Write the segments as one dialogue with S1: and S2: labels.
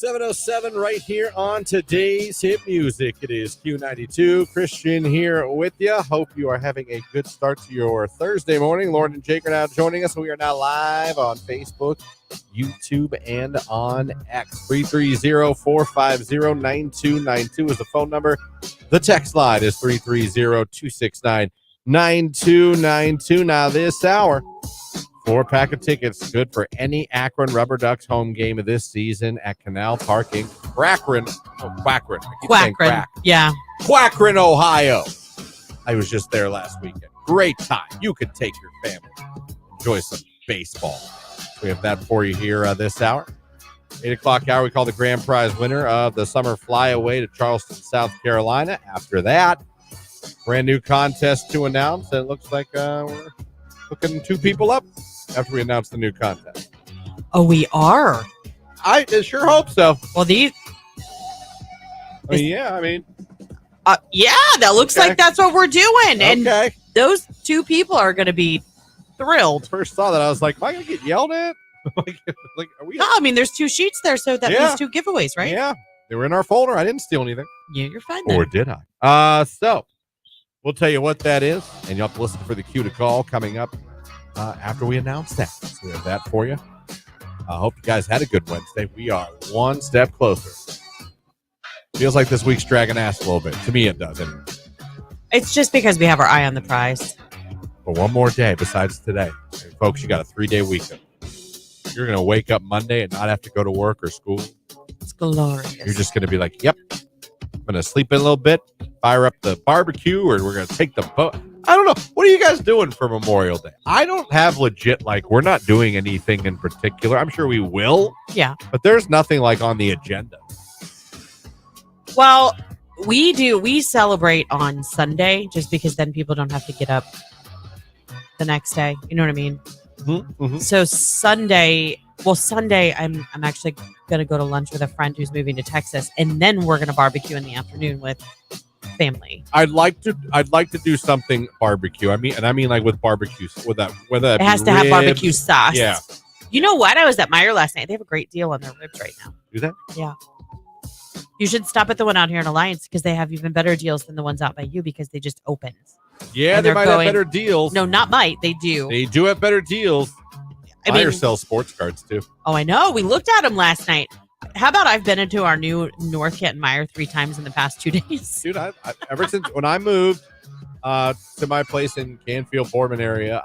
S1: 7:07 right here on today's hit music. It is Q92. Christian here with you. Hope you are having a good start to your Thursday morning. Lauren and Jake are now joining us. We are now live on Facebook, YouTube, and on X. 330-450-9292 is the phone number. The text line is 330-269-9292. Now this hour, 4-pack of tickets, good for any Akron Rubber Ducks home game of this season at Canal Parking, Quackrin.
S2: Yeah.
S1: Quackrin, Ohio. I was just there last weekend. Great time. You could take your family. Enjoy some baseball. We have that for you here this hour. 8 o'clock hour, we call the grand prize winner of the summer flyaway to Charleston, South Carolina. After that, brand new contest to announce. And it looks like we're hooking 2 people up after we announce the new contest.
S2: Oh, we are?
S1: I sure hope so.
S2: Well,
S1: yeah,
S2: that looks like that's what we're doing.
S1: Okay.
S2: And those 2 people are going to be thrilled.
S1: First saw that, I was like, am I going to get yelled at? like, are we?
S2: No, I mean, there's 2 sheets there, so that means 2 giveaways, right?
S1: Yeah, they were in our folder. I didn't steal anything.
S2: Yeah, you're fine then.
S1: Or did I? So we'll tell you what that is, and you'll have to listen for the cue to call coming up after we announce that. So we have that for you. I hope you guys had a good Wednesday. We are one step closer. Feels like this week's dragging ass a little bit. To me, it does. Anyway.
S2: It's just because we have our eye on the prize.
S1: For one more day besides today. And folks, you got a 3-day weekend. You're going to wake up Monday and not have to go to work or school.
S2: It's glorious.
S1: You're just going to be like, yep, I'm going to sleep in a little bit, fire up the barbecue, or we're going to take the boat. I don't know. What are you guys doing for Memorial Day? I don't have legit, we're not doing anything in particular. I'm sure we will.
S2: Yeah.
S1: But there's nothing on the agenda.
S2: Well, we do. We celebrate on Sunday just because then people don't have to get up the next day. You know what I mean?
S1: Mm-hmm. Mm-hmm.
S2: So Sunday, I'm actually going to go to lunch with a friend who's moving to Texas, and then we're going to barbecue in the afternoon with family.
S1: I'd like to do something barbecue. I mean with barbecue, whether
S2: it has to have barbecue sauce.
S1: Yeah.
S2: You know what? I was at Meijer last night. They have a great deal on their ribs right now.
S1: Do that?
S2: Yeah. You should stop at the one out here in Alliance because they have even better deals than the ones out by you because they just opened.
S1: Yeah,
S2: and
S1: they might have better deals.
S2: No, not might. They do.
S1: They do have better deals. Meijer sells sports cards too.
S2: Oh, I know. We looked at them last night. How about I've been into our new North Canton Meijer 3 times in the past 2 days?
S1: Dude, I ever since when I moved to my place in Canfield, Boardman area,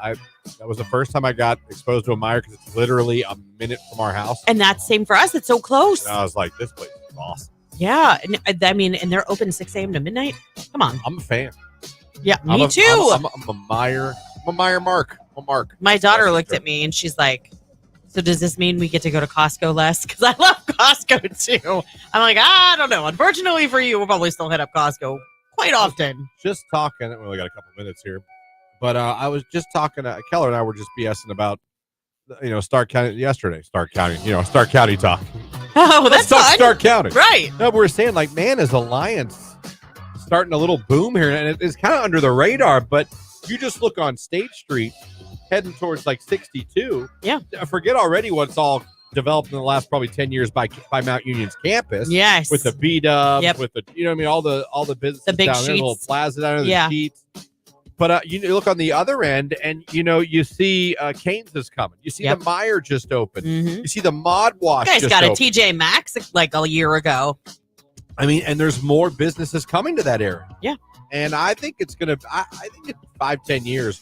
S1: that was the first time I got exposed to a Meijer because it's literally a minute from our house.
S2: And that's same for us. It's so close.
S1: And I was like, this place is awesome.
S2: Yeah. And they're open 6 a.m. to midnight. Come on.
S1: I'm a fan.
S2: Yeah, me too.
S1: I'm a Meijer. I'm a Meijer Mark. I'm a Mark.
S2: My daughter looked at me and she's like, so does this mean we get to go to Costco less? Because I love Costco too. I'm like, I don't know. Unfortunately for you, we'll probably still hit up Costco quite often.
S1: Just talking. We only got a couple minutes here. But I was just talking to Keller and I were just BSing about, Stark County yesterday. Stark County talk.
S2: Oh, that's fun.
S1: Stark County.
S2: Right.
S1: No, but we're saying man, is Alliance starting a little boom here? And it's kind of under the radar, but you just look on State Street heading towards 62.
S2: Yeah.
S1: Forget already what's all developed in the last probably 10 years by Mount Union's campus.
S2: Yes.
S1: With the B-Dub, with the, all the businesses
S2: the big
S1: down
S2: sheets.
S1: there, the little plaza down there, the sheets. But you look on the other end and, you see Cane's is coming. You see the Meijer just opened. Mm-hmm. You see the Mod Wash
S2: just got
S1: opened.
S2: a TJ Maxx a year ago.
S1: I mean, and there's more businesses coming to that area.
S2: Yeah.
S1: And I think it's going to, I think in 5-10 years,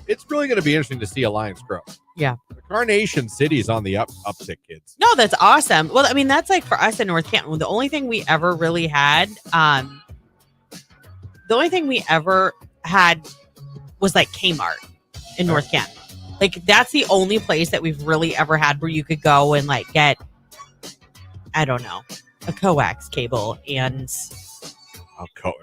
S1: it's really going to be interesting to see Alliance grow.
S2: Yeah.
S1: The Carnation City's on the uptick, kids.
S2: No, that's awesome. Well, I mean, that's for us in North Canton. The only thing we ever really had, was Kmart in North Canton. That's the only place that we've really ever had where you could go and get, I don't know, a coax cable and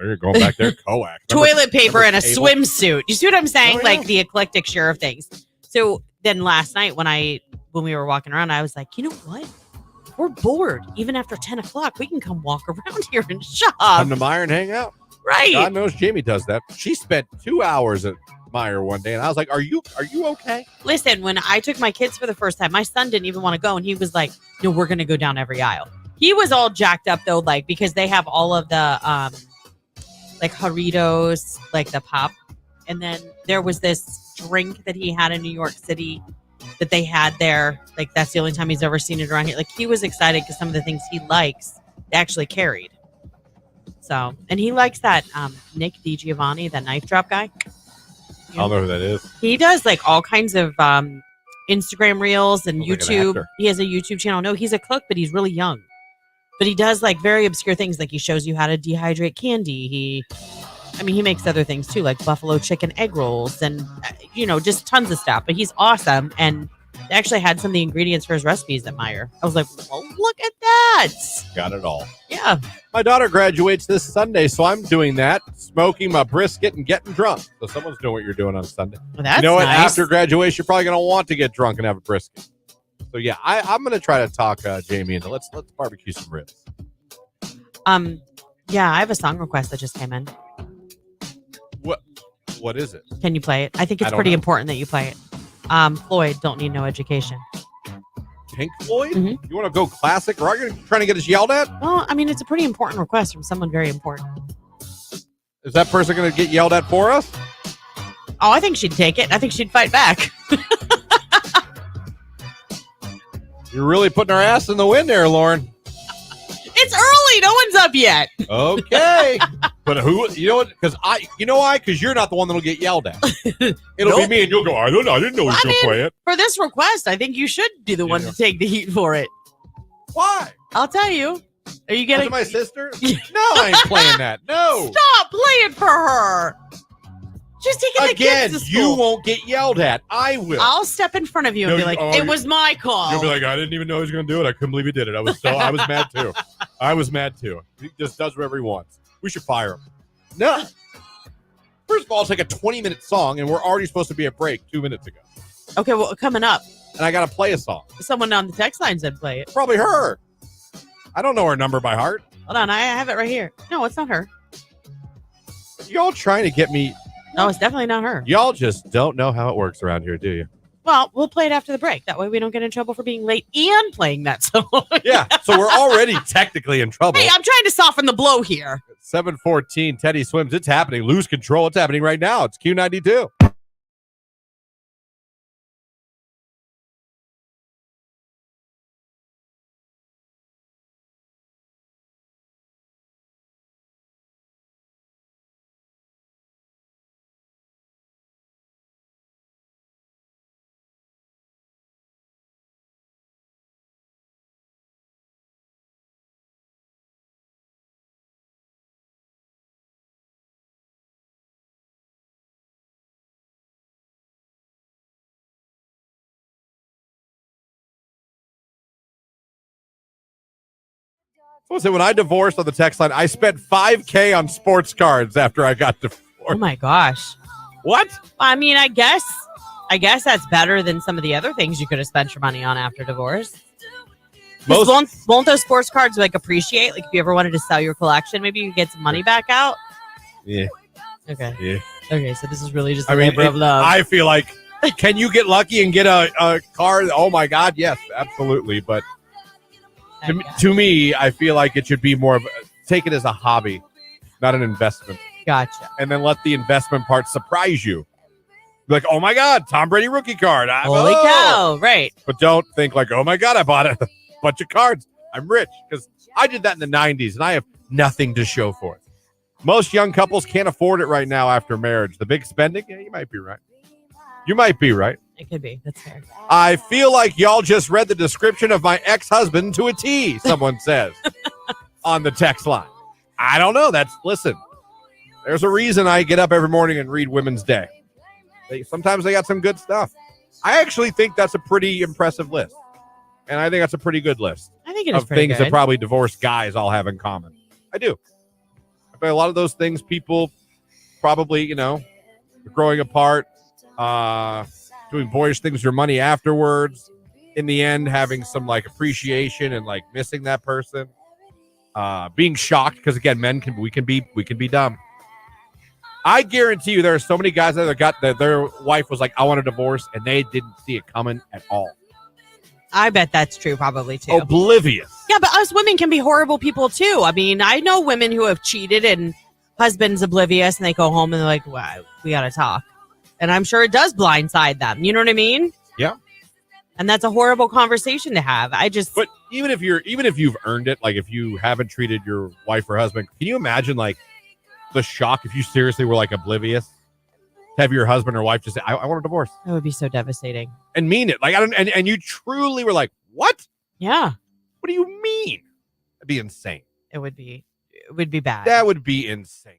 S1: you're going back there, coax.
S2: Toilet paper and a swimsuit. You see what I'm saying? Oh, yeah. The eclectic share of things. So then last night when we were walking around, I was like, you know what? We're bored. Even after 10 o'clock, we can come walk around here and shop.
S1: Come to Meijer and hang out.
S2: Right.
S1: God knows Jamie does that. She spent 2 hours at Meijer one day, and I was like, are you okay?
S2: Listen, when I took my kids for the first time, my son didn't even want to go, and he was like, no, we're going to go down every aisle. He was all jacked up though, like because they have all of the like Doritos, like the pop, and then there was this drink that he had in New York City that they had there. Like that's the only time he's ever seen it around here. Like he was excited because some of the things he likes they actually carried. So, and he likes that Nick DiGiovanni, that knife drop guy.
S1: I don't know who that is.
S2: He does like all kinds of Instagram reels and YouTube. He has a YouTube channel. No, he's a cook, but he's really young. But he does like very obscure things. Like he shows you how to dehydrate candy. He makes other things too, like buffalo chicken egg rolls and, just tons of stuff. But he's awesome. And they actually had some of the ingredients for his recipes at Meijer. I was like, oh, look at that.
S1: Got it all.
S2: Yeah.
S1: My daughter graduates this Sunday, so I'm doing that, smoking my brisket and getting drunk. So someone's doing what you're doing on Sunday.
S2: Well, that's
S1: you know what?
S2: nice.
S1: After graduation, you're probably going to want to get drunk and have a brisket. So, yeah, I'm going to try to talk Jamie into let's barbecue some ribs.
S2: Yeah, I have a song request that just came in.
S1: What is it?
S2: Can you play it? I think it's pretty important that you play it. Floyd, Don't Need No Education.
S1: Pink Floyd?
S2: Mm-hmm.
S1: You want to go classic? Or are you trying to get us yelled at?
S2: Well, it's a pretty important request from someone very important.
S1: Is that person going to get yelled at for us?
S2: Oh, I think she'd take it. I think she'd fight back.
S1: You're really putting our ass in the wind there, Lauren.
S2: It's early. No one's up yet.
S1: Okay. But who, you know what? Because you're not the one that'll get yelled at. It'll be me and you'll go, I didn't know he was going to play it.
S2: For this request, I think you should be the one to take the heat for it.
S1: Why?
S2: I'll tell you. Are you getting
S1: my sister? No, I ain't playing that. No.
S2: Stop playing for her. She's taking the kids to school.
S1: You won't get yelled at. I will.
S2: I'll step in front of you and be like, it was my call.
S1: You'll be like, I didn't even know he was going to do it. I couldn't believe he did it. I was mad too. I was mad too. He just does whatever he wants. We should fire him. No. First of all, it's like a 20-minute song, and we're already supposed to be at break 2 minutes ago.
S2: Okay, well, coming up.
S1: And I got to play a song.
S2: Someone on the text line said play it.
S1: Probably her. I don't know her number by heart.
S2: Hold on, I have it right here. No, it's not her.
S1: Y'all trying to get me...
S2: No, it's definitely not her.
S1: Y'all just don't know how it works around here, do you?
S2: Well, we'll play it after the break. That way we don't get in trouble for being late and playing that song.
S1: Yeah, so we're already technically in trouble.
S2: Hey, I'm trying to soften the blow here.
S1: 7:14, Teddy Swims. It's happening. Lose control. It's happening right now. It's Q92. So when I divorced on the text line, I spent $5,000 on sports cards after I got divorced.
S2: Oh my gosh.
S1: What?
S2: I guess that's better than some of the other things you could have spent your money on after divorce. Won't those sports cards appreciate? Like if you ever wanted to sell your collection, maybe you could get some money back out?
S1: Yeah.
S2: Okay.
S1: Yeah.
S2: Okay, so this is really just a labor of love.
S1: I feel like, can you get lucky and get a card? Oh my God, yes, absolutely. But to me, I feel like it should be more of take it as a hobby, not an investment.
S2: Gotcha.
S1: And then let the investment part surprise you. Like, oh my God, Tom Brady rookie card.
S2: Holy cow, right.
S1: But don't think like, oh my God, I bought a bunch of cards. I'm rich. Because I did that in the 90s and I have nothing to show for it. Most young couples can't afford it right now after marriage. The big spending, yeah, you might be right. You might be right.
S2: It could be. That's fair.
S1: I feel like y'all just read the description of my ex-husband to a T, someone says on the text line. I don't know. Listen, there's a reason I get up every morning and read Women's Day. Sometimes they got some good stuff. I actually think that's a pretty impressive list. And I think that's a pretty good list.
S2: I think it is
S1: of
S2: pretty
S1: things
S2: good.
S1: that probably divorced guys all have in common. I do. I bet a lot of those things people probably, growing apart, doing boyish things with your money afterwards, in the end having some appreciation and missing that person, being shocked because again we can be dumb. I guarantee you there are so many guys that got that their wife was like, I want a divorce, and they didn't see it coming at all.
S2: I bet that's true probably too.
S1: Oblivious.
S2: Yeah, but us women can be horrible people too. I mean, I know women who have cheated and husband's oblivious and they go home and they're like, wow, we got to talk. And I'm sure it does blindside them. You know what I mean?
S1: Yeah.
S2: And that's a horrible conversation to have.
S1: But even if you've earned it, like if you haven't treated your wife or husband, can you imagine like the shock if you seriously were like oblivious to have your husband or wife just say, I want a divorce.
S2: That would be so devastating.
S1: And mean it. Like, and you truly were like, what?
S2: Yeah.
S1: What do you mean? That'd be insane.
S2: It would be bad.
S1: That would be insane.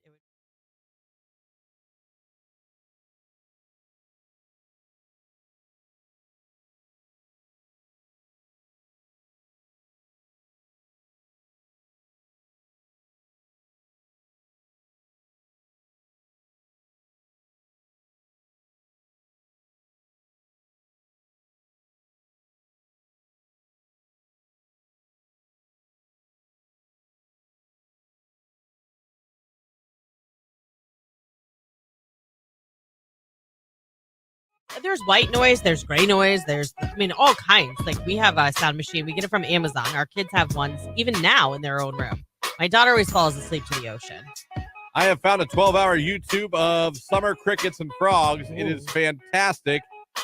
S2: There's white noise, there's gray noise, there's all kinds. Like we have a sound machine. We get it from Amazon. Our kids have ones even now in their own room. My daughter always falls asleep to the ocean.
S1: I have found a 12-hour YouTube of summer crickets and frogs. Ooh. It is fantastic.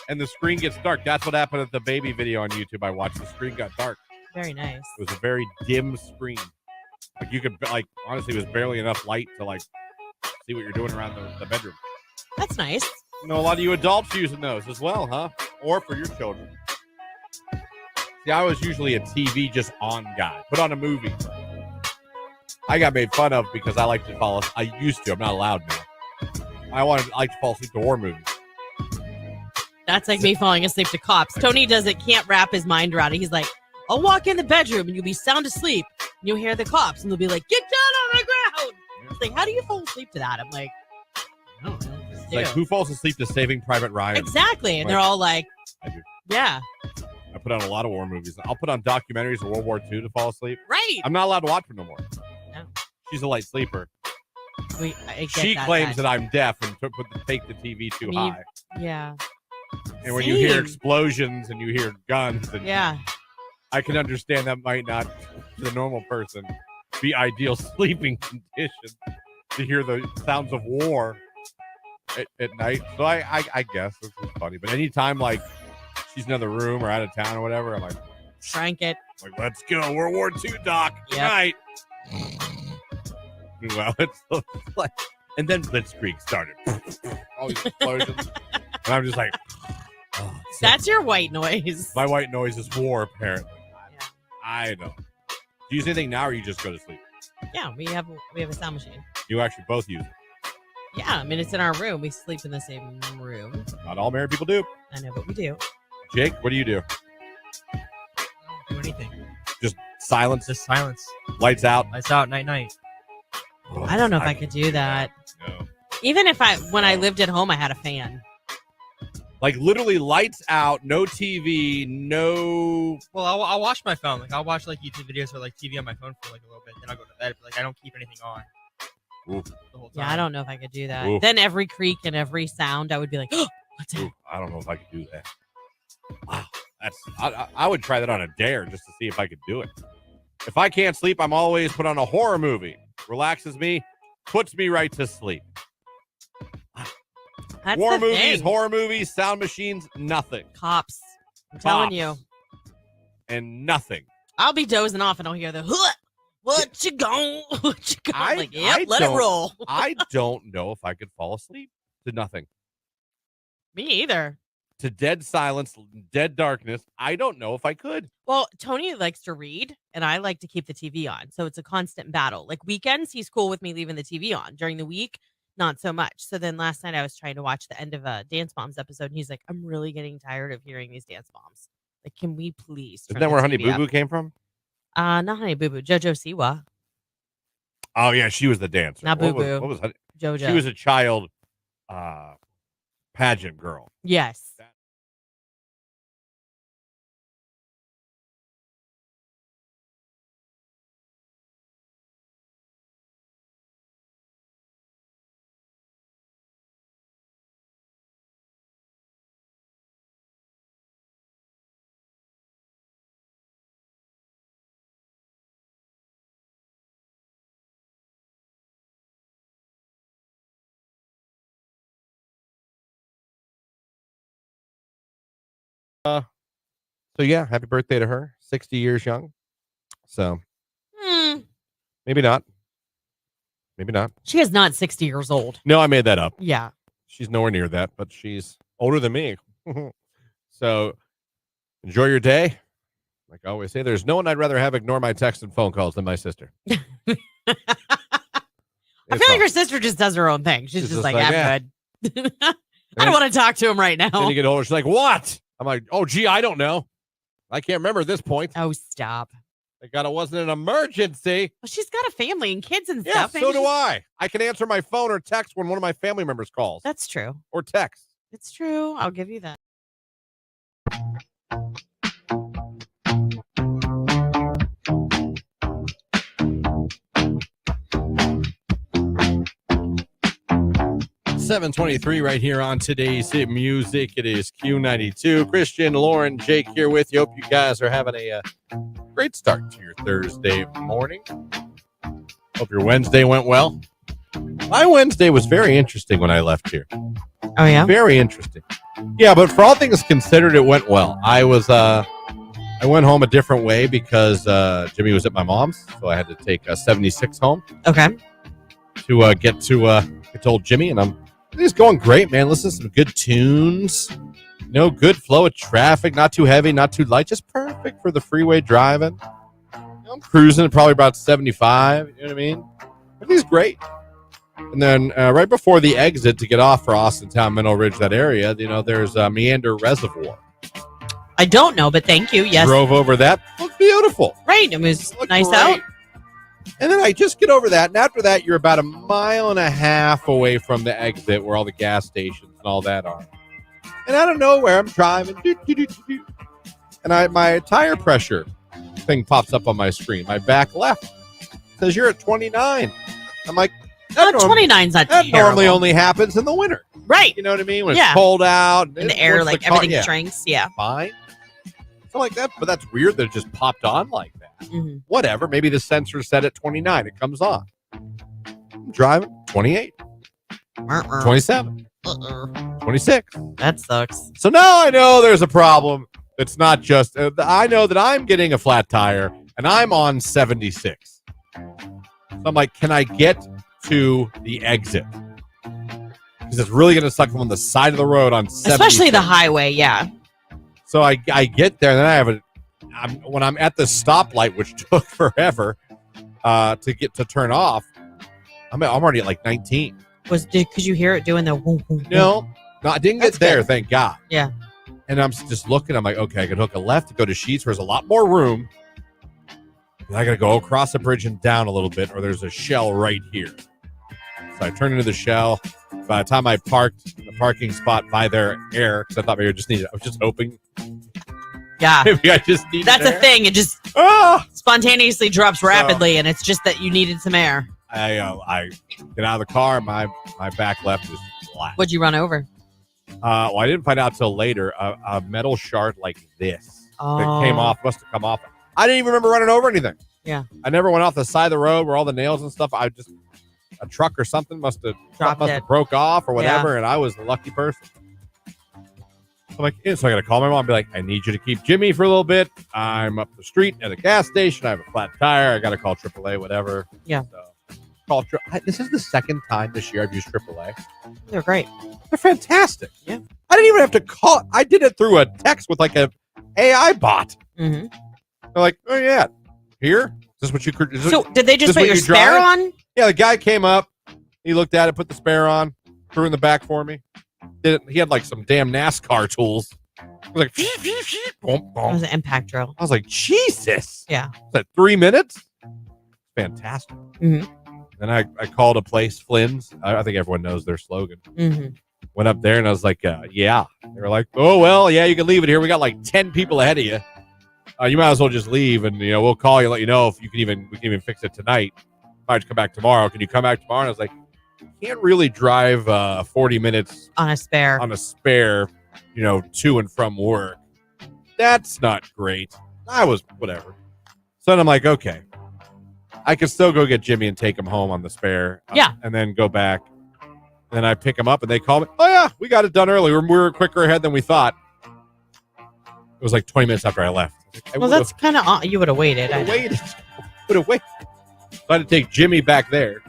S1: And the screen gets dark. That's what happened at the baby video on YouTube I watched. The screen got dark.
S2: Very nice.
S1: It was a very dim screen. Like you could, like, honestly, it was barely enough light to, like, see what you're doing around the bedroom.
S2: That's nice.
S1: You know, a lot of you adults using those as well, huh? Or for your children. See, I was usually a TV just on guy. Put on a movie. I got made fun of because I like to fall asleep. I used to. I'm not allowed now. I like to fall asleep to war movies.
S2: That's like me falling asleep to Cops. Tony can't wrap his mind around it. He's like, I'll walk in the bedroom and you'll be sound asleep. And you'll hear the cops and they'll be like, get down on the ground. It's like, how do you fall asleep to that? I'm like, I don't know.
S1: Like, who falls asleep to Saving Private Ryan?
S2: Exactly. And they're all like,
S1: I do.
S2: Yeah.
S1: I put on a lot of war movies. I'll put on documentaries of World War II to fall asleep.
S2: Right.
S1: I'm not allowed to watch them no more.
S2: No.
S1: She's a light sleeper.
S2: She
S1: claims that I'm deaf and take the TV too high.
S2: Yeah.
S1: And when you hear explosions and you hear guns, and
S2: yeah,
S1: I can understand that might not, to the normal person, be ideal sleeping condition to hear the sounds of war at night. So I guess this is funny. But anytime like she's in another room or out of town or whatever, I'm like,
S2: crank it.
S1: Like, let's go, World War II, Doc. Good night. Well, it's like, and then Blitzkrieg started. All these explosions. And I'm just like, oh,
S2: that's your white noise.
S1: My white noise is war, apparently.
S2: Yeah.
S1: I know. Do you use anything now or you just go to sleep?
S2: Yeah, we have a sound machine.
S1: You actually both use it?
S2: Yeah, I mean, it's in our room. We sleep in the same room.
S1: Not all married people do.
S2: I know, but we do.
S1: Jake, what do you do?
S3: I don't do anything.
S1: Just silence?
S3: Just silence.
S1: Lights out?
S3: Lights out, night.
S1: Oh,
S2: I don't know if I could do that.
S1: No.
S2: Even when I lived at home, I had a fan.
S1: Like literally lights out, no TV, no.
S3: Well, I'll watch my phone. Like I'll watch like YouTube videos or like TV on my phone for like a little bit. Then I'll go to bed. But like I don't keep anything on.
S1: Oof.
S3: The whole time.
S2: Yeah, I don't know if I could do that.
S1: Oof.
S2: Then every creak and every sound, I would be like, oh, what's that?
S1: Oof, I don't know if I could do that. Wow, I would try that on a dare just to see if I could do it. If I can't sleep, I'm always put on a horror movie. Relaxes me, puts me right to sleep.
S2: That's
S1: War
S2: the
S1: movies,
S2: thing.
S1: horror movies, sound machines, nothing.
S2: Cops. I'm telling you.
S1: And nothing.
S2: I'll be dozing off and I'll hear the, what you gone? What you gone? I'm like, yep, let it roll.
S1: I don't know if I could fall asleep to nothing.
S2: Me either.
S1: To dead silence, dead darkness. I don't know if I could.
S2: Well, Tony likes to read, and I like to keep the TV on. So it's a constant battle. Like weekends, he's cool with me leaving the TV on. During the week, not so much. So then last night I was trying to watch the end of a Dance Moms episode, and he's like, I'm really getting tired of hearing these Dance Moms. Like, can we please turn
S1: Isn't that where Honey
S2: TV
S1: Boo Boo
S2: up?
S1: came from?
S2: Not Honey Boo Boo. JoJo Siwa.
S1: Oh, yeah, she was the dancer.
S2: Not Boo Boo.
S1: What was Honey?
S2: JoJo.
S1: She was a child pageant girl.
S2: Yes.
S1: yeah, happy birthday to her. 60 years young. So maybe not. Maybe not.
S2: She is not 60 years old.
S1: No, I made that up.
S2: Yeah.
S1: She's nowhere near that, but she's older than me. So enjoy your day. Like I always say, there's no one I'd rather have ignore my texts and phone calls than my sister.
S2: I feel like her sister just does her own thing. She's just like, I'm good. I don't want to talk to him right now.
S1: Then you get older, she's like, what? I'm like, oh, gee, I don't know. I can't remember at this point.
S2: Oh, stop.
S1: Thank God it wasn't an emergency.
S2: Well, she's got a family and kids and
S1: Yeah,
S2: stuff.
S1: so do I. I can answer my phone or text when one of my family members calls.
S2: That's true.
S1: Or text.
S2: It's true. I'll give you that.
S1: $7:23 right here on today's Hit Music. It is Q92. Christian, Lauren, Jake here with you. Hope you guys are having a great start to your Thursday morning. Hope your Wednesday went well. My Wednesday was very interesting when I left here.
S2: Oh, yeah?
S1: Very interesting. Yeah, but for all things considered, it went well. I went home a different way because Jimmy was at my mom's, so I had to take 76 home.
S2: Okay.
S1: To get to old Jimmy, and he's going great, man. Listen to some good tunes. No good flow of traffic, not too heavy, not too light, just perfect for the freeway driving. I'm cruising at probably about 75, you know what I mean? But he's great. And then right before the exit to get off for Austintown, Mineral Ridge, that area, there's Meander Reservoir.
S2: I don't know, but thank you. Yes.
S1: Drove over that. Looked beautiful.
S2: Right. It was nice
S1: great.
S2: out.
S1: And then I just get over that. And after that, you're about 1.5 miles away from the exit where all the gas stations and all that are. And out of nowhere, I'm driving. And my tire pressure thing pops up on my screen. My back left says you're at 29. I'm like,
S2: 29's not
S1: that
S2: terrible.
S1: normally only happens in the winter.
S2: Right.
S1: You know what I mean? When it's cold out.
S2: And the air, like everything shrinks. Yeah.
S1: Fine. Something like that. But that's weird that it just popped on like that.
S2: Mm-hmm.
S1: Whatever. Maybe the sensor's set at 29. It comes on. I'm driving 28. 27. 26.
S2: That sucks.
S1: So now I know there's a problem. It's not just, I know that I'm getting a flat tire and I'm on 76. So I'm like, can I get to the exit? Because it's really going to suck on the side of the road on 76.
S2: Especially the highway, yeah.
S1: So I get there and then I have when I'm at the stoplight, which took forever to turn off, I'm already at like 19.
S2: Could you hear it doing the whoom, whoom,
S1: No, I didn't get there, thank God.
S2: Yeah.
S1: And I'm just looking, I'm like, okay, I could hook a left to go to Sheets where there's a lot more room. And I got to go across the bridge and down a little bit, or there's a shell right here. So I turned into the shell. By the time I parked in the parking spot by their air, because I thought maybe I was just hoping.
S2: Yeah.
S1: Maybe I just needed
S2: That's
S1: air.
S2: a thing. It just spontaneously drops rapidly, and it's just that you needed some air.
S1: I get out of the car, my back left is flat.
S2: What'd you run over?
S1: Well, I didn't find out till later. A metal shard like this that came off, must have come off. I didn't even remember running over anything.
S2: Yeah.
S1: I never went off the side of the road where all the nails and stuff. A truck or something must have broke off or whatever, and I was the lucky person. I'm like, so I got to call my mom and be like, I need you to keep Jimmy for a little bit. I'm up the street at a gas station. I have a flat tire. I got to call AAA, whatever.
S2: Yeah.
S1: So this is the second time this year I've used AAA.
S2: They're great.
S1: They're fantastic.
S2: Yeah.
S1: I didn't even have to call. I did it through a text with like a AI bot.
S2: Mm-hmm.
S1: They're like, oh yeah, here. Is this what you?
S2: So did they just put your spare on?
S1: Yeah, the guy came up. He looked at it, put the spare on, threw it in the back for me. He had like some damn NASCAR tools. It was like, boom, boom.
S2: It was an impact drill.
S1: I was like, Jesus.
S2: Yeah.
S1: Was that 3 minutes? Fantastic.
S2: Mm-hmm.
S1: Then I called a place, Flynn's. I think everyone knows their slogan.
S2: Mm-hmm.
S1: Went up there and I was like, yeah. They were like, oh, well, yeah, you can leave it here. We got like 10 people ahead of you. You might as well just leave and, we'll call you, let you know if we can even fix it tonight. Might come back tomorrow. Can you come back tomorrow? And I was like, you can't really drive 40 minutes
S2: on a spare,
S1: to and from work. That's not great. I was whatever. So then I'm like, okay, I can still go get Jimmy and take him home on the spare. And then go back. And then I pick him up and they call me. Oh yeah, we got it done early. We were quicker ahead than we thought. was like 20 minutes after I left.
S2: Well, that's kind of you would have waited.
S1: Would have waited. So I had to take Jimmy back there.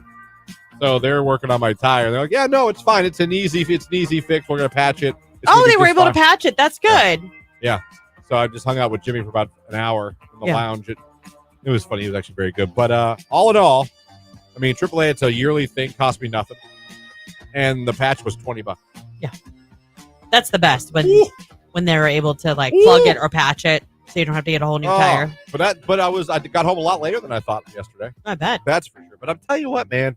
S1: So they're working on my tire. They're like, "Yeah, no, it's fine. It's an easy fix. We're gonna patch it."
S2: They were able to patch it. That's good.
S1: Yeah. So I just hung out with Jimmy for about an hour in the lounge. It was funny. He was actually very good. But all in all, I mean, AAA, it's a yearly thing. Cost me nothing. And the patch was $20.
S2: Yeah. That's the best when they're able to like plug it or patch it so you don't have to get a whole new tire.
S1: But I got home a lot later than I thought yesterday.
S2: I bet.
S1: That's for sure. But I'm telling you what, man.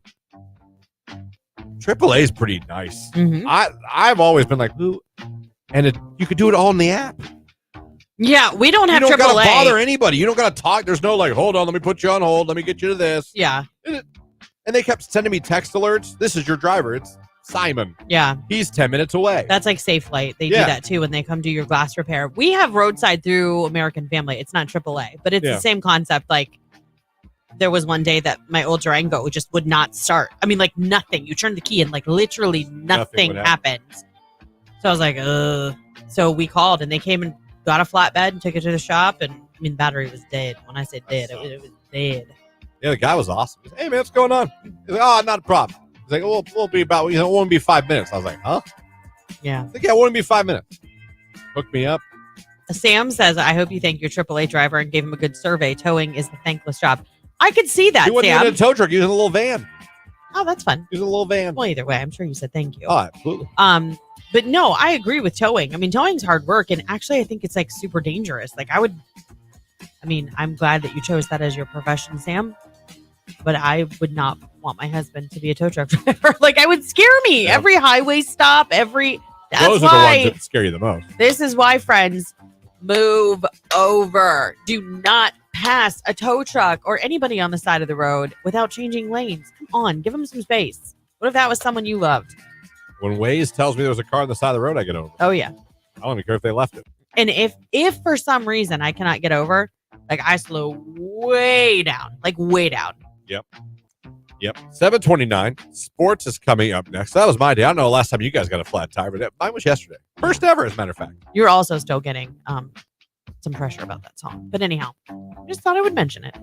S1: AAA is pretty nice.
S2: Mm-hmm.
S1: I've always been like, ooh, and you could do it all in the app.
S2: Yeah, we don't have AAA.
S1: You don't got to bother anybody. You don't got to talk. There's no like, hold on, let me put you on hold. Let me get you to this.
S2: Yeah.
S1: And they kept sending me text alerts. This is your driver. It's Simon.
S2: Yeah.
S1: He's 10 minutes away.
S2: That's like Safe Flight. They do that too when they come do your glass repair. We have roadside through American Family. It's not AAA, but it's the same concept. Like there was one day that my old Durango just would not start. I mean, like nothing. You turn the key and like literally nothing happens. So I was like, So we called and they came and got a flatbed and took it to the shop. And I mean, the battery was dead. When I said dead, it was dead.
S1: Yeah, the guy was awesome. He's like, hey, man, what's going on? He's like, oh, not a problem. He's like, we'll be about, it won't be 5 minutes. I was like, huh?
S2: Yeah.
S1: He's like, yeah, it won't be 5 minutes. Hook me up.
S2: Sam says, I hope you thank your AAA driver and gave him a good survey. Towing is the thankless job. I could see that,
S1: He wasn't
S2: Sam.
S1: even in a tow truck. He was in a little van.
S2: Oh, that's fun.
S1: He was in a little van.
S2: Well, either way, I'm sure you said thank you.
S1: Oh, absolutely.
S2: But no, I agree with towing. I mean, towing's hard work. And actually, I think it's like super dangerous. Like I'm glad that you chose that as your profession, Sam. But I would not want my husband to be a tow truck driver. Like, it would scare me. Yeah. Every highway stop, those are the ones that
S1: scare you the most.
S2: This is why, friends, move over. Do not pass a tow truck or anybody on the side of the road without changing lanes. Come on, give them some space. What if that was someone you loved?
S1: When Waze tells me there's a car on the side of the road, I get over.
S2: Oh, yeah.
S1: I don't even care if they left it.
S2: And if for some reason I cannot get over, like I slow way down.
S1: Yep. 7:29. Sports is coming up next. That was my day. I don't know the last time you guys got a flat tire, but mine was yesterday. First ever, as a matter of fact.
S2: You're also still getting some pressure about that song. But anyhow, I just thought I would mention it.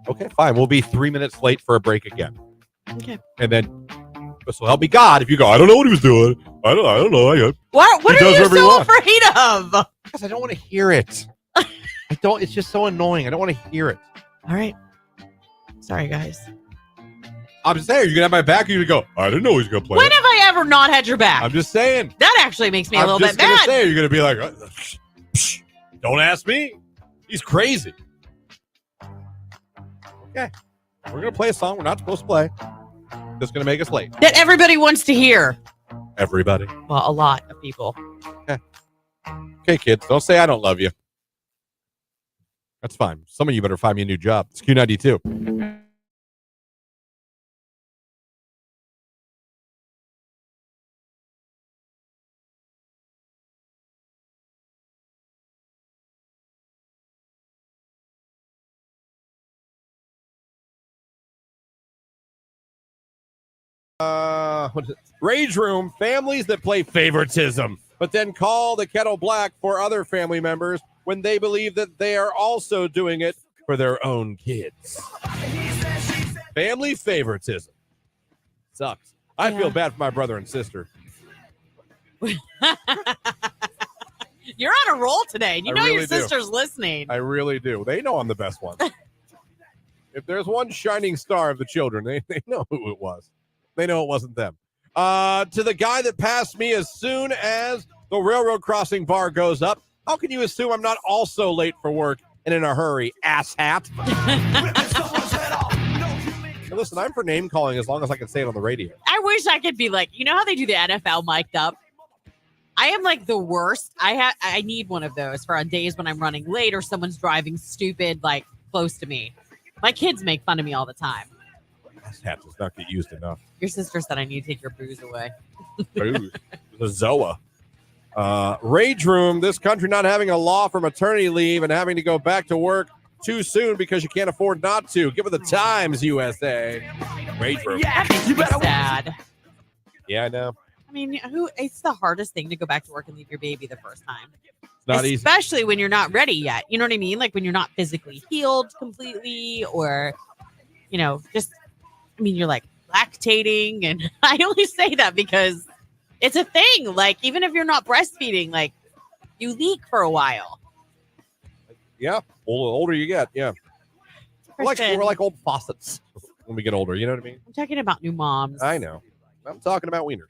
S1: Okay, fine. We'll be 3 minutes late for a break again.
S2: Okay.
S1: And then this will help me God if you go, I don't know what he was doing. I don't know.
S2: What are you so afraid of?
S1: Because I don't want to hear it. It's just so annoying. I don't want to hear it.
S2: All right. Sorry, guys.
S1: I'm just saying, you're going to have my back, or you're going to go, I didn't know he was going to play.
S2: When have I ever not had your back?
S1: I'm just saying.
S2: That actually makes me a little bit mad.
S1: I'm just going to say, you're going to be like, don't ask me. He's crazy. Okay. We're going to play a song we're not supposed to play. That's going to make us late.
S2: That everybody wants to hear.
S1: Everybody.
S2: Well, a lot of people.
S1: Okay, kids. Don't say I don't love you. That's fine. Some of you better find me a new job. It's Q92. Rage Room, families that play favoritism, but then call the kettle black for other family members when they believe that they are also doing it for their own kids. Family favoritism. Sucks. I feel bad for my brother and sister.
S2: You're on a roll today. You know your sister's listening.
S1: I really do. They know I'm the best one. If there's one shining star of the children, they know who it was. They know it wasn't them. To the guy that passed me as soon as the railroad crossing bar goes up, how can you assume I'm not also late for work and in a hurry, asshat? Now listen, I'm for name calling as long as I can say it on the radio.
S2: I wish I could be like, you know how they do the NFL mic'd up? I am like the worst. I need one of those for on days when I'm running late or someone's driving stupid, like close to me. My kids make fun of me all the time.
S1: That does not get used enough.
S2: Your sister said I need to take your booze away.
S1: Booze. The Zoa. Rage Room, this country not having a law for maternity leave and having to go back to work too soon because you can't afford not to. Give it the times, USA. Rage Room.
S2: Yeah, that makes me sad.
S1: Yeah, I know.
S2: I mean, it's the hardest thing to go back to work and leave your baby the first time.
S1: Not easy.
S2: Especially when you're not ready yet. You know what I mean? Like when you're not physically healed completely or, you're like lactating. And I only say that because it's a thing. Like, even if you're not breastfeeding, like you leak for a while.
S1: Yeah. The older you get. Yeah. We're like old faucets when we get older. You know what I mean?
S2: I'm talking about new moms.
S1: I know. I'm talking about wieners.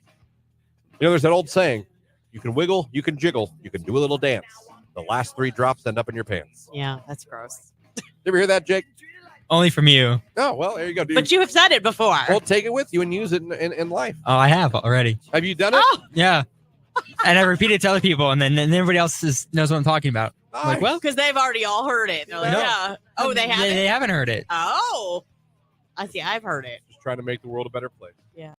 S1: There's that old saying, you can wiggle, you can jiggle, you can do a little dance. The last 3 drops end up in your pants.
S2: Yeah, that's gross.
S1: You ever hear that, Jake?
S3: Only from you.
S1: Oh, well, there you go. Dude.
S2: But you have said it before.
S1: Well, take it with you and use it in life.
S3: Oh, I have already.
S1: Have you done it?
S2: Oh,
S3: Yeah. And I repeat it to other people, and then everybody else knows what I'm talking about.
S1: Nice.
S3: Like, well,
S2: because they've already all heard it. They're like,
S3: No.
S2: yeah. Oh, they haven't?
S3: They haven't heard it.
S2: Oh. I see. I've heard it.
S1: Just trying to make the world a better place.
S2: Yeah.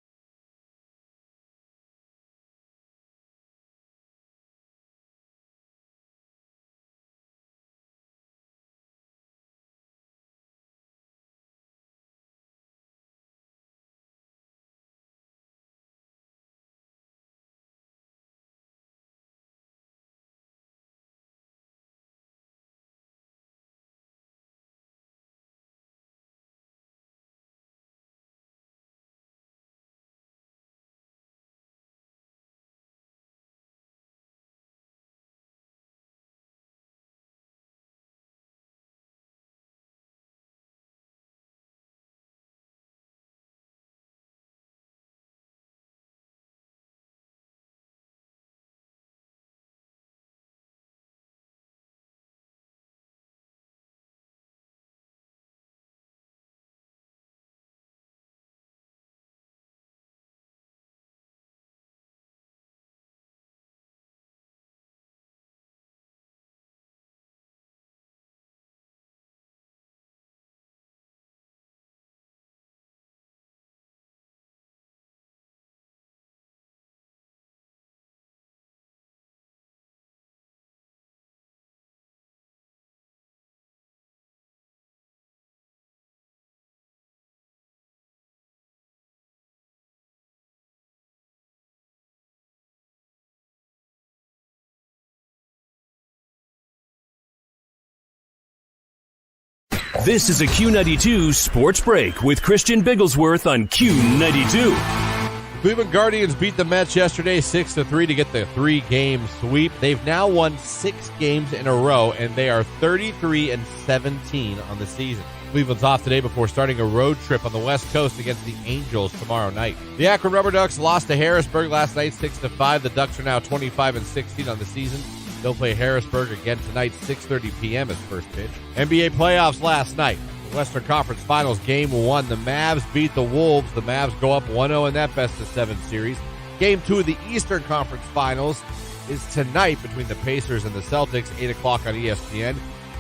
S4: This is a Q92 Sports Break with Christian Bigglesworth on Q92.
S1: Cleveland Guardians beat the Mets yesterday 6-3 to get the 3-game sweep. They've now won 6 games in a row, and they are 33-17 on the season. Cleveland's off today before starting a road trip on the West Coast against the Angels tomorrow night. The Akron Rubber Ducks lost to Harrisburg last night 6-5. The Ducks are now 25-16 on the season. They'll play Harrisburg again tonight, 6:30 p.m. as first pitch. NBA playoffs last night. The Western Conference Finals, Game 1. The Mavs beat the Wolves. The Mavs go up 1-0 in that best-of-7 series. Game 2 of the Eastern Conference Finals is tonight between the Pacers and the Celtics, 8 o'clock on ESPN.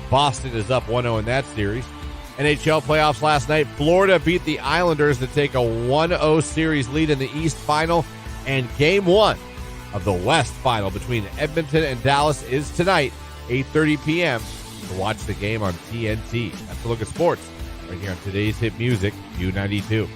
S1: Boston is up 1-0 in that series. NHL playoffs last night. Florida beat the Islanders to take a 1-0 series lead in the East Final. And Game 1 of the West Final between Edmonton and Dallas is tonight, 8:30 p.m. to watch the game on TNT. That's a look at sports right here on today's hit music, Q92.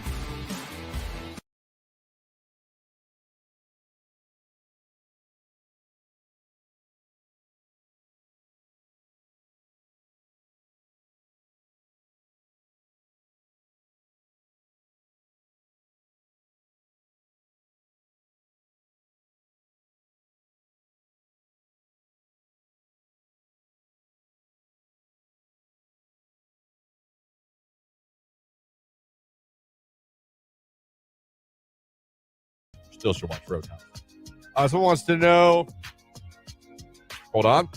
S1: Still should watch Roadhouse. Someone wants to know, hold on.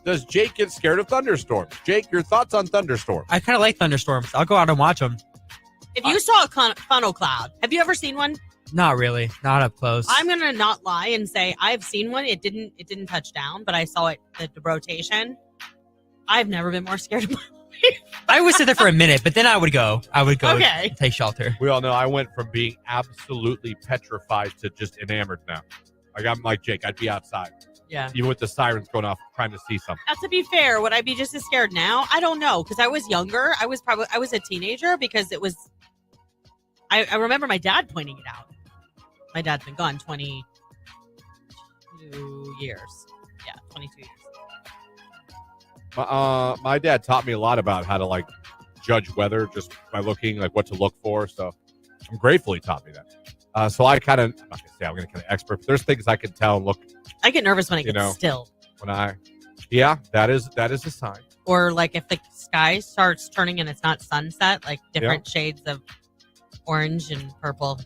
S1: Does Jake get scared of thunderstorms? Jake, your thoughts on thunderstorms?
S3: I kind of like thunderstorms. I'll go out and watch them.
S2: If you saw a funnel cloud, have you ever seen one?
S3: Not really. Not up close.
S2: I'm gonna not lie and say I've seen one. It didn't touch down, but I saw it the rotation. I've never been more scared of my life.
S3: I would sit there for a minute, but then I would go.
S2: Okay.
S3: Take shelter.
S1: We all know I went from being absolutely petrified to just enamored now. Like I'm like Jake, I'd be outside.
S2: Yeah.
S1: Even with the sirens going off, trying to see something.
S2: Now, to be fair, would I be just as scared now? I don't know, because I was younger. I was a teenager because I remember my dad pointing it out. My dad's been gone 22 years. Yeah, 22 years.
S1: My dad taught me a lot about how to like judge weather just by looking like what to look for. So I'm grateful he taught me that. So I kind of, I'm not gonna say I'm gonna kind of expert, but there's things I can tell and look.
S2: I get nervous when it gets still.
S1: That is a sign.
S2: Or like if the sky starts turning and it's not sunset, like different shades of orange and purple.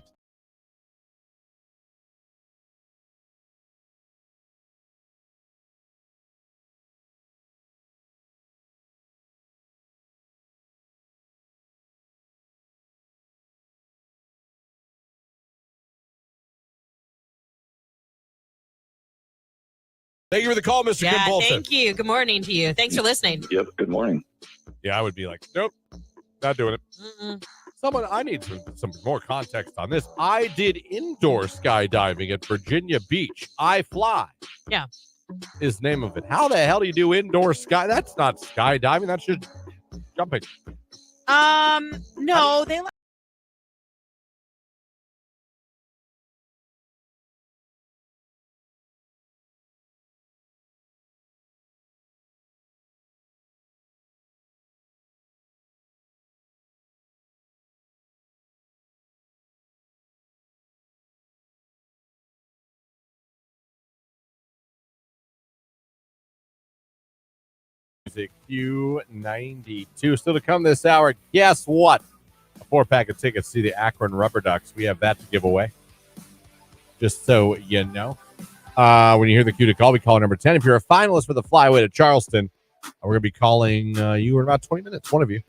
S1: Thank you for the call, Mr. Kim Bolton.
S2: Thank you. Good morning to you. Thanks for listening.
S5: Yep. Good morning.
S1: Yeah, I would be like, nope, not doing it. I need some more context on this. I did indoor skydiving at Virginia Beach. I Fly.
S2: Yeah.
S1: Is the name of it. How the hell do you do indoor sky? That's not skydiving. That's just jumping.
S2: No, they.
S1: Q92. Still to come this hour. Guess what? A 4-pack of tickets to the Akron Rubber Ducks. We have that to give away. Just so you know. When you hear the cue to call, we call number 10. If you're a finalist for the flyway to Charleston, we're going to be calling you in about 20 minutes. One of you.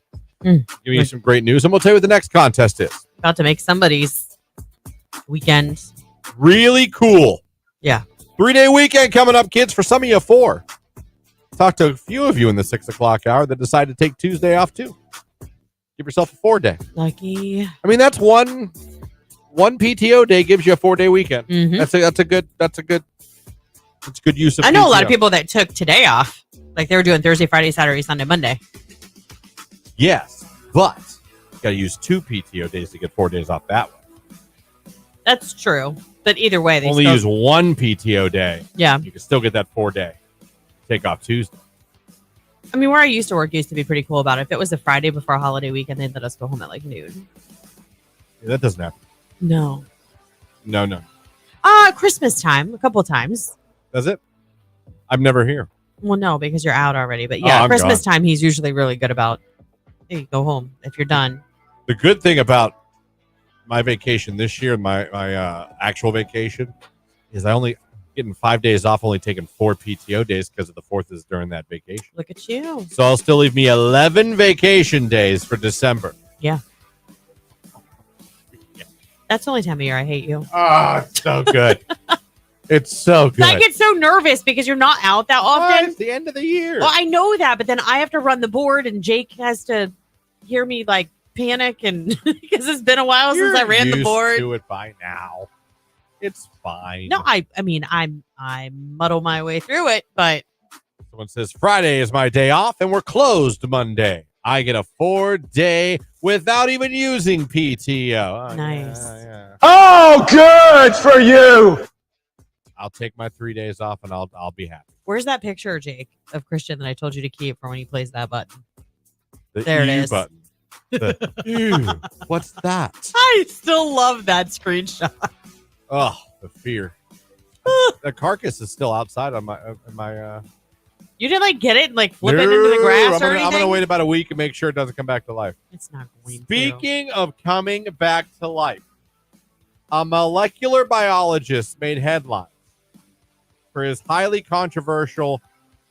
S1: Giving you some great news. And we'll tell you what the next contest is.
S2: About to make somebody's weekend.
S1: Really cool.
S2: Yeah.
S1: 3-day weekend coming up, kids. For some of you, 4. Talked to a few of you in the 6 o'clock hour that decided to take Tuesday off too. Give yourself a 4-day.
S2: Lucky.
S1: I mean, that's one PTO day gives you a 4-day weekend.
S2: Mm-hmm.
S1: That's a good use of.
S2: I know
S1: PTO.
S2: a lot of people that took today off, like they were doing Thursday, Friday, Saturday, Sunday, Monday.
S1: Yes, but you got to use 2 PTO days to get 4 days off that way.
S2: That's true, but either way, they
S1: only
S2: still
S1: use 1 PTO day.
S2: Yeah,
S1: you can still get that 4-day. Take off Tuesday.
S2: I mean, where I used to work used to be pretty cool about it. If it was a Friday before a holiday weekend, they'd let us go home at like noon.
S1: Yeah, that doesn't happen.
S2: No. Christmas time, a couple of times.
S1: Does it? I'm never here.
S2: Well, no, because you're out already. But yeah, Christmas time, he's usually really good about, hey, go home if you're done.
S1: The good thing about my vacation this year, my actual vacation, is I only getting 5 days off, only taking 4 PTO days because of the 4th is during that vacation.
S2: Look at you.
S1: So I'll still leave me 11 vacation days for December.
S2: Yeah. That's the only time of year I hate you.
S1: It's so good. It's so good.
S2: I get so nervous because you're not out that often.
S1: It's the end of the year.
S2: Well, I know that, but then I have to run the board and Jake has to hear me like panic and because it's been a while since I ran the board.
S1: Do it by now. It's fine.
S2: No, I mean I muddle my way through it, but
S1: someone says Friday is my day off and we're closed Monday. I get a 4-day without even using PTO.
S2: Nice.
S1: Yeah.
S6: Oh, good for you.
S1: I'll take my 3 days off and I'll be happy.
S2: Where's that picture, Jake, of Christian that I told you to keep for when he plays that button?
S1: There it is. Button. What's that?
S2: I still love that screenshot.
S1: Oh, the fear. The carcass is still outside on my.
S2: You didn't like get it and like flip it into the grass or anything?
S1: I'm gonna wait about a week and make sure it doesn't come back to life.
S2: It's not going
S1: Speaking of coming back to life, a molecular biologist made headlines for his highly controversial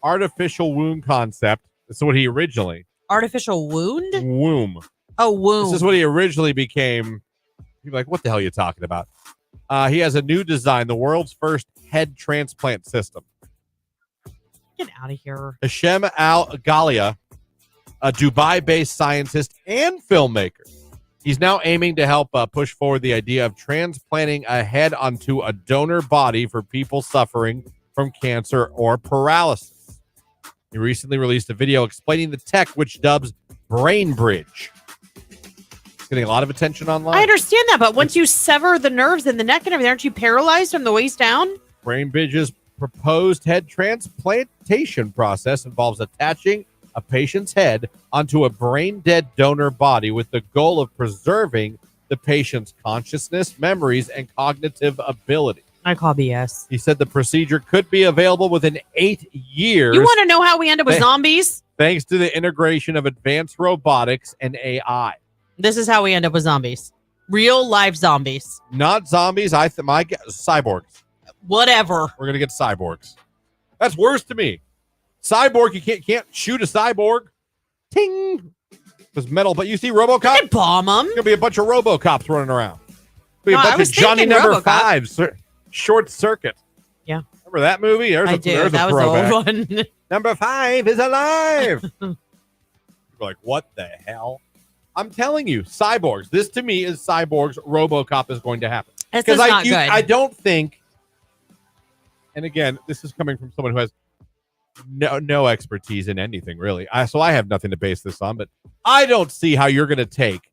S1: artificial womb concept. This is what he originally.
S2: Artificial wound?
S1: Womb.
S2: Oh, womb.
S1: This is what he originally became. You're like, what the hell are you talking about? He has a new design, the world's first head transplant system.
S2: Get out of here.
S1: Hashem Al-Ghalia, a Dubai-based scientist and filmmaker. He's now aiming to help push forward the idea of transplanting a head onto a donor body for people suffering from cancer or paralysis. He recently released a video explaining the tech, which dubs Brain Bridge. It's getting a lot of attention online.
S2: I understand that, but once you sever the nerves in the neck and everything, aren't you paralyzed from the waist down?
S1: BrainBridge's proposed head transplantation process involves attaching a patient's head onto a brain-dead donor body with the goal of preserving the patient's consciousness, memories, and cognitive ability.
S2: I call BS.
S1: He said the procedure could be available within 8 years.
S2: You want to know how we end up with zombies?
S1: Thanks to the integration of advanced robotics and AI.
S2: This is how we end up with zombies. Real life zombies.
S1: Not zombies. Cyborgs.
S2: Whatever.
S1: We're gonna get cyborgs. That's worse to me. Cyborg, you can't shoot a cyborg. Ting. It's metal, but you see RoboCop.
S2: You can bomb them.
S1: There's gonna be a bunch of RoboCops running around. Be a
S2: No, I
S1: bunch
S2: was
S1: of Johnny
S2: thinking
S1: Number
S2: RoboCop.
S1: 5, Short Circuit.
S2: Yeah.
S1: Remember that movie? There's
S2: I do.
S1: There's
S2: That
S1: a
S2: was the
S1: throwback.
S2: old one.
S1: Number 5 is alive. People are like, what the hell? I'm telling you, cyborgs. This to me is cyborgs. RoboCop is going to happen.
S2: This is not good.
S1: I don't think. And again, this is coming from someone who has no expertise in anything really. So I have nothing to base this on. But I don't see how you're going to take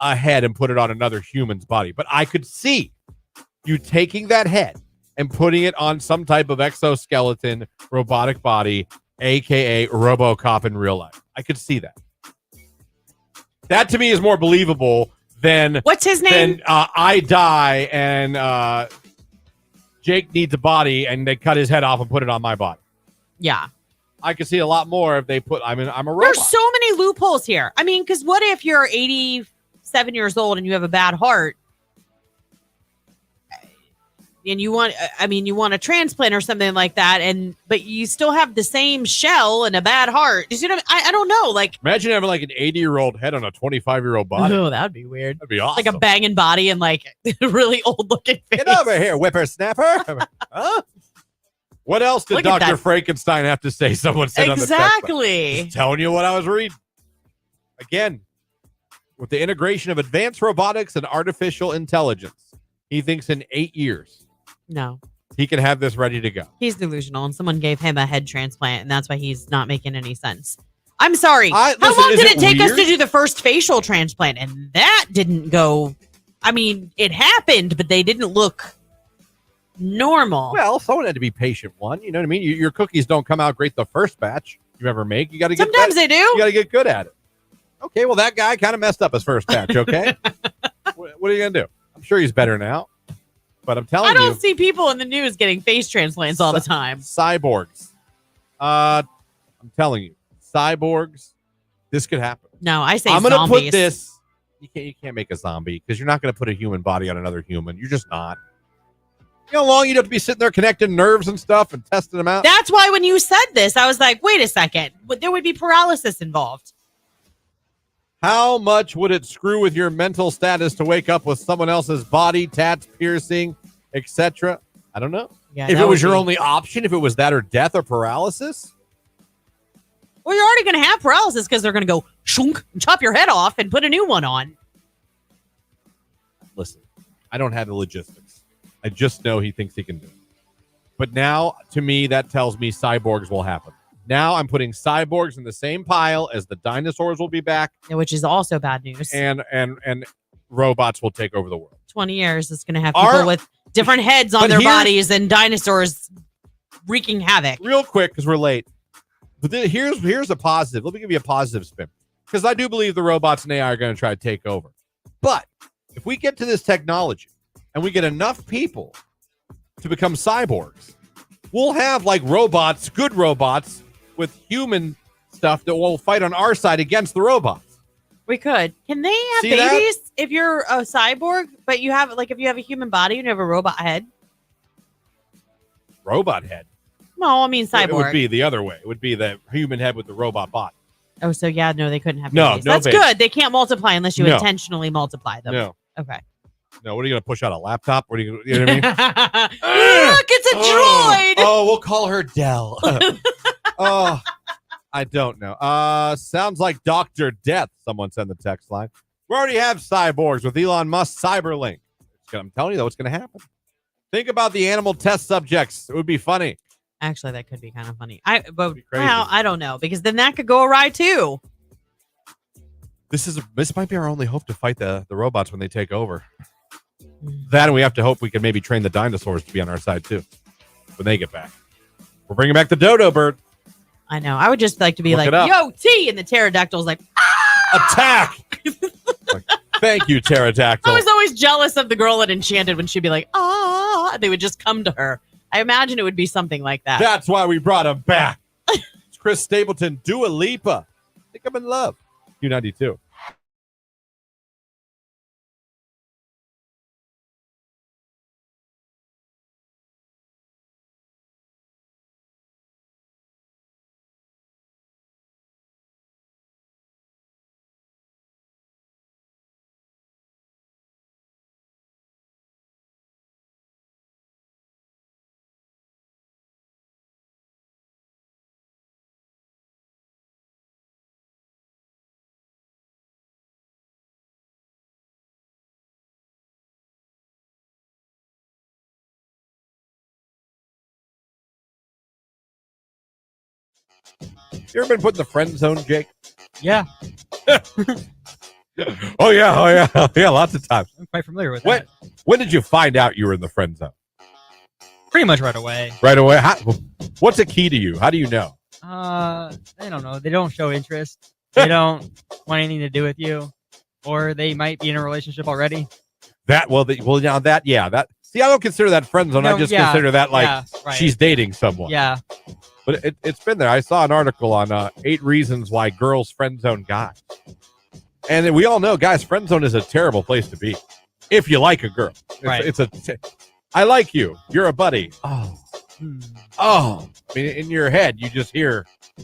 S1: a head and put it on another human's body. But I could see you taking that head and putting it on some type of exoskeleton robotic body, aka RoboCop in real life. I could see that. That to me is more believable than
S2: what's his name?
S1: Than I die and Jake needs a body and they cut his head off and put it on my body.
S2: Yeah.
S1: I could see a lot more if they put. I'm a robot.
S2: There's so many loopholes here. I mean, because what if you're 87 years old and you have a bad heart? And you want a transplant or something like that, but you still have the same shell and a bad heart. You see what I don't know. Like,
S1: imagine having like an 80-year-old head on a 25-year-old body.
S2: Oh, that'd be weird.
S1: That'd be awesome.
S2: Like a banging body and like a really old looking face.
S1: Get over here, whippersnapper. Huh? What else did
S2: Look at
S1: Dr.
S2: that.
S1: Frankenstein have to say? Someone said on the text.
S2: Exactly.
S1: Just telling you what I was reading. Again, with the integration of advanced robotics and artificial intelligence, he thinks in 8 years.
S2: No.
S1: He can have this ready to go.
S2: He's delusional, and someone gave him a head transplant, and that's why he's not making any sense. I'm sorry. How long did it take us to do the first facial transplant? And that didn't go. I mean, it happened, but they didn't look normal.
S1: Well, someone had to be patient. One, you know what I mean? Your cookies don't come out great the first batch you ever make. You got to get.
S2: Sometimes they do.
S1: You got to get good at it. Okay, well, that guy kind of messed up his first batch. Okay, what are you gonna do? I'm sure he's better now. But I'm telling you,
S2: I don't see people in the news getting face transplants all the time.
S1: Cyborgs. I'm telling you, cyborgs. This could happen.
S2: No, I say
S1: I'm going to
S2: zombies.
S1: put this. You can't make a zombie because you're not going to put a human body on another human. You're just not. You know how long you'd have to be sitting there connecting nerves and stuff and testing them out?
S2: That's why when you said this, I was like, wait a second. There would be paralysis involved.
S1: How much would it screw with your mental status to wake up with someone else's body, tats, piercing, etc.? I don't know.
S2: Yeah,
S1: if it was your only option, if it was that or death or paralysis.
S2: Well, you're already going to have paralysis because they're going to go shunk and chop your head off and put a new one on.
S1: Listen, I don't have the logistics. I just know he thinks he can do it. But now, to me, that tells me cyborgs will happen. Now I'm putting cyborgs in the same pile as the dinosaurs will be back.
S2: Which is also bad news.
S1: And robots will take over the world.
S2: 20 years, it's going to have people with different heads on their bodies and dinosaurs wreaking havoc.
S1: Real quick, because we're late. But here's a positive. Let me give you a positive spin. Because I do believe the robots and AI are going to try to take over. But if we get to this technology and we get enough people to become cyborgs, we'll have like robots, good robots, with human stuff that will fight on our side against the robots.
S2: We could. Can they have
S1: See
S2: babies if you're a cyborg, but you have if you have a human body and you have a robot head?
S1: Robot head?
S2: No, I mean cyborg.
S1: It would be the other way. It would be the human head with the robot body.
S2: Oh, so yeah, no, they couldn't have
S1: No,
S2: babies.
S1: no
S2: That's
S1: babies.
S2: good. They can't multiply unless you
S1: No.
S2: intentionally multiply them.
S1: No.
S2: Okay.
S1: No, what are you going to push out a laptop? What are you know what I mean?
S2: Look, it's a droid.
S1: Oh, we'll call her Dell. Oh, I don't know. Sounds like Dr. Death, someone said in the text line. We already have cyborgs with Elon Musk Cyberlink. I'm telling you, though, what's going to happen. Think about the animal test subjects. It would be funny.
S2: Actually, that could be kind of funny.
S1: It'd be crazy.
S2: Well, I don't know, because then that could go awry too.
S1: This might be our only hope to fight the robots when they take over. That, and we have to hope we can maybe train the dinosaurs to be on our side too when they get back. We're bringing back the dodo bird.
S2: I know. I would just like to be
S1: Look
S2: like,
S1: it up.
S2: yo, T, and the pterodactyl's like,
S1: Attack! Like, thank you, pterodactyl.
S2: I was always jealous of the girl at Enchanted when she'd be like, ah, they would just come to her. I imagine it would be something like that.
S1: That's why we brought him back. It's Chris Stapleton, Dua Lipa. I think I'm in love. Q92. You ever been put in the friend zone, Jake?
S3: Yeah,
S1: Oh yeah. Yeah, lots of times.
S3: I'm quite familiar with
S1: When,
S3: that.
S1: when did you find out you were in the friend zone?
S3: Pretty much right away.
S1: Right away? What's a key to you? How do you know?
S3: I don't know. They don't show interest. They don't want anything to do with you, or they might be in a relationship already.
S1: That See, I don't consider that friend zone. I
S3: No,
S1: just
S3: yeah,
S1: consider that like
S3: yeah, right.
S1: she's dating someone.
S3: Yeah,
S1: But it's been there. I saw an article on 8 reasons why girls friend zone guys. And we all know, guys, friend zone is a terrible place to be if you like a girl.
S3: Right.
S1: I like you. You're a buddy. Oh.
S3: Hmm.
S1: Oh. I mean, in your head, you just hear, no!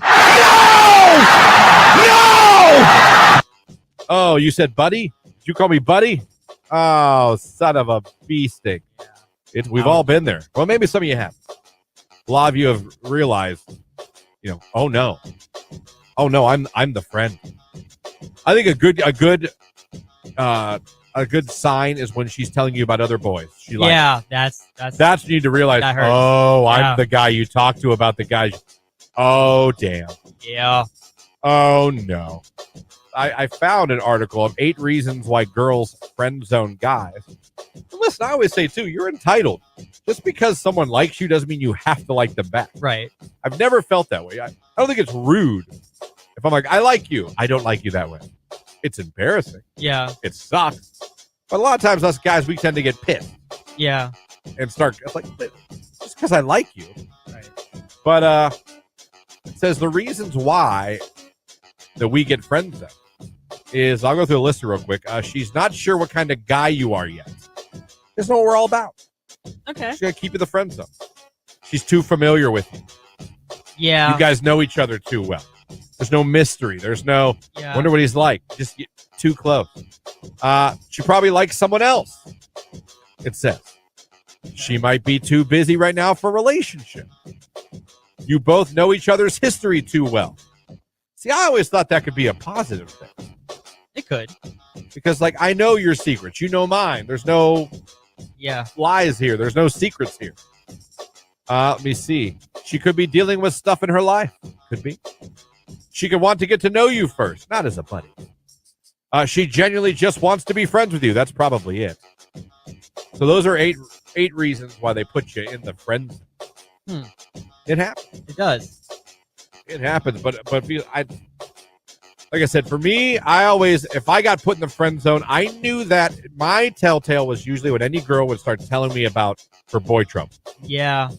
S1: Oh, you said buddy? Did you call me buddy? Oh, son of a bee stick. We've all been there. Well, maybe some of you have. A lot of you have realized, oh no, I'm the friend. I think a good sign is when she's telling you about other boys. She likes.
S3: Yeah, that's
S1: That's when you need to realize.
S3: That hurts.
S1: Oh,
S3: Yeah.
S1: I'm the guy you talk to about the guys. Oh damn.
S3: yeah.
S1: Oh no. I found an article of 8 reasons why girls friend zone guys. And listen, I always say too, you're entitled. Just because someone likes you doesn't mean you have to like them back.
S3: Right.
S1: I've never felt that way. I don't think it's rude. If I'm like, I like you, I don't like you that way. It's embarrassing.
S3: Yeah.
S1: It sucks. But a lot of times us guys, we tend to get pissed
S3: Yeah.
S1: and start like, just because I like you.
S3: Right.
S1: But it says the reasons why that we get friend zoned is, I'll go through the list real quick. She's not sure what kind of guy you are yet. That's not what we're all about.
S2: Okay.
S1: She's going to keep you the friend zone. She's too familiar with you.
S3: Yeah.
S1: You guys know each other too well. There's no mystery. There's no,
S3: Yeah.
S1: wonder what he's like. Just get too close. She probably likes someone else. It says. She might be too busy right now for a relationship. You both know each other's history too well. See, I always thought that could be a positive thing.
S3: It could.
S1: Because, like, I know your secrets. You know mine. There's no
S3: Yeah.
S1: lies here. There's no secrets here. Let me see. She could be dealing with stuff in her life. Could be. She could want to get to know you first, not as a buddy. She genuinely just wants to be friends with you. That's probably it. So those are eight reasons why they put you in the friend zone. It happens.
S3: It does.
S1: It happens. But like I said, for me, I always, if I got put in the friend zone, I knew that my telltale was usually when any girl would start telling me about her boy trouble.
S3: Yeah.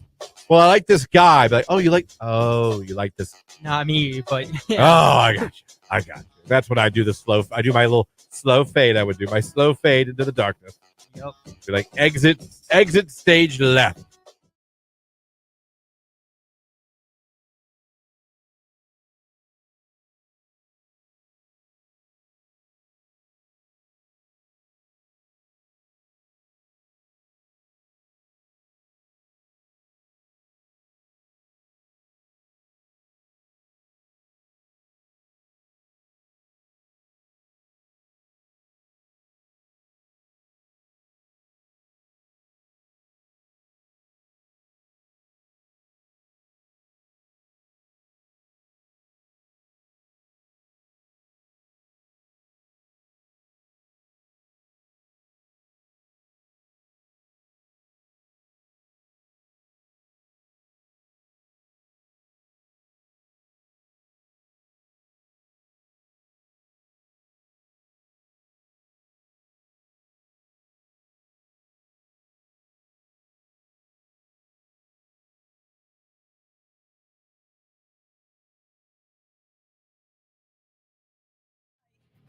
S1: Well, I like this guy. But like, you like this.
S3: Not me, but
S1: Oh, I got you. That's when I do I do my little slow fade. I would do my slow fade into the darkness.
S3: Yep.
S1: Be like, exit stage left.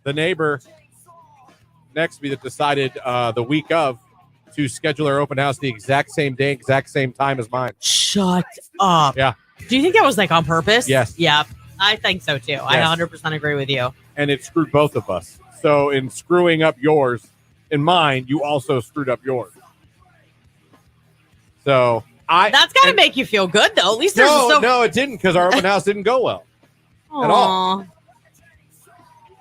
S1: the neighbor next to me that decided the week of to schedule her open house the exact same day, exact same time as mine.
S2: Shut up.
S1: Yeah.
S2: Do you think that was like on purpose?
S1: Yes.
S2: Yep. I think so too. I 100% agree with you.
S1: And it screwed both of us. So in screwing up yours and mine, you also screwed up yours. So
S2: that's got to make you feel good though. At least there's
S1: no, it didn't, because our open house didn't go well at all.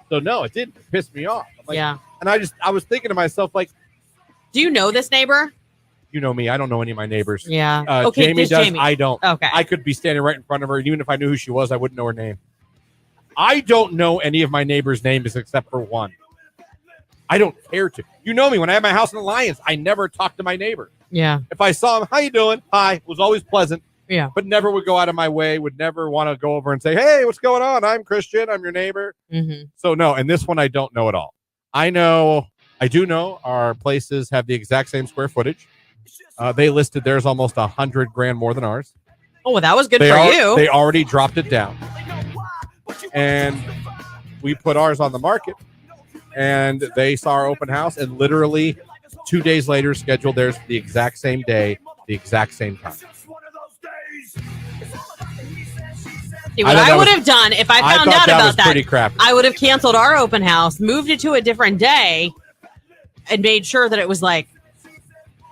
S1: So no, it didn't. It pissed me off. Like,
S2: yeah.
S1: And I was thinking to myself, like,
S2: do you know this neighbor?
S1: You know me. I don't know any of my neighbors.
S2: Yeah. Okay.
S1: Jamie does.
S2: Jamie.
S1: I don't.
S2: Okay.
S1: I could be standing right in front of her, and even if I knew who she was, I wouldn't know her name. I don't know any of my neighbors' names except for one. I don't care to. You know me. When I had my house in Alliance, I never talked to my neighbor.
S2: Yeah.
S1: If I saw him, how you doing? Hi. It was always pleasant.
S2: Yeah.
S1: But never would go out of my way, would never want to go over and say, hey, what's going on? I'm Christian. I'm your neighbor.
S2: Mm-hmm.
S1: So, no. And this one, I don't know at all. I do know our places have the exact same square footage. They listed theirs almost $100,000 more than ours.
S2: Oh, well, that was good for you.
S1: They already dropped it down. And we put ours on the market. And they saw our open house and literally 2 days later scheduled theirs the exact same day, the exact same time.
S2: See, what I would have done if I found out about that,
S1: pretty crappy.
S2: I would have canceled our open house, moved it to a different day, and made sure that it was like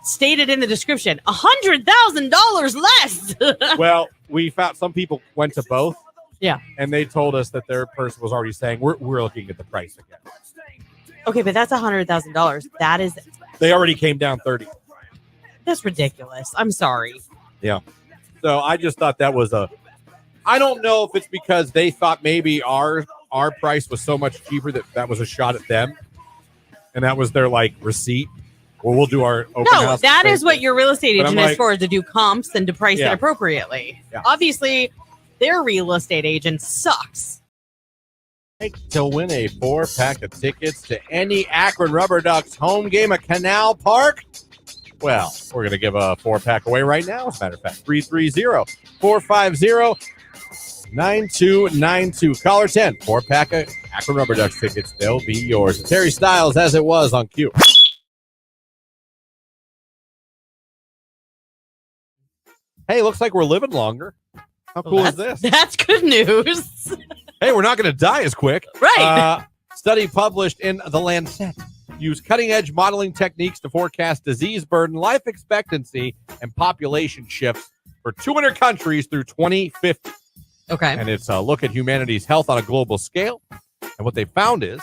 S2: stated in the description, $100,000 less.
S1: Well, we found some people went to both.
S2: Yeah.
S1: And they told us that their person was already saying, we're looking at the price again.
S2: Okay, but that's $100,000. That is.
S1: They already came down 30.
S2: That's ridiculous. I'm sorry.
S1: Yeah. So I just thought that was I don't know if it's because they thought maybe our price was so much cheaper that was a shot at them. And that was their like receipt. Well, we'll do our open house.
S2: No, that is what your real estate agent is for, to do comps and to price it
S1: Yeah.
S2: appropriately.
S1: Yeah.
S2: Obviously, their real estate agent sucks.
S1: To win a 4-pack of tickets to any Akron Rubber Ducks home game at Canal Park. Well, we're going to give a 4-pack away right now. As a matter of fact, 330-450-9292. Caller 10, 4-pack of Akron Rubber Ducks tickets. They'll be yours. Terry Styles, as it was on Q. Hey, looks like we're living longer. How cool is this?
S2: That's good news.
S1: Hey, we're not going to die as quick.
S2: Right.
S1: Study published in The Lancet use cutting-edge modeling techniques to forecast disease burden, life expectancy, and population shifts for 200 countries through 2050.
S2: Okay.
S1: And it's a look at humanity's health on a global scale. And what they found is,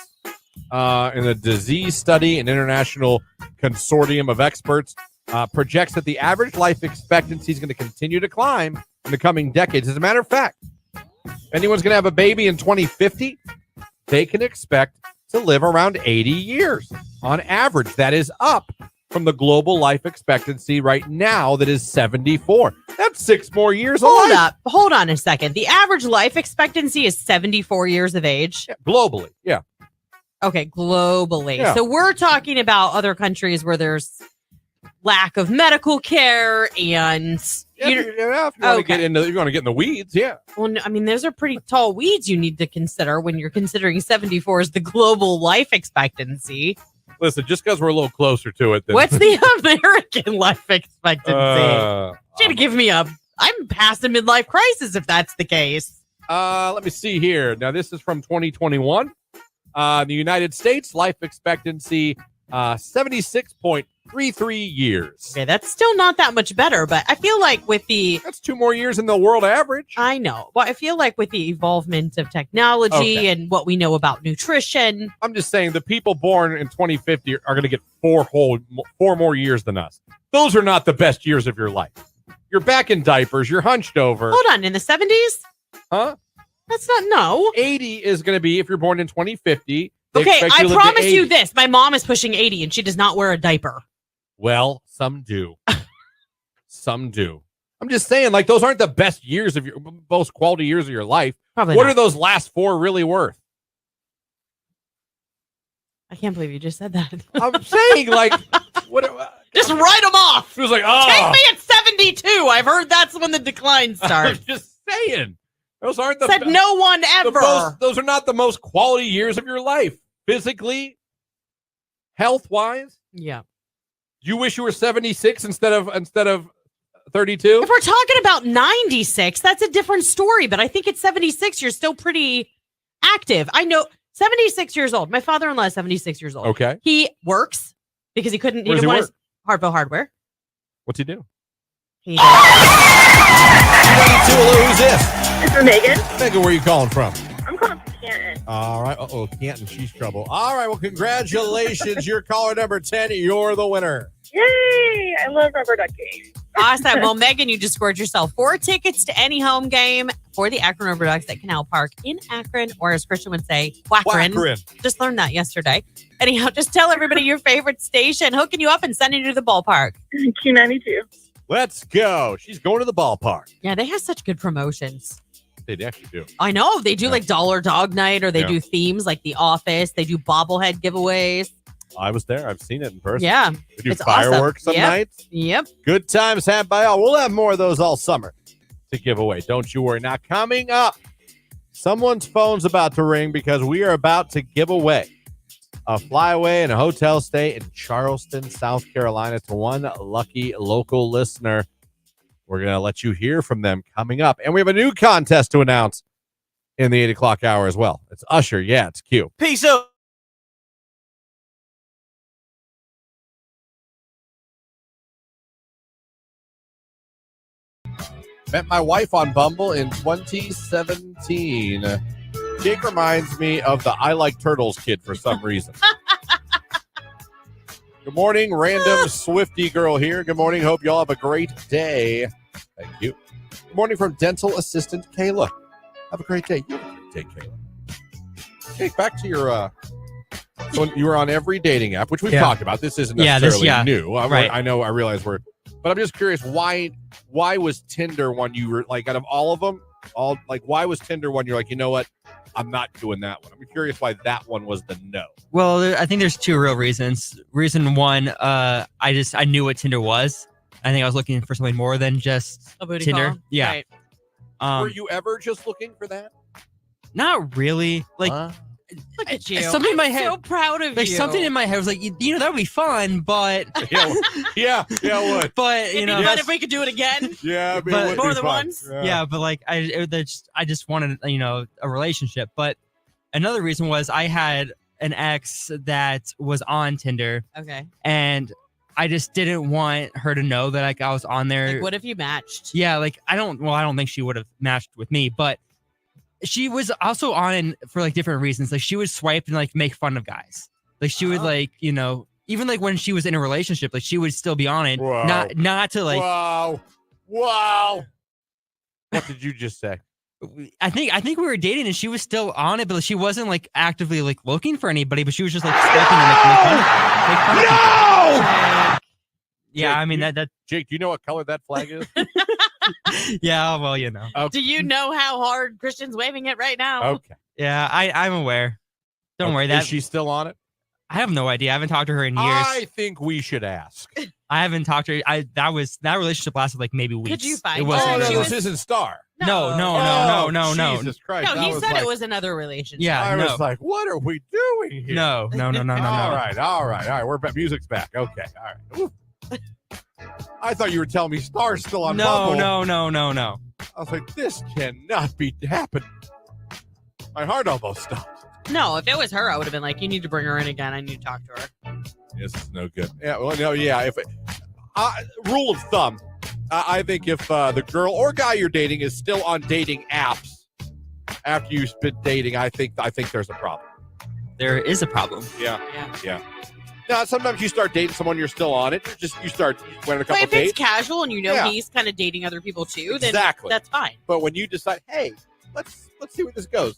S1: in a disease study, an international consortium of experts projects that the average life expectancy is going to continue to climb in the coming decades. As a matter of fact, if anyone's going to have a baby in 2050, they can expect to live around 80 years on average. That is up from the global life expectancy right now that is 74. That's 6 more years of life.
S2: Hold on a second. The average life expectancy is 74 years of age.
S1: Yeah, globally, yeah.
S2: Okay, globally.
S1: Yeah.
S2: So we're talking about other countries where there's lack of medical care and
S1: If you want to get into, if you want to get in the weeds, yeah.
S2: Well, I mean, those are pretty tall weeds you need to consider when you're considering 74 as the global life expectancy.
S1: Listen, just because we're a little closer to it.
S2: What's the American life expectancy? Should give me I'm past a midlife crisis if that's the case.
S1: Let me see here. Now, this is from 2021. The United States life expectancy, 76.33 years.
S2: Okay, that's still not that much better, but I feel like
S1: that's 2 more years than the world average.
S2: I know. Well, I feel like with the evolvement of technology and what we know about nutrition.
S1: I'm just saying the people born in 2050 are going to get 4 more years than us. Those are not the best years of your life. You're back in diapers. You're hunched over.
S2: Hold on. In the 70s?
S1: Huh?
S2: That's not, no.
S1: 80 is going to be if you're born in 2050.
S2: Okay, I promise you this. My mom is pushing 80 and she does not wear a diaper.
S1: Well, some do. Some do. I'm just saying, like, those aren't the best years of your most quality years of your life.
S2: Probably
S1: what
S2: not.
S1: are those last 4 really worth?
S2: I can't believe you just said that.
S1: I'm saying, like, what?
S2: Just write them off.
S1: It was like, oh.
S2: Take me at 72. I've heard that's when the decline starts.
S1: I'm just saying. Those aren't the
S2: Said no one ever.
S1: those are not the most quality years of your life. physically, health-wise,
S2: Yeah.
S1: you wish you were 76 instead of 32?
S2: If we're talking about 96, that's a different story. But I think at 76, you're still pretty active. I know 76 years old. My father-in-law is 76 years old.
S1: Okay.
S2: He works because he couldn't. He
S1: Where does
S2: didn't
S1: he
S2: want
S1: work?
S2: his Hartville Hardware.
S1: What's he do?
S2: He
S1: Q92, hello, who's this?
S5: This is Megan.
S1: Megan, where are you calling from?
S5: I'm calling from Canton.
S1: All right. Uh-oh, Canton, she's trouble. All right, well, congratulations. You're caller number 10. You're the winner.
S5: Yay! I love rubber ducking.
S2: Awesome. Well, Megan, you just scored yourself 4 tickets to any home game for the Akron Rubber Ducks at Canal Park in Akron, or as Christian would say, Wackrin.
S1: Wackrin.
S2: Just learned that yesterday. Anyhow, just tell everybody your favorite station, hooking you up and sending you to the ballpark.
S5: Q92.
S1: Let's go. She's going to the ballpark.
S2: Yeah, they have such good promotions.
S1: They actually do.
S2: I know. They do
S1: Yeah.
S2: like Dollar Dog Night, or they
S1: Yeah.
S2: do themes like The Office. They do bobblehead giveaways.
S1: I was there. I've seen it in person.
S2: Yeah.
S1: They do
S2: It's
S1: fireworks
S2: awesome.
S1: some
S2: Yep.
S1: nights.
S2: Yep.
S1: Good times had by all. We'll have more of those all summer to give away. Don't you worry. Now, coming up, someone's phone's about to ring because we are about to give away a flyaway and a hotel stay in Charleston, South Carolina to one lucky local listener. We're going to let you hear from them coming up. And we have a new contest to announce in the 8 o'clock hour as well. It's Usher. Yeah, it's Q.
S4: Peace out.
S1: Met my wife on Bumble in 2017. Jake reminds me of the I Like Turtles kid for some reason. Good morning, random Swifty girl here. Good morning. Hope y'all have a great day. Thank you. Good morning from dental assistant Kayla. Have a great day. You have a great day, Kayla. Jake, back to your so you were on every dating app, which we've talked about. This isn't necessarily new.
S3: Right.
S1: I realize but I'm just curious, why was Tinder one you were like, out of all of them, why was Tinder one you're like, you know what, I'm not doing that one? I'm curious why that one was the no.
S3: Well, I think there's two real reasons. Reason one, I knew what Tinder was. I think I was looking for something more than just
S2: A booty
S3: Tinder.
S2: call.
S3: Yeah.
S2: Right.
S1: Were you ever just looking for that?
S3: Not really. Like
S2: Look at you.
S3: something in my
S2: I'm
S3: head.
S2: so proud of
S3: Like
S2: you.
S3: something in my head was like, you know, that would be fun, but
S1: yeah, it would.
S3: but
S2: It'd
S3: you
S2: be
S3: know,
S2: fun if we could do it again.
S1: Yeah,
S3: But-
S1: it would
S2: More
S1: be
S2: than
S1: fun.
S2: once?
S3: yeah, but like I just wanted, you know, a relationship. But another reason was I had an ex that was on Tinder,
S2: Okay.
S3: and I just didn't want her to know that like I was on there.
S2: Like, what if you matched?
S3: Yeah, like I don't think she would have matched with me, but she was also on for like different reasons. Like she would swipe and like make fun of guys. Like she would like, you know, even like when she was in a relationship, like she would still be on it.
S1: Wow.
S3: Not to like
S1: Wow. What did you just say?
S3: I think we were dating and she was still on it, but she wasn't like actively like looking for anybody, but she was just like swiping and like make fun of people. Yeah,
S1: Jake,
S3: I mean that
S1: Jake, do you know what color that flag is?
S3: yeah, well, you know.
S2: Do you know how hard Christian's waving it right now?
S1: Okay.
S3: Yeah, I'm aware. Don't worry. That
S1: Is she still on it?
S3: I have no idea. I haven't talked to her in years.
S1: I think we should ask.
S3: I haven't talked to her. That relationship lasted like maybe weeks.
S2: Could you find
S3: it
S2: her?
S3: wasn't
S1: Oh,
S3: very
S1: that
S3: long.
S1: was his star.
S3: No.
S1: Oh, Jesus Christ.
S2: No,
S1: I
S2: he
S1: was
S2: said
S1: like,
S2: it was another relationship.
S3: Yeah,
S1: I
S3: no.
S1: was like, what are we doing here?
S3: No.
S1: All right. We're back. Music's back. Okay. All right. Ooh. I thought you were telling me Star's still on Bumble.
S3: No.
S1: I was like, this cannot be happening. My heart almost stopped.
S2: No, if it was her, I would have been like, you need to bring her in again. I need to talk to her.
S1: This is no good. Yeah. Well, no. Yeah. If rule of thumb, I think if the girl or guy you're dating is still on dating apps after you've been dating, I think there's a problem.
S3: There is a problem.
S1: Yeah. Now, sometimes you start dating someone, you're still on it. You went on a couple
S2: But if
S1: dates.
S2: it's casual and you know
S1: Yeah.
S2: he's kind of dating other people too, then
S1: Exactly.
S2: that's fine.
S1: But when you decide, hey, let's see where this goes.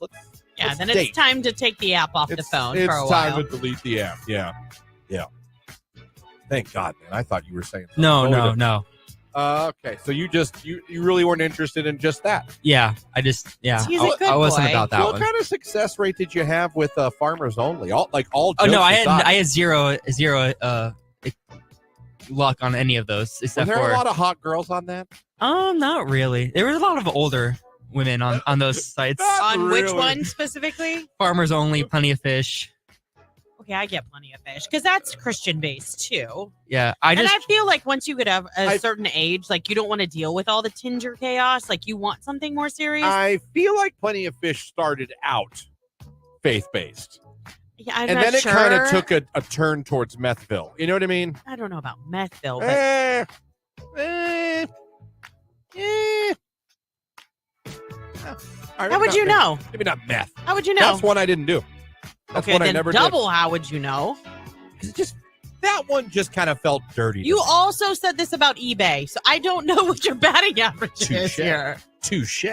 S2: Yeah,
S1: let's
S2: then
S1: date.
S2: it's time to take the app off the phone
S1: It's
S2: for a
S1: time
S2: while.
S1: to delete the app. Yeah. Thank God, man. I thought you were saying something.
S3: No.
S1: Okay, so you really weren't interested in just that.
S3: Yeah,
S2: He's a good
S3: I wasn't
S2: boy.
S3: about that
S1: So what
S3: one.
S1: kind of success rate did you have with Farmers Only? All
S3: Oh
S1: jokes
S3: no, I
S1: aside,
S3: had zero luck on any of those
S1: were
S3: except
S1: there
S3: for
S1: a lot of hot girls on that?
S3: not really. There was a lot of older women on those sites.
S1: Not
S2: On which
S1: really.
S2: one specifically?
S3: Farmers Only, Plenty of Fish.
S2: okay, I get Plenty of Fish because that's Christian based too.
S3: Yeah,
S2: I feel like once you get a certain age, like you don't want to deal with all the Tinder chaos. Like you want something more serious.
S1: I feel like Plenty of Fish started out faith-based.
S2: Yeah, I'm
S1: and
S2: not
S1: then it
S2: sure.
S1: kind of took a turn towards Methville. You know what I mean?
S2: I don't know about Methville, but how would you know?
S1: Maybe not meth.
S2: How would you know?
S1: That's one I didn't do. That's
S2: okay,
S1: one
S2: then
S1: I never
S2: double.
S1: did.
S2: How would you know?
S1: Because it just that one just kind of felt dirty.
S2: You also said this about eBay, so I don't know what your batting average is here.
S1: Touche.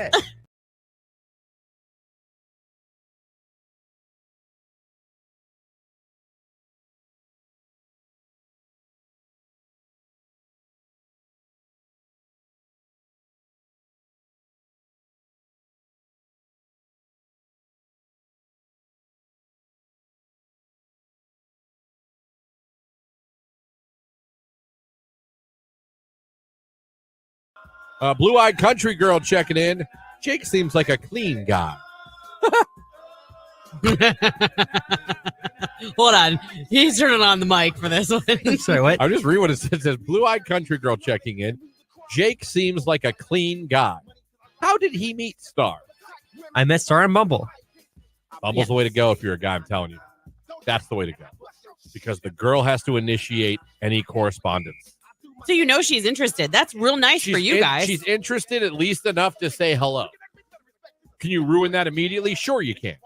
S1: Blue-eyed country girl checking in. Jake seems like a clean guy.
S2: Hold on. He's turning on the mic for this one.
S3: Sorry, what?
S1: I'm just reading what it says. It says, blue-eyed country girl checking in. Jake seems like a clean guy. How did he meet Star?
S3: I met Star on Bumble.
S1: Bumble's the way to go if you're a guy, I'm telling you. That's the way to go. Because the girl has to initiate any correspondence.
S2: So you know she's interested. That's real nice for you guys.
S1: She's interested at least enough to say hello. Can you ruin that immediately? Sure you can.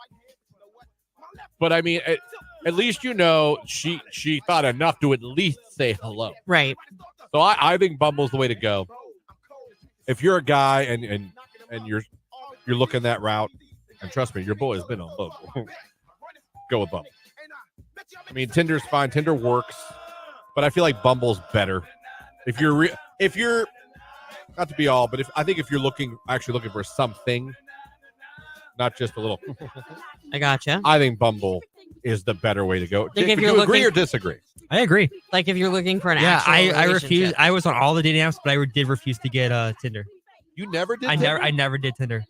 S1: But I mean, at least you know she thought enough to at least say hello.
S2: Right.
S1: So I think Bumble's the way to go. If you're a guy and you're looking that route, and trust me, your boy has been on Bumble. Go with Bumble. I mean, Tinder's fine. Tinder works, but I feel like Bumble's better. If you're not to be all, but I think if you're actually looking for something, not just a little.
S2: I gotcha.
S1: I think Bumble is the better way to go.
S2: Like
S1: Would you agree or disagree?
S3: I agree.
S2: Like if you're looking for an
S3: Yeah,
S2: actual
S3: I
S2: relationship.
S3: refuse. I was on all the dating apps, but I did refuse to get Tinder.
S1: You never did.
S3: I never did Tinder.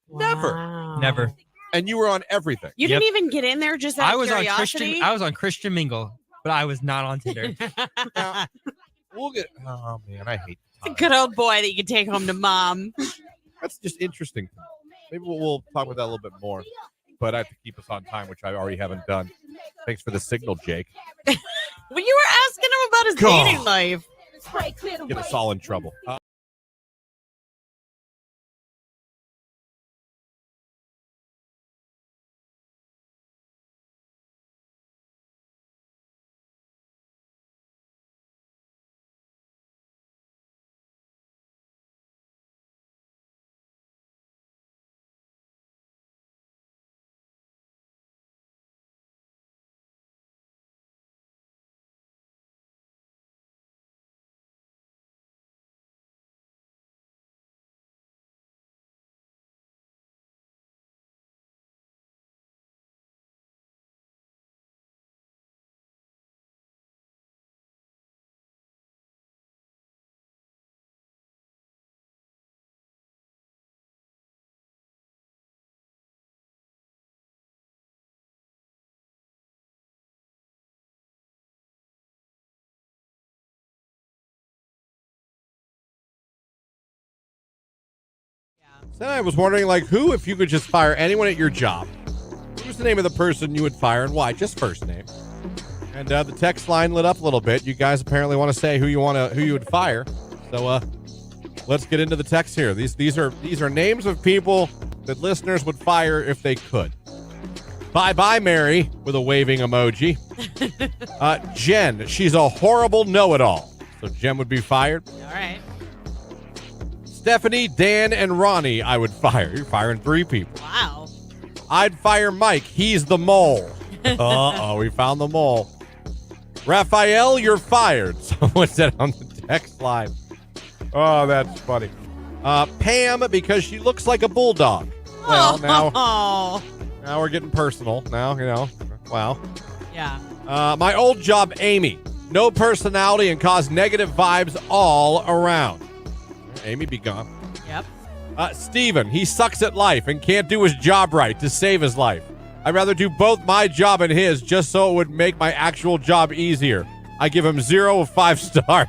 S2: Wow.
S3: Never.
S1: And you were on everything.
S2: You didn't even get in there just out of curiosity?
S3: I was on Christian Mingle, but I was not on Tinder.
S1: Now, oh man, I hate
S2: It's a good old boy that you can take home to mom.
S1: That's just interesting. Maybe we'll talk about that a little bit more. But I have to keep us on time, which I already haven't done. Thanks for the signal, Jake.
S2: Well, you were asking him about his dating life.
S1: Get us all in trouble. Then I was wondering, who, if you could just fire anyone at your job, who's the name of the person you would fire and why? Just first name. And the text line lit up a little bit. You guys apparently want to say who you would fire. So let's get into the text here. These are names of people that listeners would fire if they could. Bye, Mary, with a waving emoji. Jen, she's a horrible know-it-all. So Jen would be fired.
S2: All right.
S1: Stephanie, Dan, and Ronnie, I would fire. You're firing 3 people.
S2: Wow.
S1: I'd fire Mike. He's the mole. Uh-oh, we found the mole. Raphael, you're fired. Someone said on the text line. Oh, that's funny. Pam, because she looks like a bulldog. Well, now we're getting personal. Now, wow.
S2: Yeah.
S1: My old job, Amy. No personality and cause negative vibes all around. Amy, be gone.
S2: Yep.
S1: Steven, he sucks at life and can't do his job right to save his life. I'd rather do both my job and his just so it would make my actual job easier. I give him 0 of 5 stars.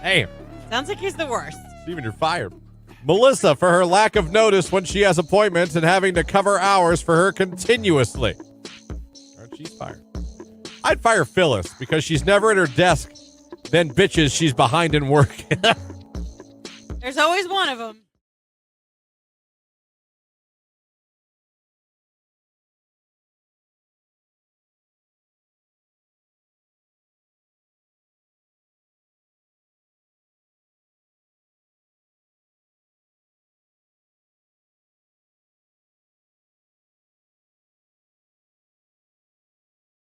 S1: Damn.
S2: Sounds like he's the worst.
S1: Steven, you're fired. Melissa, for her lack of notice when she has appointments and having to cover hours for her continuously. All right, she's fired. I'd fire Phyllis because she's never at her desk, then bitches she's behind in work.
S2: There's always one of them.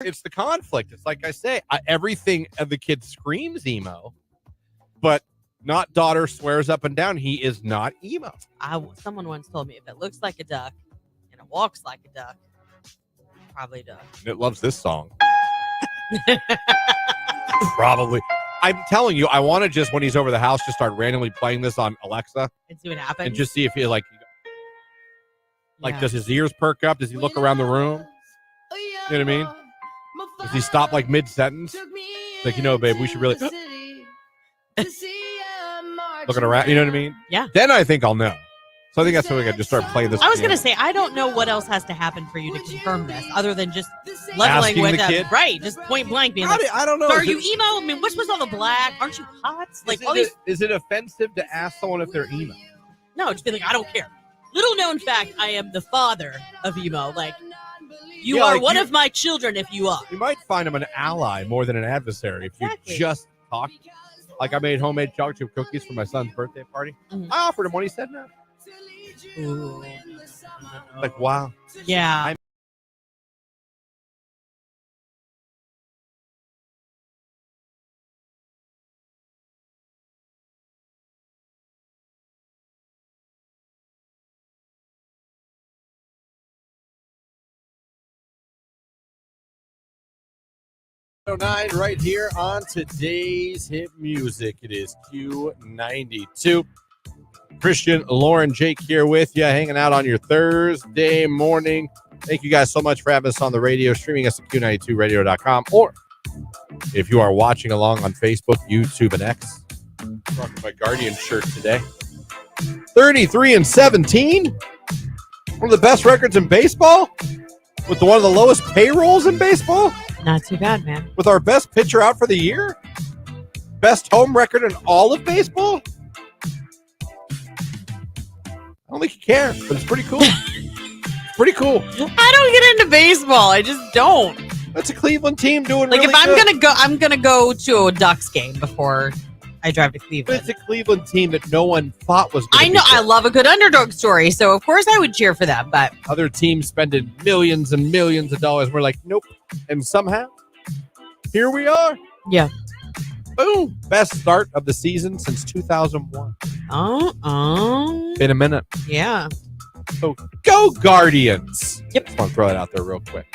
S1: It's the conflict. It's like I say, everything the kid screams emo, but not daughter swears up and down he is not emo.
S2: Someone once told me if it looks like a duck and it walks like a duck, probably a duck.
S1: It loves this song. Probably. I'm telling you, I want to just, when he's over the house, just start randomly playing this on Alexa
S2: And see what happens.
S1: and just see if he does his ears perk up? Does he look around the room? You know what I mean? Does he stop like mid-sentence? Like, babe, we should really looking around. You know what I mean?
S2: Yeah.
S1: Then I think I'll know. So I think that's something I just start playing this.
S2: I was going to say, I don't know what else has to happen for you to confirm this other than just leveling
S1: Asking
S2: with
S1: the
S2: them.
S1: kid?
S2: Right. Just point blank being like,
S1: I don't know.
S2: so are you emo? I mean, what's with all the black? Aren't you hot? Like, all these.
S1: Is it offensive to ask someone if they're emo?
S2: No, just be like, I don't care. Little known fact, I am the father of emo. Like, you are one of my children if you are.
S1: You might find him an ally more than an adversary if
S2: Exactly.
S1: you just talk. Like I made homemade chocolate chip cookies for my son's birthday party.
S2: Mhm.
S1: I offered him one. He said no.
S2: Ooh.
S1: Like, wow.
S2: Yeah.
S1: Nine right here on today's hit music. It is Q92. Christian, Lauren, Jake here with you, hanging out on your Thursday morning. Thank you guys so much for having us on the radio, streaming us at Q92radio.com, or if you are watching along on Facebook, YouTube, and X. Rocking my Guardian shirt today. 33-17. One of the best records in baseball. With one of the lowest payrolls in baseball.
S2: Not too bad, man.
S1: With our best pitcher out for the year. Best home record in all of baseball. I don't think you care, but it's pretty cool. Pretty cool.
S2: I don't get into baseball. I just don't.
S1: That's a Cleveland team doing
S2: Like,
S1: really
S2: if I'm
S1: good.
S2: I'm gonna go to a Ducks game before I drive to
S1: But
S2: Cleveland.
S1: it's a Cleveland team that no one thought was going
S2: I
S1: to
S2: know.
S1: be good.
S2: I love a good underdog story, so of course I would cheer for them. But
S1: Other teams spending millions and millions of dollars. We're like, nope. And somehow, here we are.
S2: yeah.
S1: Boom. Best start of the season since 2001. Been a minute.
S2: Yeah.
S1: So go Guardians.
S2: Yep.
S1: Just want to throw that out there real quick.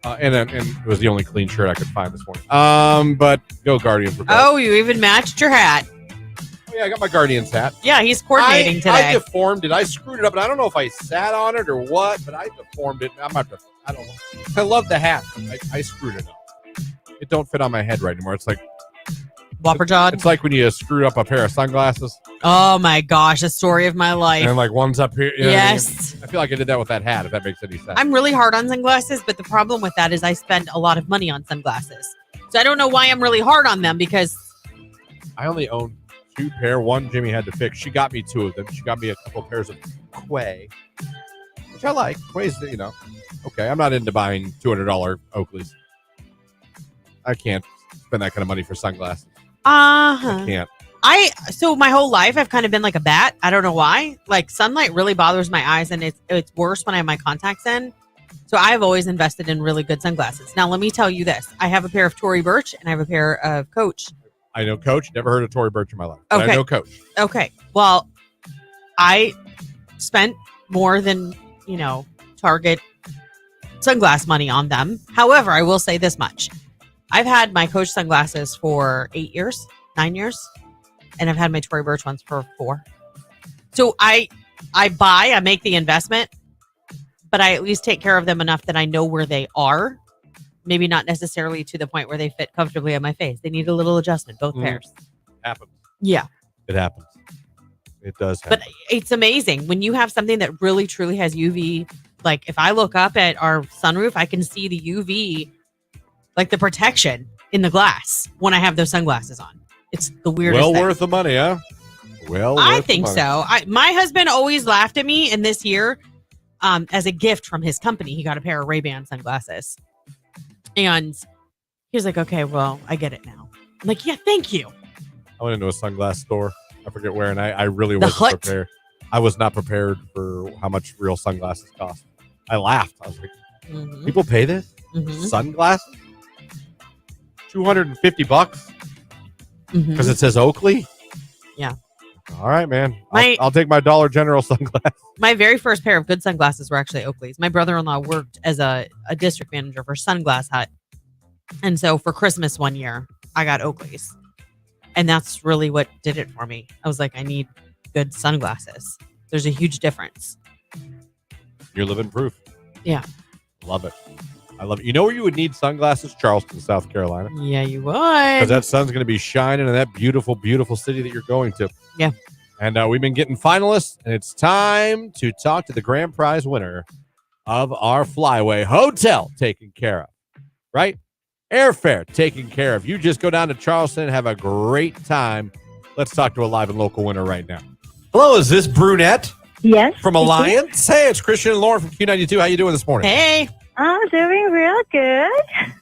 S1: And it was the only clean shirt I could find this morning. But go Guardians.
S2: Oh, you even matched your hat.
S1: Oh, yeah, I got my Guardians hat.
S2: Yeah, he's coordinating today.
S1: I deformed it. I screwed it up, and I don't know if I sat on it or what, but I deformed it. I don't know. I love the hat. I screwed it up. It don't fit on my head right anymore. It's like
S2: Whopper jawed.
S1: it's like when you screwed up a pair of sunglasses,
S2: Oh my gosh, the story of my life.
S1: and like one's up here. You know what I mean?
S2: Yes.
S1: I feel like I did that with that hat. If that makes any sense.
S2: I'm really hard on sunglasses, but the problem with that is I spend a lot of money on sunglasses. So I don't know why I'm really hard on them because
S1: I only own 2 pair. One Jimmy had to fix. She got me 2 of them. She got me a couple pairs of Quay, which I like. Quay's, okay. I'm not into buying $200 Oakleys. I can't spend that kind of money for sunglasses. I can't.
S2: So my whole life I've kind of been like a bat. I don't know why. Like sunlight really bothers my eyes, and it's worse when I have my contacts in. So I've always invested in really good sunglasses. Now let me tell you this: I have a pair of Tory Burch and I have a pair of Coach.
S1: I know Coach. Never heard of Tory Burch in my life. But
S2: Okay.
S1: I know Coach.
S2: Okay, well, I spent more than Target sunglass money on them. However, I will say this much: I've had my Coach sunglasses for 9 years, and I've had my Tory Burch ones for 4. So I make the investment, but I at least take care of them enough that I know where they are. Maybe not necessarily to the point where they fit comfortably on my face. They need a little adjustment, both pairs.
S1: Happens.
S2: Yeah.
S1: It happens. It does happen.
S2: But it's amazing when you have something that really, truly has UV. Like if I look up at our sunroof, I can see the UV, like the protection in the glass when I have those sunglasses on. It's the weirdest
S1: Well
S2: thing.
S1: worth the money, huh? Well,
S2: I
S1: worth the
S2: think
S1: money.
S2: so. My husband always laughed at me, and this year, as a gift from his company, he got a pair of Ray-Ban sunglasses. And he was like, okay, well, I get it now. I'm like, yeah, thank you.
S1: I went into a sunglass store. I forget where, and I really
S2: The
S1: wasn't
S2: Hut.
S1: prepared. I was not prepared for how much real sunglasses cost. I laughed. I was like,
S2: Mhm.
S1: people pay this?
S2: Mhm.
S1: Sunglasses? $250
S2: Mhm.
S1: because it says Oakley?
S2: Yeah.
S1: All right, man.
S2: My-
S1: I'll take my Dollar General sunglasses.
S2: My very first pair of good sunglasses were actually Oakley's. My brother-in-law worked as a district manager for Sunglass Hut. And so for Christmas one year, I got Oakley's. And that's really what did it for me. I was like, I need good sunglasses. There's a huge difference.
S1: You're living proof.
S2: Yeah.
S1: Love it. I love it. You know where you would need sunglasses? Charleston, South Carolina.
S2: Yeah, you
S1: Because
S2: would.
S1: that sun's going to be shining in that beautiful, beautiful city that you're going to.
S2: Yeah.
S1: And we've been getting finalists, and it's time to talk to the grand prize winner of our Flyway Hotel taken care of, right? Airfare taken care of. You just go down to Charleston and have a great time. Let's talk to a live and local winner right now. Hello, is this Brunette
S5: Yes.
S1: from Alliance? Hey, it's Christian and Lauren from Q92. How you doing this morning?
S2: Hey,
S5: I'm doing real good.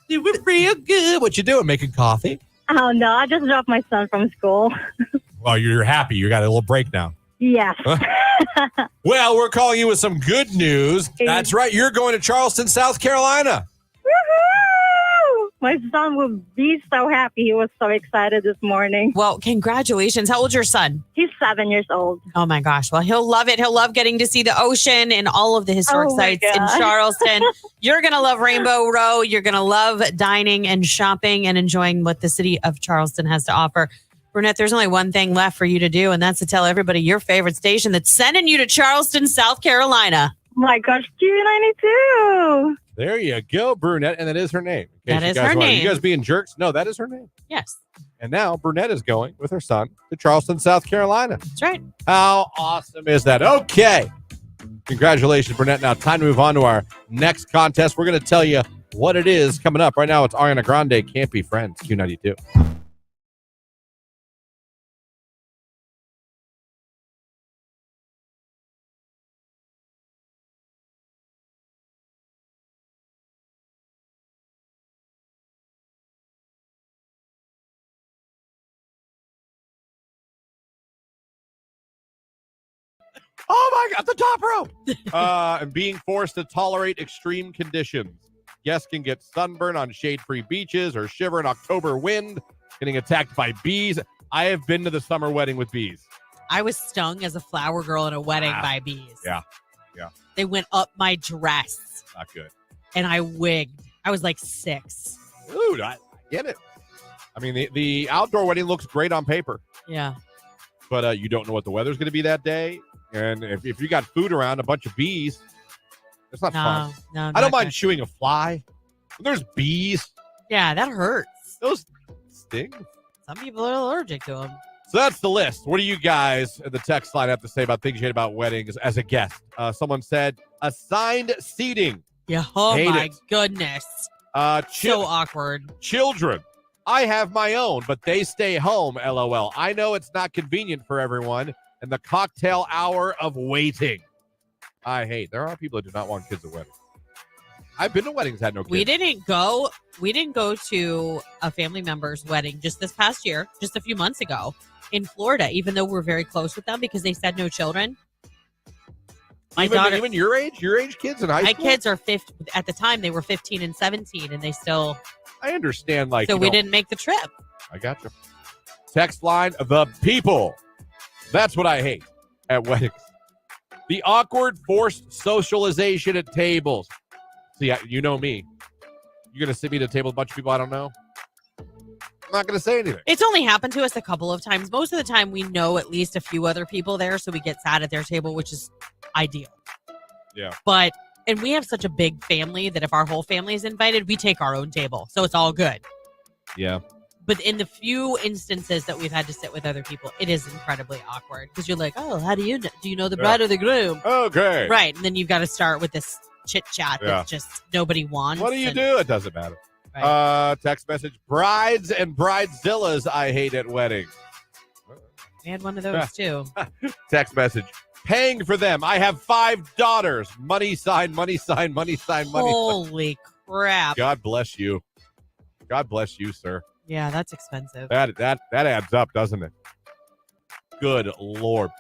S1: Doing real good. What you doing? Making coffee?
S5: Oh, no. I just dropped my son from school.
S1: Well, you're happy. You got a little break now.
S5: Yes.
S1: Well, we're calling you with some good news. That's right. You're going to Charleston, South Carolina.
S5: Woohoo! My son will be so happy. He was so excited this morning.
S2: well, congratulations. How old's your son?
S5: He's 7 years old.
S2: Oh my gosh. Well, he'll love it. He'll love getting to see the ocean and all of the historic
S5: Oh my
S2: sites in
S5: God.
S2: Charleston. You're going to love Rainbow Row. You're going to love dining and shopping and enjoying what the city of Charleston has to offer. Brunette, there's only one thing left for you to do, and that's to tell everybody your favorite station that's sending you to Charleston, South Carolina.
S5: Oh my gosh, Q92.
S1: There you go, Brunette. And that is her name. In case
S2: That
S1: you
S2: is
S1: guys
S2: her
S1: wonder.
S2: name.
S1: You guys being jerks? No, that is her name.
S2: Yes,
S1: And now Brunette is going with her son to Charleston, South Carolina.
S2: that's right.
S1: How awesome is that? Okay. Congratulations, Brunette. Now, time to move on to our next contest. We're going to tell you what it is coming up. Right now, it's Ariana Grande, Can't Be Friends, Q92. Oh my God, the top row. And being forced to tolerate extreme conditions. Guests can get sunburn on shade-free beaches or shiver in October wind, getting attacked by bees. I have been to the summer wedding with bees.
S2: I was stung as a flower girl in a wedding by bees.
S1: Yeah.
S2: They went up my dress
S1: Not good.
S2: and I wigged. I was like 6.
S1: Dude, I get it. I mean, the outdoor wedding looks great on paper,
S2: Yeah.
S1: but you don't know what the weather's going to be that day. And if you got food around, a bunch of bees, it's not fun.
S2: No.
S1: I don't
S2: not
S1: mind
S2: good.
S1: chewing a fly. When there's bees,
S2: Yeah, that hurts.
S1: those sting.
S2: Some people are allergic to them.
S1: So that's the list. What do you guys in the text line have to say about things you hate about weddings as a guest? Someone said assigned seating.
S2: Yeah. Oh
S1: Hate
S2: my
S1: it.
S2: goodness. So awkward.
S1: Children. I have my own, but they stay home. LOL. I know it's not convenient for everyone. And the cocktail hour of waiting. I hate. There are people that do not want kids at weddings. I've been to weddings that had no kids.
S2: We didn't go to a family member's wedding just this past year, just a few months ago in Florida, even though we're very close with them because they said no children. My daughter,
S1: Even your age kids in high
S2: my
S1: school?
S2: kids are 15 at the time. They were 15 and 17, and they still.
S1: I understand. Like,
S2: So
S1: you
S2: we
S1: know,
S2: didn't make the trip.
S1: I got you. Text line, the people. That's what I hate at weddings. The awkward, forced socialization at tables. See, you know me. You're going to sit me at a table with a bunch of people I don't know? I'm not going to say anything.
S2: It's only happened to us a couple of times. Most of the time, we know at least a few other people there, so we get sat at their table, which is ideal.
S1: Yeah.
S2: But And we have such a big family that if our whole family is invited, we take our own table. So it's all good.
S1: Yeah.
S2: But in the few instances that we've had to sit with other people, it is incredibly awkward because you're like, oh, how do you know? Do you know the bride or the groom?
S1: Okay.
S2: Right. And then you've got to start with this chit chat
S1: Yeah.
S2: that's just nobody wants.
S1: What do you do? It doesn't matter.
S2: Right.
S1: Text message, brides and bridezillas I hate at weddings.
S2: We had one of those too.
S1: Text message, paying for them. I have 5 daughters. Money sign, money sign, money sign, money sign.
S2: Holy crap.
S1: God bless you. God bless you, sir.
S2: Yeah, that's expensive.
S1: That adds up, doesn't it? Good Lord.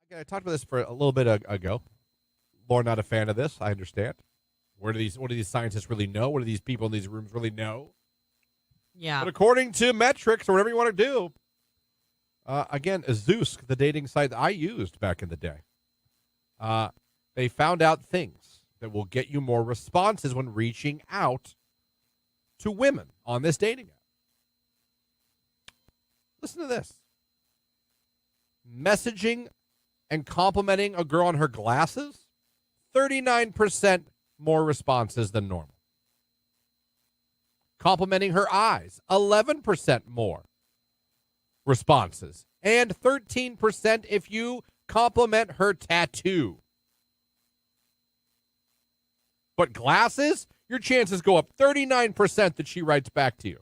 S1: I talked about this for a little bit ago. Lauren, not a fan of this. I understand. What do these scientists really know? What do these people in these rooms really know?
S2: Yeah.
S1: But according to metrics or whatever you want to do, again, Zeus, the dating site that I used back in the day, they found out things that will get you more responses when reaching out to women on this dating app. Listen to this. Messaging and complimenting a girl on her glasses, 39% more responses than normal. Complimenting her eyes, 11% more responses. And 13% if you compliment her tattoo. But glasses, your chances go up 39% that she writes back to you.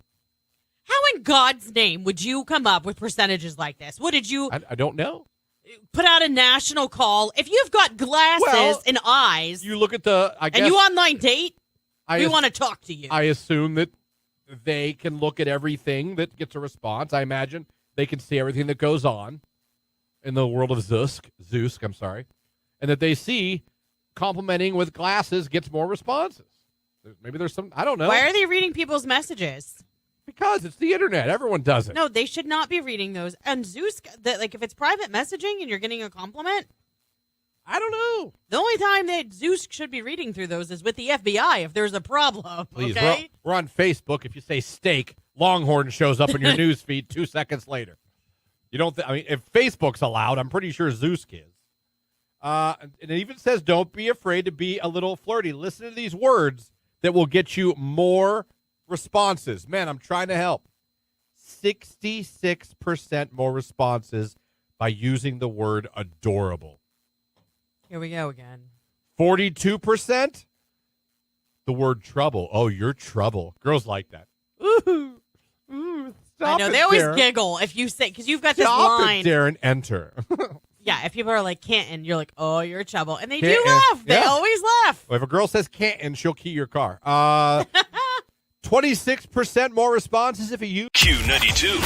S2: How in God's name would you come up with percentages like this? What did you
S1: I don't know.
S2: put out a national call? If you've got glasses and eyes,
S1: You look at the, I guess.
S2: and you online date, we
S1: I
S2: want to talk to you.
S1: I assume that they can look at everything that gets a response. I imagine they can see everything that goes on in the world of Zeus, and that they see complimenting with glasses gets more responses. Maybe there's some, I don't know.
S2: Why are they reading people's messages?
S1: Because it's the internet. Everyone does it.
S2: No, they should not be reading those. And Zeus, if it's private messaging and you're getting a compliment,
S1: I don't know.
S2: the only time that Zeus should be reading through those is with the FBI if there's a problem.
S1: Please,
S2: okay?
S1: we're on Facebook. If you say steak, Longhorn shows up in your news feed 2 seconds later. You don't. I mean, if Facebook's allowed, I'm pretty sure Zeus is. And it even says, "Don't be afraid to be a little flirty." Listen to these words that will get you more responses. Man, I'm trying to help. 66% more responses by using the word adorable.
S2: Here we go again.
S1: 42%, the word trouble. Oh, you're trouble. Girls like that. Ooh, stop
S2: I know
S1: it,
S2: they always
S1: Darren.
S2: giggle if you say, because you've got this
S1: Stop
S2: line.
S1: it, Darren. Enter.
S2: Yeah, if people are like Canton, you're like, oh, you're trouble, and they do
S1: Canton,
S2: laugh. They
S1: yeah.
S2: always laugh.
S1: Well, if a girl says Canton, she'll key your car. 26% more responses if you use
S4: Q92.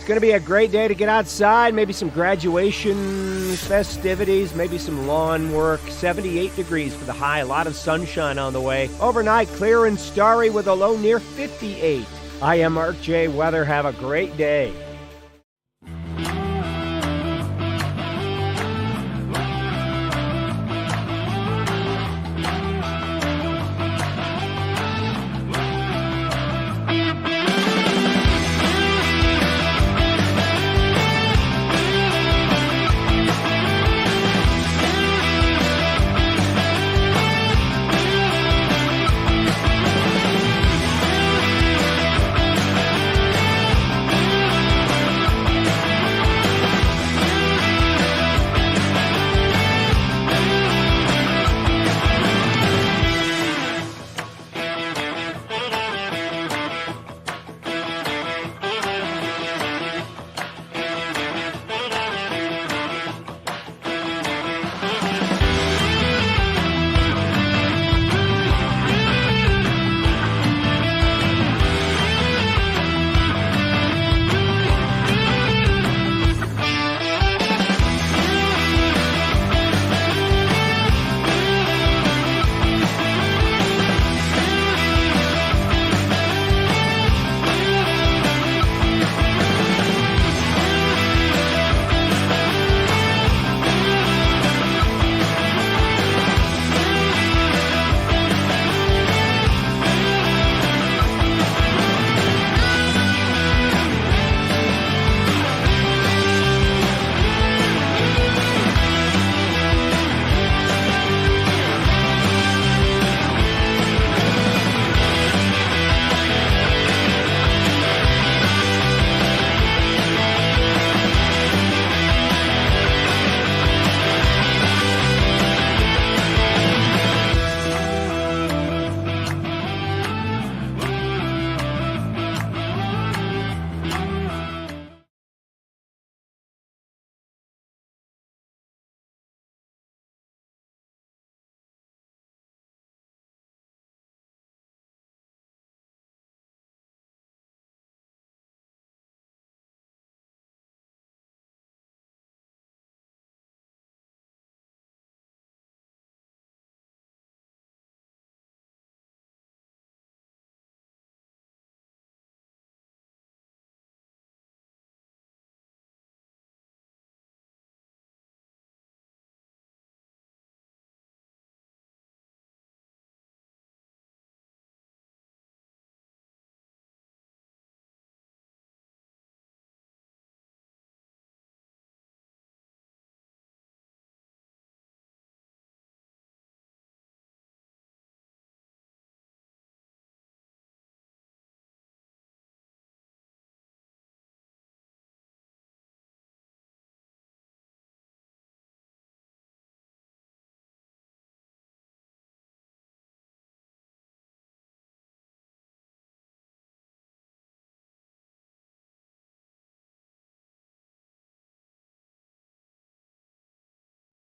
S7: going to be a great day to get outside. Maybe some graduation festivities, maybe some lawn work. 78 degrees for the high. A lot of sunshine on the way. Overnight, clear and starry with a low near 58. I am Mark J. Weather. Have a great day.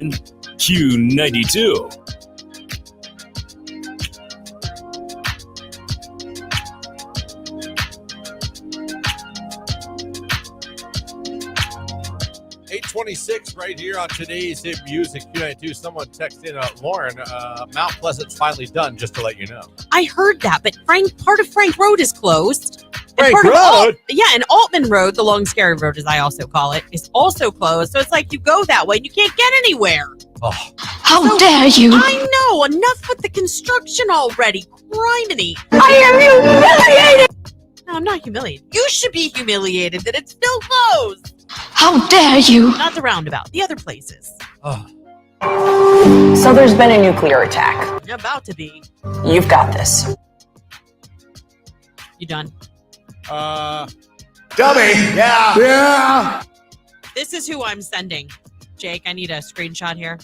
S4: Q92.
S1: $8:26 right here on today's Hit Music Q92. Someone texted in, Lauren, Mount Pleasant's finally done, just to let you know.
S2: I heard that, but part of Frank Road is closed.
S1: Frank
S2: part
S1: Road?
S2: And Altman Road, the Long Scary Road, as I also call it, is also closed. So it's like you go that way and you can't get anywhere.
S1: Oh.
S8: How dare you!
S2: I know. Enough with the construction already. Criminy.
S8: I am humiliated!
S2: No, I'm not humiliated. You should be humiliated that it's still closed.
S8: How dare you!
S2: Not the roundabout. The other places.
S1: Oh.
S9: So there's been a nuclear attack.
S2: About to be.
S9: You've got this.
S2: You done?
S6: Dummy! Yeah!
S2: This is who I'm sending. Jake, I need a screenshot here.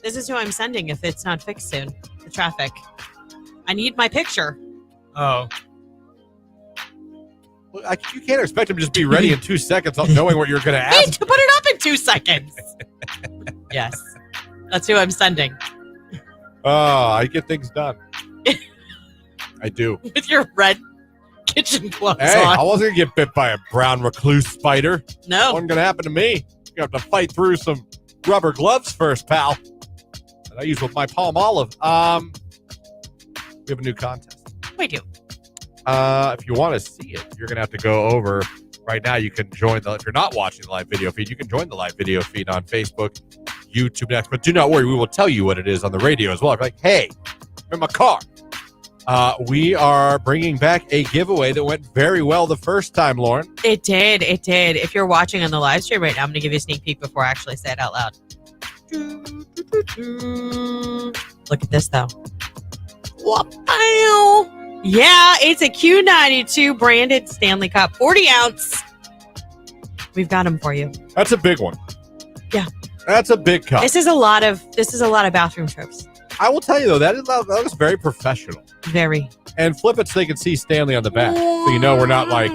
S2: This is who I'm sending if it's not fixed soon. The traffic. I need my picture.
S3: Oh.
S1: Well, you can't expect him to just be ready in 2 seconds knowing what you're going to
S2: I need
S1: ask.
S2: to put it up in 2 seconds. Yes. That's who I'm sending.
S1: Oh, I get things done. I do.
S2: With your red kitchen gloves
S1: Hey,
S2: on.
S1: I wasn't going to get bit by a brown recluse spider.
S2: No.
S1: Wasn't going to happen to me. You have to fight through some rubber gloves first, pal. That I use with my palm olive. We have a new contest.
S2: We do.
S1: If you want to see it, you're going to have to go over right now. You can join if you're not watching the live video feed, you can join the live video feed on Facebook, YouTube next. But do not worry, we will tell you what it is on the radio as well. If you're like, hey, I'm in my car. We are bringing back a giveaway that went very well the first time, Lauren.
S2: It did. It did. If you're watching on the live stream right now, I'm going to give you a sneak peek before I actually say it out loud. Look at this, though. Wow. Yeah, it's a Q92 branded Stanley Cup, 40 ounce. We've got them for you.
S1: That's a big one.
S2: Yeah.
S1: That's a big cup.
S2: This is a lot of bathroom trips.
S1: I will tell you, though, that looks very professional.
S2: Very.
S1: And flip it so they can see Stanley on the back. So you know we're not like,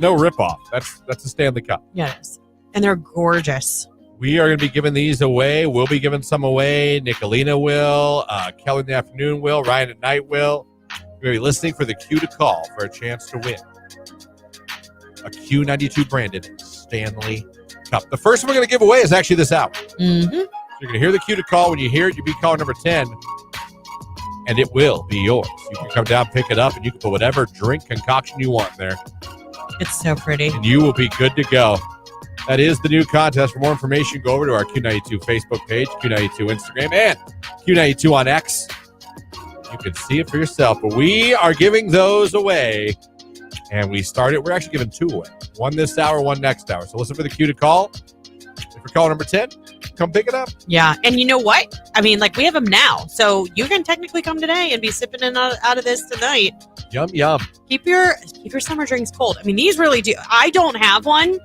S1: no ripoff. That's a Stanley Cup.
S2: Yeah, it is. And they're gorgeous.
S1: We are going to be giving these away. We'll be giving some away. Nicolina will. Kelly in the afternoon will. Ryan at night will. You're going to be listening for the cue to call for a chance to win a Q92 branded Stanley Cup. The first one we're going to give away is actually this hour.
S2: Mm-hmm.
S1: You're going to hear the cue to call. When you hear it, you'll be caller number 10, and it will be yours. You can come down, pick it up, and you can put whatever drink concoction you want there.
S2: It's so pretty.
S1: And you will be good to go. That is the new contest. For more information, go over to our Q92 Facebook page, Q92 Instagram, and Q92 on X. You can see it for yourself. But we are giving those away, and we're actually giving 2 away. 1 this hour, 1 next hour. So listen for the cue to call. If you're caller number 10, come pick it up.
S2: Yeah, and you know what? I mean, like, we have them now. So you can technically come today and be sipping in out of this tonight.
S1: Yum, yum.
S2: Keep your summer drinks cold. I mean, these really do. I don't have one.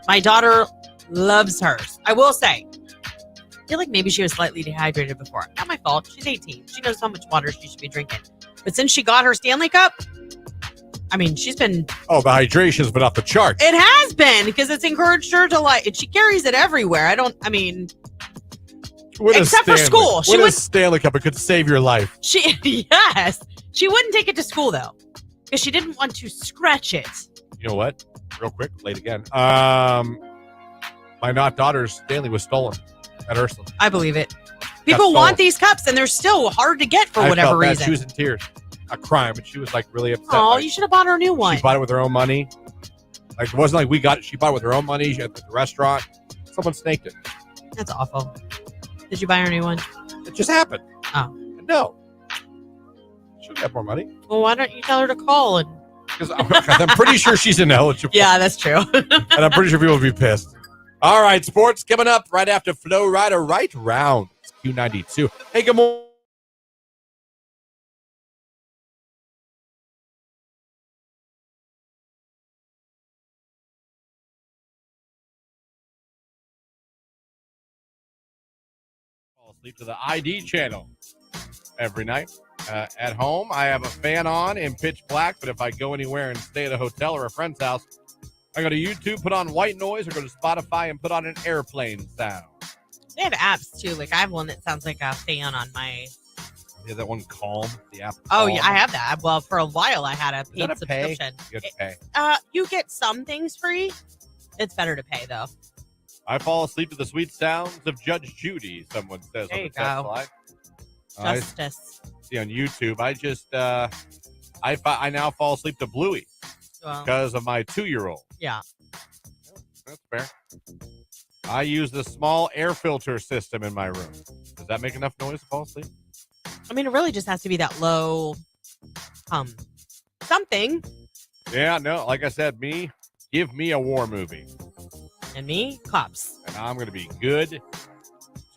S2: My daughter loves hers. I will say, I feel like maybe she was slightly dehydrated before. Not my fault. She's 18. She knows how much water she should be drinking. But since she got her Stanley Cup, I mean, she's been...
S1: Oh, the hydration's been off the charts.
S2: It has been, because it's encouraged her to, like... And she carries it everywhere. Except for school.
S1: With a Stanley Cup, it could save your life.
S2: Yes. She wouldn't take it to school, though, because she didn't want to scratch it.
S1: You know what? Real quick, late again. My daughter's Stanley was stolen at Ursuline.
S2: I believe it. People want these cups, and they're still hard to get for whatever reason.
S1: She was in tears. A crime, but she was like really upset.
S2: Oh,
S1: like,
S2: you should have bought her a new one.
S1: She bought it with her own money. Like, it wasn't like we got it. She bought it with her own money. She at the restaurant. Someone snaked it.
S2: That's awful. Did you buy her a new one?
S1: It just happened.
S2: Oh.
S1: No. She would have more money.
S2: Well, why don't you tell her to call?
S1: Because I'm pretty sure she's ineligible.
S2: Yeah, that's true.
S1: And I'm pretty sure people would be pissed. All right, sports coming up right after Flow Rider Right Round. It's Q92. Hey, good morning. Fall asleep to the ID channel every night. At home, I have a fan on in pitch black, but if I go anywhere and stay at a hotel or a friend's house, I go to YouTube, put on white noise, or go to Spotify and put on an airplane sound.
S2: They have apps, too. Like, I have one that sounds like a fan on my...
S1: Yeah, that one Calm, the app.
S2: Oh,
S1: Calm.
S2: yeah, I have that. Well, for a while, I had a paid
S1: Is that a pay?
S2: subscription.
S1: You get to pay.
S2: You get some things free. It's better to pay, though.
S1: I fall asleep to the sweet sounds of Judge Judy, someone says
S2: There
S1: on
S2: you
S1: the text
S2: go.
S1: line.
S2: Justice.
S1: See on YouTube. I just, I now fall asleep to Bluey because of my 2-year-old.
S2: Yeah.
S1: That's fair. I use the small air filter system in my room. Does that make enough noise to fall asleep?
S2: I mean, it really just has to be that low something.
S1: Yeah, no, like I said, give me a war movie.
S2: And me, cops.
S1: And I'm going to be good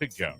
S1: to go.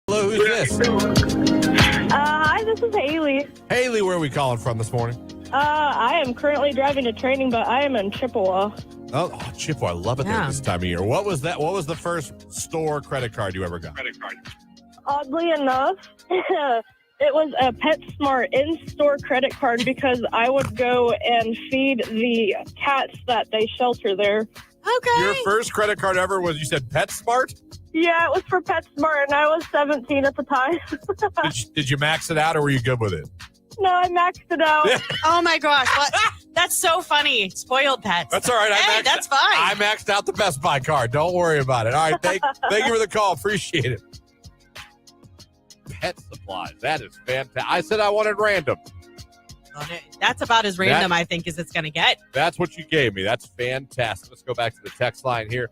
S1: Hello, who's this?
S5: Hi, this is Haley.
S1: Haley, where are we calling from this morning?
S5: I am currently driving to training, but I am in Chippewa.
S1: Oh, Chippewa, I love it there
S2: Yeah.
S1: this time of year. What was that? What was the first store credit card you ever got?
S5: Oddly enough, it was a PetSmart in-store credit card because I would go and feed the cats that they shelter there.
S2: Okay.
S1: Your first credit card ever was, you said PetSmart?
S5: Yeah, it was for PetSmart, and I was 17 at the time.
S1: Did you max it out, or were you good with it?
S5: No, I maxed it out.
S2: Oh my gosh, that's so funny. Spoiled pets.
S1: That's all right.
S2: Hey, that's fine.
S1: I maxed out the Best Buy card. Don't worry about it. All right, thank you for the call. Appreciate it. Pet supplies. That is fantastic. I said I wanted random.
S2: That's about as random, I think, as it's going to get.
S1: That's what you gave me. That's fantastic. Let's go back to the text line here.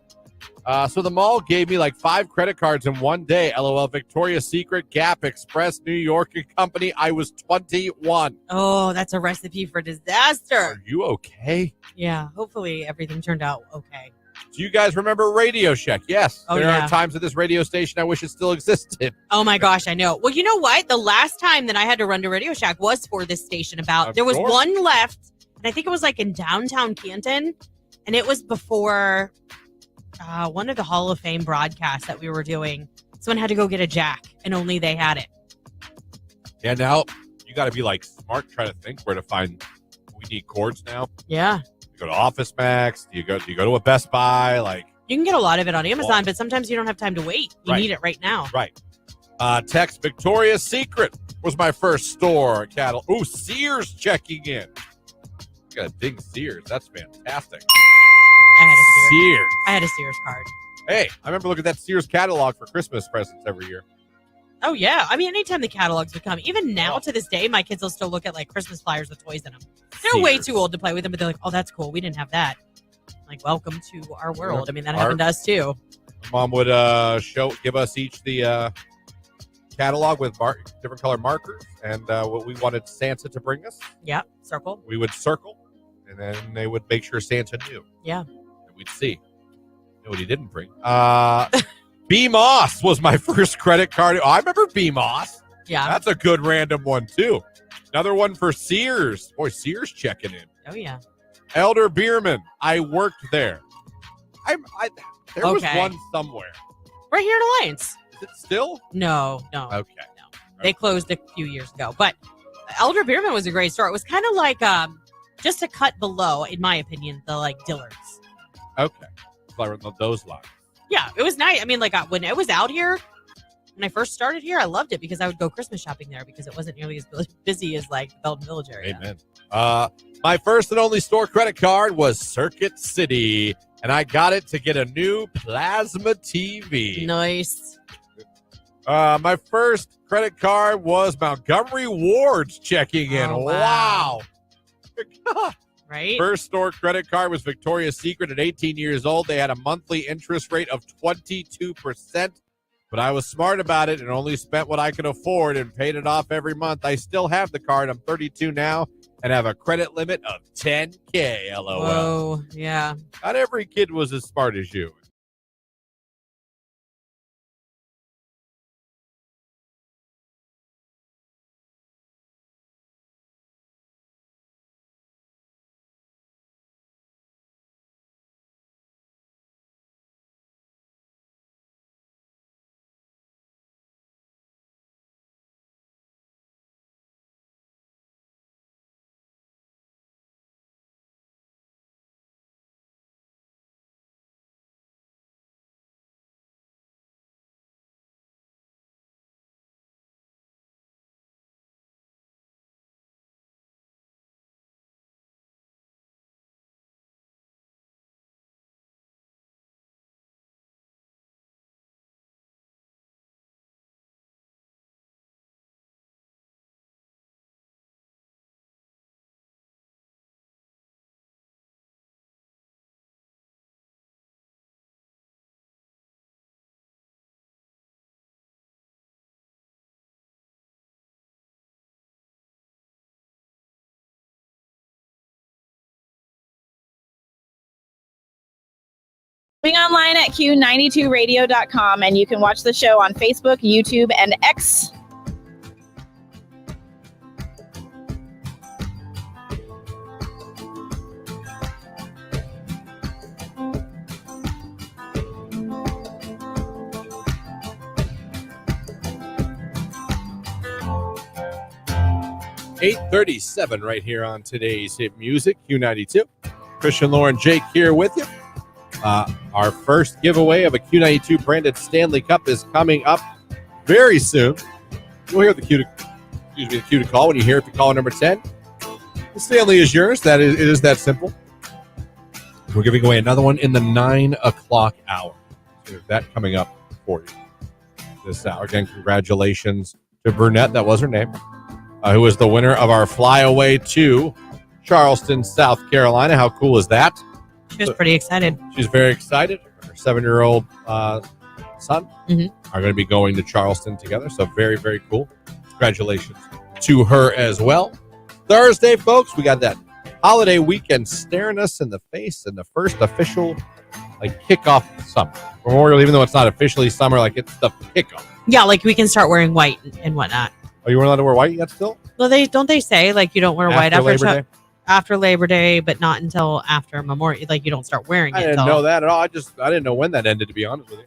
S1: So the mall gave me like 5 credit cards in one day. LOL. Victoria's Secret, Gap, Express, New York and Company. I was 21.
S2: Oh, that's a recipe for disaster.
S1: Are you okay?
S2: Yeah, hopefully everything turned out okay.
S1: Do you guys remember Radio Shack? Yes.
S2: Oh,
S1: there
S2: yeah.
S1: are times at this radio station I wish it still existed.
S2: Oh my gosh, I know. Well, you know what? The last time that I had to run to Radio Shack was for this station. There was one left, and I think it was like in downtown Canton, and it was before one of the Hall of Fame broadcasts that we were doing. Someone had to go get a jack, and only they had it.
S1: Yeah, now you got to be like smart, trying to think where to find. We need cords now.
S2: Yeah.
S1: You go to Office Max. Do you go to a Best Buy? Like,
S2: You can get a lot of it on Amazon, but sometimes you don't have time to wait. You
S1: Right.
S2: need it right now.
S1: right. Text Victoria's Secret was my first store catalog. Ooh, Sears checking in. Got to ding Sears. That's fantastic.
S2: I had a Sears card.
S1: Hey, I remember looking at that Sears catalog for Christmas presents every year.
S2: Oh, yeah. I mean, anytime the catalogs would come, even now to this day, my kids will still look at like Christmas flyers with toys in them. They're way too old to play with them, but they're like, oh, that's cool. We didn't have that. Like, welcome to our world. I mean, that happened to us too.
S1: Mom would give us each the catalog with different color markers and what we wanted Santa to bring us.
S2: Yeah, circle.
S1: We would circle, and then they would make sure Santa knew.
S2: Yeah.
S1: And we'd see. Know what he didn't bring. B Moss was my first credit card. Oh, I remember B Moss.
S2: Yeah.
S1: That's a good random one, too. Another one for Sears. Boy, Sears checking in.
S2: Oh, yeah.
S1: Elder Bierman. I worked there. There was
S2: Okay.
S1: one somewhere.
S2: Right here in Alliance.
S1: Is it still?
S2: No.
S1: Okay.
S2: No. They closed a few years ago. But Elder Bierman was a great store. It was kind of like just a cut below, in my opinion, the like Dillard's.
S1: Okay. Like those lines.
S2: Yeah, it was nice. I mean, like when I was out here, when I first started here, I loved it because I would go Christmas shopping there because it wasn't nearly as busy as like the Belton Village area.
S1: Amen. My first and only store credit card was Circuit City, and I got it to get a new plasma TV.
S2: Nice.
S1: My first credit card was Montgomery Ward's checking in.
S2: Oh,
S1: wow.
S2: Right?
S1: First store credit card was Victoria's Secret at 18 years old. They had a monthly interest rate of 22%, but I was smart about it and only spent what I could afford and paid it off every month. I still have the card. I'm 32 now and have a credit limit of $10K. LOL.
S2: Whoa, yeah.
S1: Not every kid was as smart as you.
S10: Online at Q92radio.com, and you can watch the show on Facebook, YouTube, and X.
S1: .837 right here on today's Hit Music, Q92. Christian, Lauren, Jake here with you. Our first giveaway of a Q92 branded Stanley Cup is coming up very soon. You'll hear the cue to call when you hear it. If you call number 10, the Stanley is yours. It is that simple. We're giving away another one in the 9 o'clock hour. So there's that coming up for you this hour. Again, congratulations to Brunette. That was her name. Who was the winner of our flyaway to Charleston, South Carolina. How cool is that?
S2: She was pretty excited.
S1: She's very excited. Her 7-year-old son are going to be going to Charleston together. So very, very cool. Congratulations to her as well. Thursday, folks, we got that holiday weekend staring us in the face and the first official kickoff of summer. Memorial, even though it's not officially summer, it's the kickoff.
S2: Yeah, we can start wearing white and whatnot.
S1: Oh, you weren't allowed to wear white yet still?
S2: Well, they say you don't wear white after Labor Day, but not until after Memorial. You don't start wearing it.
S1: I didn't know that at all. I didn't know when that ended, to be honest with you.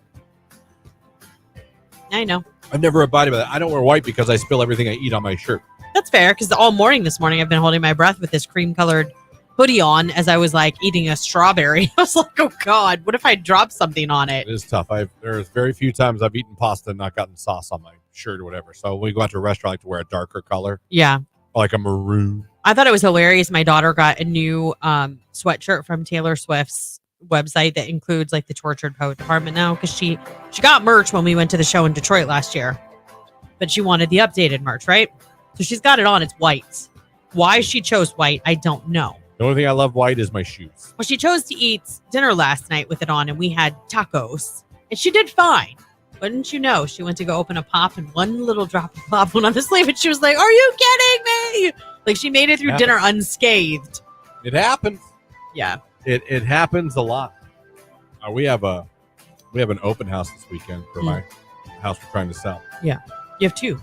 S2: I know.
S1: I've never abided by that. I don't wear white because I spill everything I eat on my shirt.
S2: That's fair, because all morning this morning I've been holding my breath with this cream-colored hoodie on as I was eating a strawberry. I was like, oh God, what if I drop something on it?
S1: It is tough. There's very few times I've eaten pasta and not gotten sauce on my shirt or whatever. So when we go out to a restaurant, I like to wear a darker color.
S2: Yeah.
S1: Like a maroon.
S2: I thought it was hilarious. My daughter got a new sweatshirt from Taylor Swift's website that includes the Tortured Poet department now, because she got merch when we went to the show in Detroit last year, but she wanted the updated merch, right? So she's got it on. It's white. Why she chose white, I don't know.
S1: The only thing I love white is my shoes.
S2: Well, she chose to eat dinner last night with it on, and we had tacos, and she did fine. Wouldn't you know, she went to go open a pop, and one little drop of pop went on the sleeve, and she was like, are you kidding me? She made it through dinner unscathed.
S1: It happens.
S2: Yeah.
S1: It happens a lot. We have an open house this weekend for my house we're trying to sell.
S2: Yeah. You have two.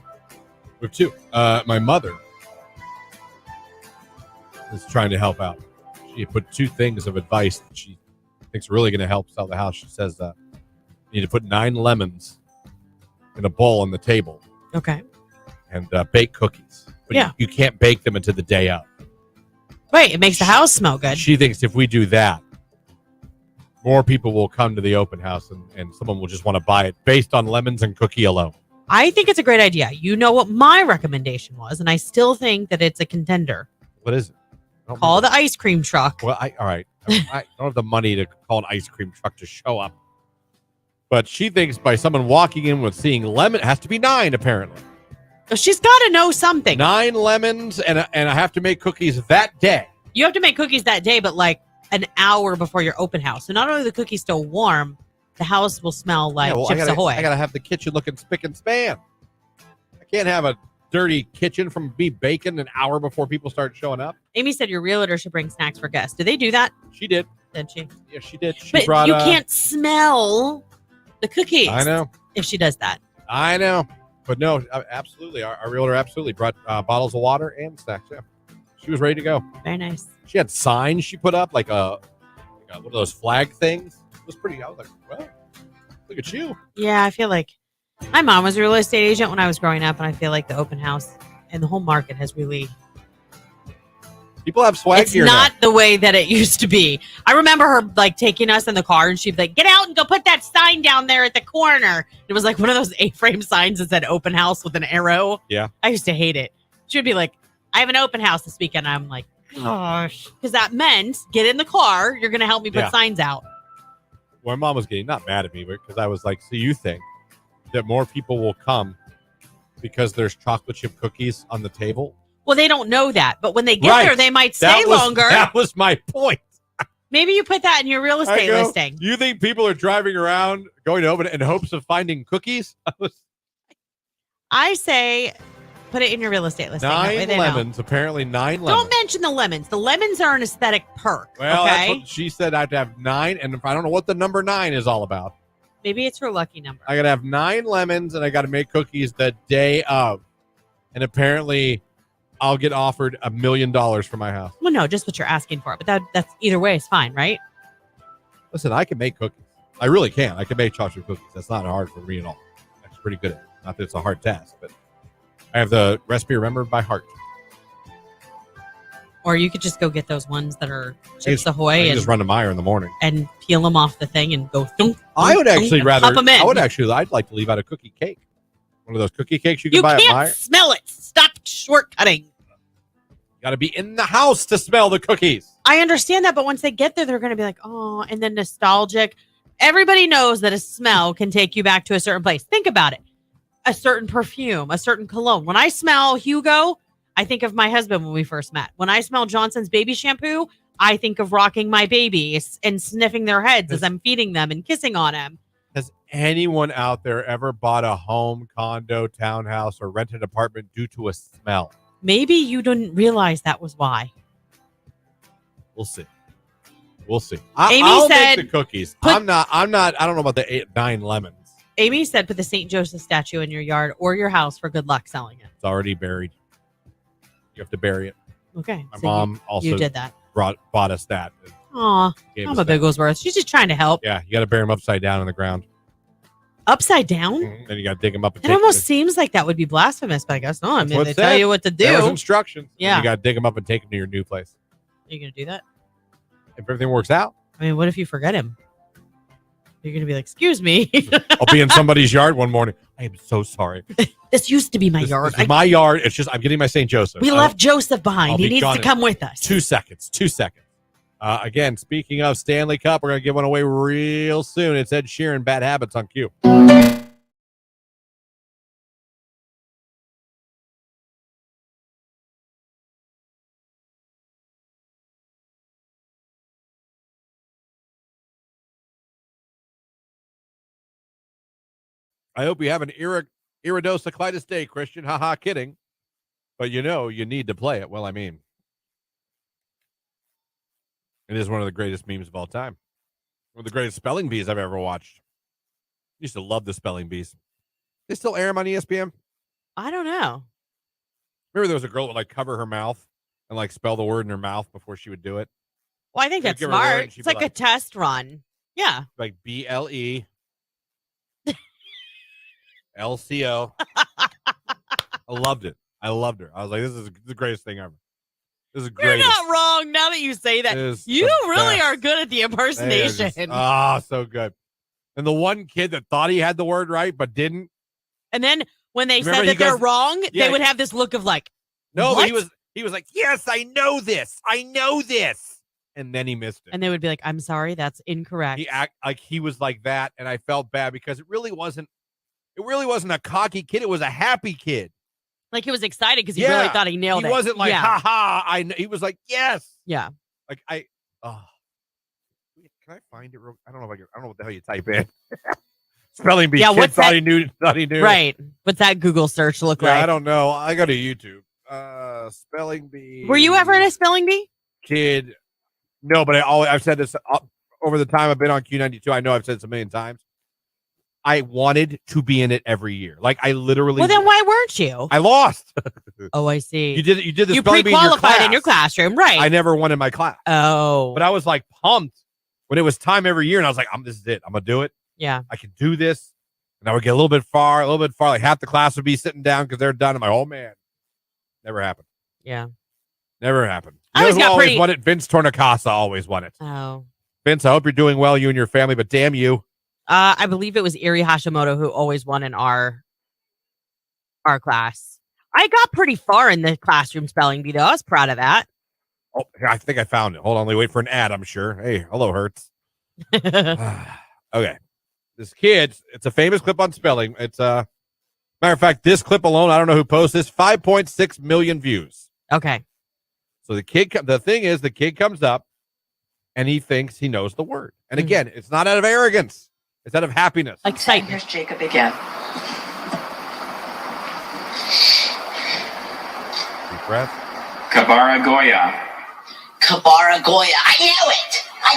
S1: We have two. My mother is trying to help out. She put 2 things of advice that she thinks are really going to help sell the house. She says you need to put 9 lemons in a bowl on the table.
S2: Okay.
S1: And bake cookies. But you can't bake them until the day of.
S2: Right. It makes the house smell good.
S1: She thinks if we do that, more people will come to the open house and someone will just want to buy it based on lemons and cookie alone.
S2: I think it's a great idea. You know what my recommendation was, and I still think that it's a contender.
S1: What is it?
S2: Call the ice cream truck.
S1: Well, all right. I don't have the money to call an ice cream truck to show up. But she thinks by someone walking in with seeing lemon, it has to be 9, apparently.
S2: She's got to know something.
S1: 9 lemons, and I have to make cookies that day.
S2: You have to make cookies that day, but an hour before your open house. So not only are the cookies still warm, the house will smell like Chips Ahoy.
S1: I got to have the kitchen looking spick and span. I can't have a dirty kitchen from me baking an hour before people start showing up.
S2: Amy said your realtor should bring snacks for guests. Do they do that?
S1: She did.
S2: Did she?
S1: Yeah, she did. She
S2: but
S1: brought,
S2: you can't smell the cookies.
S1: I know.
S2: If she does that.
S1: I know. But no, absolutely. Our realtor absolutely brought bottles of water and snacks. Yeah. She was ready to go.
S2: Very nice.
S1: She had signs she put up, like one of those flag things. It was pretty. I was like, well, look at you.
S2: Yeah, I feel like my mom was a real estate agent when I was growing up, and I feel like the open house and the whole market has really...
S1: People have swag
S2: it's
S1: here
S2: not
S1: now.
S2: The way that it used to be. I remember her taking us in the car, and she'd be like, get out and go put that sign down there at the corner. It was like one of those A-frame signs that said open house with an arrow.
S1: Yeah.
S2: I used to hate it. She would be like, I have an open house this weekend. I'm like, gosh. Because that meant get in the car. You're going to help me put signs out.
S1: Well, my mom was getting not mad at me, but because I was like, so you think that more people will come because there's chocolate chip cookies on the table?
S2: Well, they don't know that, but when they get there, they might stay longer.
S1: That was my point.
S2: Maybe you put that in your real estate listing.
S1: You think people are driving around going to open it in hopes of finding cookies?
S2: I say put it in your real estate listing. That way
S1: 9
S2: they know.
S1: lemons. Apparently 9 lemons.
S2: Don't mention the lemons. The lemons are an aesthetic perk.
S1: Well,
S2: okay?
S1: that's what she said. I have to have 9, and if I don't know what the number 9 is all about.
S2: Maybe it's her lucky number.
S1: I got to have 9 lemons, and I got to make cookies the day of. And apparently, I'll get offered $1 million for my house.
S2: Well, no, just what you're asking for. But that's either way is fine, right?
S1: Listen, I can make cookies. I really can. I can make chocolate cookies. That's not hard for me at all. I'm pretty good at it. Not that it's a hard task, but I have the recipe remembered by heart.
S2: Or you could just go get those ones that are Chips Ahoy
S1: I can
S2: and
S1: just run to Meijer in the morning
S2: and peel them off the thing and go thunk.
S1: I would actually rather.
S2: Pop them in.
S1: I'd like to leave out a cookie cake. One of those cookie cakes you can buy at
S2: can't
S1: Meijer.
S2: smell it. Stop shortcutting.
S1: Got to be in the house to smell the cookies.
S2: I understand that, but once they get there, they're going to be like, oh, and then nostalgic. Everybody knows that a smell can take you back to a certain place. Think about it. A certain perfume, a certain cologne. When I smell Hugo, I think of my husband when we first met. When I smell Johnson's baby shampoo, I think of rocking my baby and sniffing their heads as I'm feeding them and kissing on them.
S1: Has anyone out there ever bought a home, condo, townhouse, or rented an apartment due to a smell?
S2: Maybe you didn't realize that was why.
S1: We'll see. We'll see.
S2: Amy
S1: I'll
S2: said,
S1: make the cookies. I don't know about the 9 lemons.
S2: Amy said put the St. Joseph statue in your yard or your house for good luck selling it.
S1: It's already buried. You have to bury it.
S2: Okay.
S1: My
S2: so
S1: mom also
S2: you did that.
S1: bought us that.
S2: Aw, Mama Bigglesworth. She's just trying to help.
S1: Yeah, you got to bury them upside down in the ground.
S2: Upside down?
S1: Mm-hmm. Then you got to dig them up. And
S2: It almost seems like that would be blasphemous, but I guess no. I mean, they tell you what to do.
S1: There was instructions.
S2: Yeah.
S1: You got to dig them up and take them to your new place.
S2: Are you going to do that?
S1: If everything works out.
S2: I mean, what if you forget him? You're going to be like, excuse me.
S1: I'll be in somebody's yard one morning. I am so sorry.
S2: This used to be my yard.
S1: This is my yard. It's just I'm getting my St. Joseph.
S2: We left Joseph behind.
S1: I'll
S2: He
S1: be
S2: needs
S1: gone
S2: to come with us.
S1: 2 seconds. 2 seconds. Again, speaking of Stanley Cup, we're going to give one away real soon. It's Ed Sheeran, Bad Habits on Q. I hope you have an iridociclitis day, Christian. Haha, kidding. But you need to play it. Well, I mean, it is one of the greatest memes of all time. One of the greatest spelling bees I've ever watched. I used to love the spelling bees. They still air them on ESPN?
S2: I don't know.
S1: Remember there was a girl that would cover her mouth and spell the word in her mouth before she would do it?
S2: Well, I think that's
S1: give her a word
S2: smart.
S1: and she'd
S2: It's
S1: be
S2: like a test run. Yeah.
S1: Like BLE. LCO. I loved it. I loved her. I was like, this is the greatest thing ever. This is great.
S2: You're not wrong now that you say that. You really are good at the impersonation.
S1: So good. And the one kid that thought he had the word right but didn't.
S2: And then when they
S1: Remember
S2: said that they're wrong,
S1: yeah,
S2: they would have this look of
S1: no,
S2: what?
S1: but he was like, yes, I know this. I know this. And then he missed it.
S2: And they would be like, I'm sorry, that's incorrect.
S1: He act like he was like that, and I felt bad because it really wasn't a cocky kid. It was a happy kid.
S2: Like he was excited because he really thought he nailed it.
S1: He wasn't like, ha ha. He was like, yes.
S2: Yeah.
S1: Like can I find it real? I don't know what the hell you type in. Spelling bee.
S2: Yeah,
S1: kid thought he knew.
S2: Right. What's that Google search look like?
S1: I don't know. I go to YouTube. Spelling bee.
S2: Were you ever in a spelling bee?
S1: Kid. No, but I've said this over the time I've been on Q92. I know I've said this a million times. I wanted to be in it every year. Like I literally.
S2: Well, then why weren't you?
S1: I lost.
S2: Oh, I see.
S1: You did the
S2: you
S1: spelling bee in your
S2: pre-qualified
S1: class.
S2: in your classroom, right?
S1: I never won in my class.
S2: Oh,
S1: but I was pumped when it was time every year, and I was like, this is it. I'm gonna do it.
S2: Yeah,
S1: I can do this. And I would get a little bit far. Like half the class would be sitting down because they're done. I'm like, oh man, never happened.
S2: Yeah,
S1: never happened.
S2: I always got
S1: always won it. Vince Tornicasa always won it.
S2: Oh,
S1: Vince, I hope you're doing well, you and your family. But damn you.
S2: I believe it was Erie Hashimoto who always won in our class. I got pretty far in the classroom spelling bee, though. I was proud of that.
S1: Oh, I think I found it. Hold on, wait for an ad. I'm sure. Hey, hello, Hertz. Okay, this kid. It's a famous clip on spelling. It's matter of fact, this clip alone, I don't know who posted this. 5.6 million views.
S2: Okay.
S1: So the thing is, the kid comes up and he thinks he knows the word. And again, it's not out of arrogance. It's out of happiness.
S2: Excitement.
S9: Here's Jacob again.
S1: breath.
S11: Kabaragoya.
S12: Kabaragoya. I knew it. I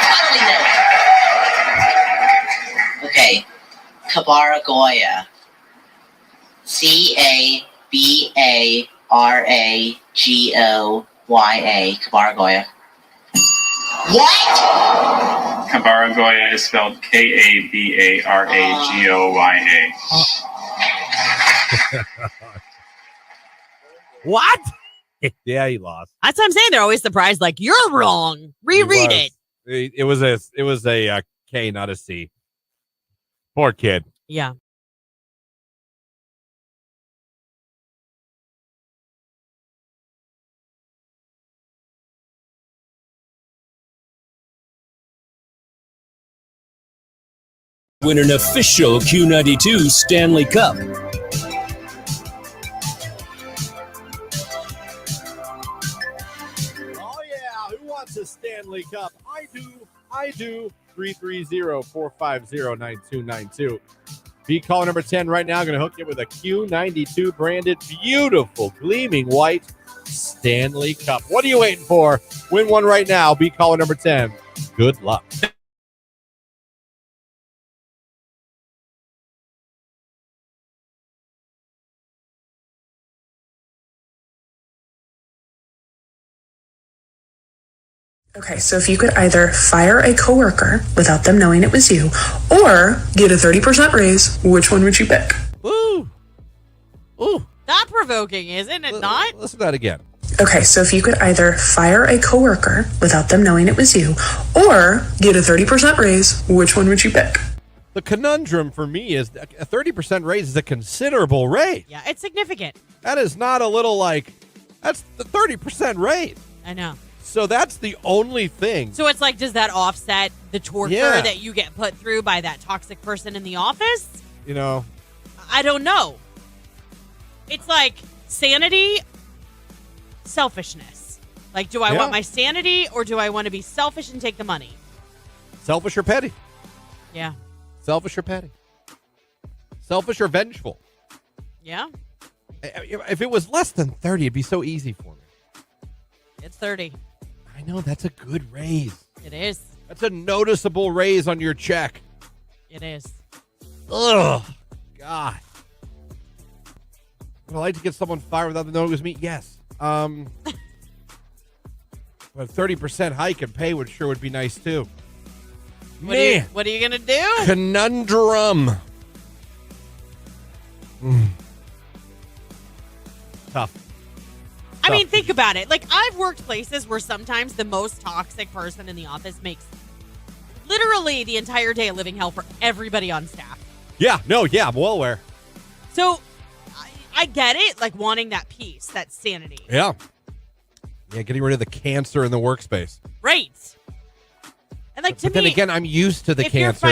S12: totally knew it. Okay. Kabaragoya. Cabaragoya. Kabaragoya. What?
S11: Kabaragoya is spelled Kabaragoya.
S1: What? Yeah, he lost.
S2: That's what I'm saying. They're always surprised, like, you're wrong. Reread it.
S1: It was a K, not a C. Poor kid.
S2: Yeah.
S4: Win an official Q92 Stanley Cup.
S1: Oh, yeah. Who wants a Stanley Cup? I do. 330-450-9292. Be caller number 10 right now. Going to hook you with a Q92 branded, beautiful, gleaming white Stanley Cup. What are you waiting for? Win one right now. Be caller number 10. Good luck.
S13: Okay, so if you could either fire a coworker without them knowing it was you, or get a 30% raise, which one would you pick?
S1: Ooh.
S2: Thought provoking, isn't it not?
S1: Listen to that again.
S13: Okay, so if you could either fire a coworker without them knowing it was you, or get a 30% raise, which one would you pick?
S1: The conundrum for me is a 30% raise is a considerable raise.
S2: Yeah, it's significant.
S1: That is not a little that's the 30% raise.
S2: I know.
S1: So that's the only thing.
S2: So it's like, does that offset the torture that you get put through by that toxic person in the office?
S1: You know.
S2: I don't know. It's like sanity, selfishness. Like, do I want my sanity or do I want to be selfish and take the money?
S1: Selfish or petty?
S2: Yeah.
S1: Selfish or petty? Selfish or vengeful?
S2: Yeah.
S1: If it was less than 30, it'd be so easy for me.
S2: It's 30.
S1: I know, that's a good raise.
S2: It is.
S1: That's a noticeable raise on your check.
S2: It is.
S1: Ugh. God. Would I like to get someone fired without them knowing it was me? Yes. But a 30% hike in pay would be nice too.
S2: What are you going to do?
S1: Conundrum. Tough.
S2: I mean, think about it. Like, I've worked places where sometimes the most toxic person in the office makes literally the entire day a living hell for everybody on staff.
S1: Yeah, I'm well aware.
S2: So, I get it, like, wanting that peace, that sanity.
S1: Yeah, getting rid of the cancer in the workspace.
S2: Right. And, like,
S1: but then again, I'm used to the cancer.
S2: If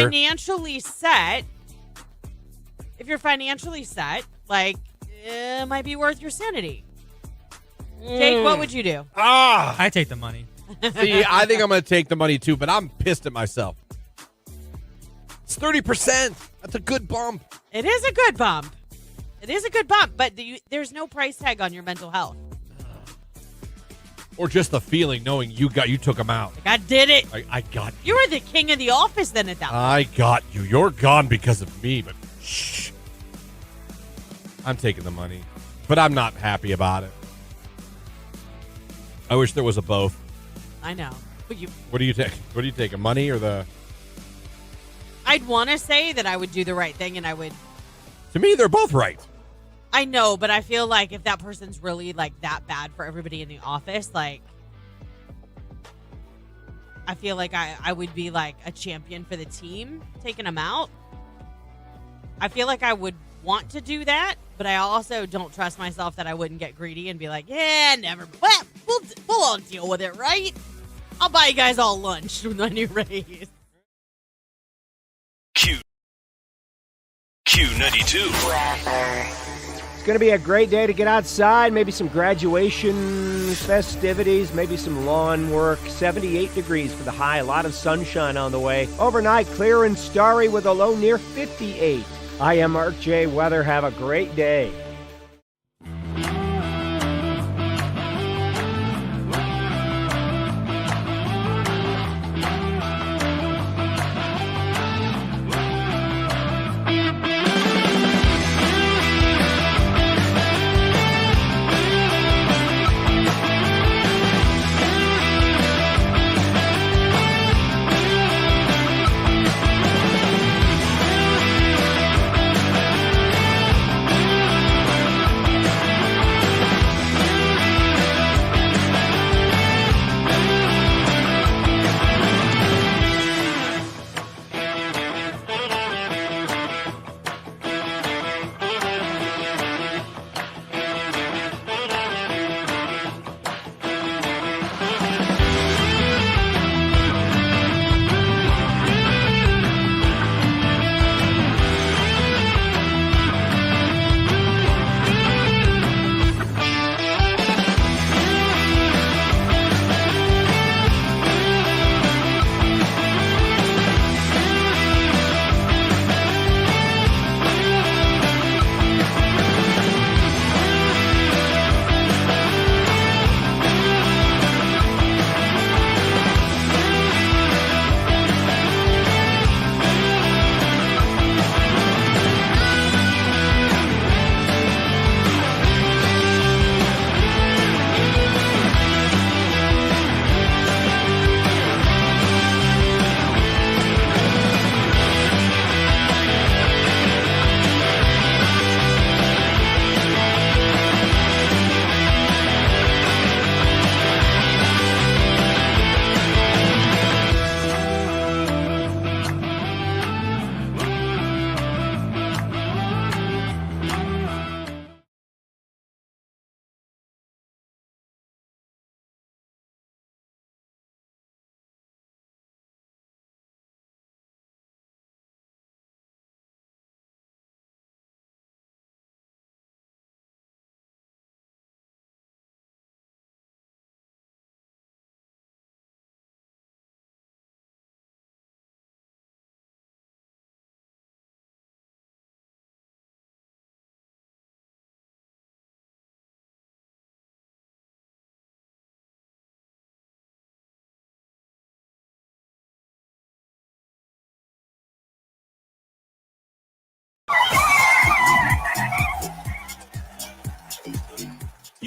S2: you're financially set, like, it might be worth your sanity. Jake, what would you do?
S3: I take the money.
S1: See, I think I'm going to take the money too, but I'm pissed at myself. It's 30%. That's a good bump.
S2: It is a good bump. But there's no price tag on your mental health.
S1: Or just the feeling knowing you took them out.
S2: Like, I did it.
S1: I got you.
S2: You were the king of the office then at that point.
S1: I got you. You're gone because of me, but shh. I'm taking the money, but I'm not happy about it. I wish there was a both.
S2: I know. But
S1: what do you take? What do you take? A money or the?
S2: I'd want to say that I would do the right thing and I would.
S1: To me, they're both right.
S2: I know, but I feel like if that person's really like that bad for everybody in the office, like I feel like I would be like a champion for the team, taking them out. I feel like I would want to do that, but I also don't trust myself that I wouldn't get greedy and be like, yeah, never. Well, we'll all deal with it, right? I'll buy you guys all lunch with my new raise.
S4: Q92.
S7: It's going to be a great day to get outside. Maybe some graduation festivities, maybe some lawn work. 78 degrees for the high. A lot of sunshine on the way. Overnight, clear and starry with a low near 58. I am Mark J. Weather. Have a great day.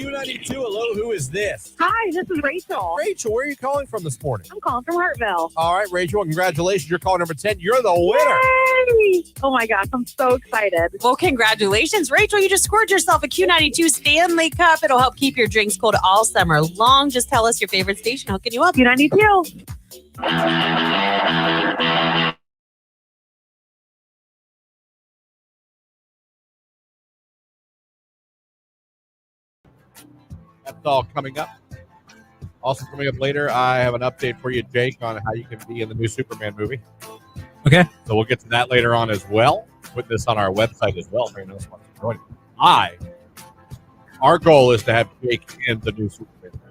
S1: Q92, hello, who is this?
S5: Hi, this is Rachel.
S1: Rachel, where are you calling from this morning?
S5: I'm calling from Hartville.
S1: All right, Rachel, congratulations. You're caller number 10. You're the winner.
S5: Yay! Oh my gosh, I'm so excited.
S2: Well, congratulations, Rachel. You just scored yourself a Q92 Stanley Cup. It'll help keep your drinks cold all summer long. Just tell us your favorite station hooking you up.
S5: Q92.
S1: That's all coming up. Also coming up later, I have an update for you, Jake, on how you can be in the new Superman movie.
S3: Okay.
S1: So we'll get to that later on as well. Put this on our website as well. If anyone else wants to join it. Our goal is to have Jake in the new Superman movie.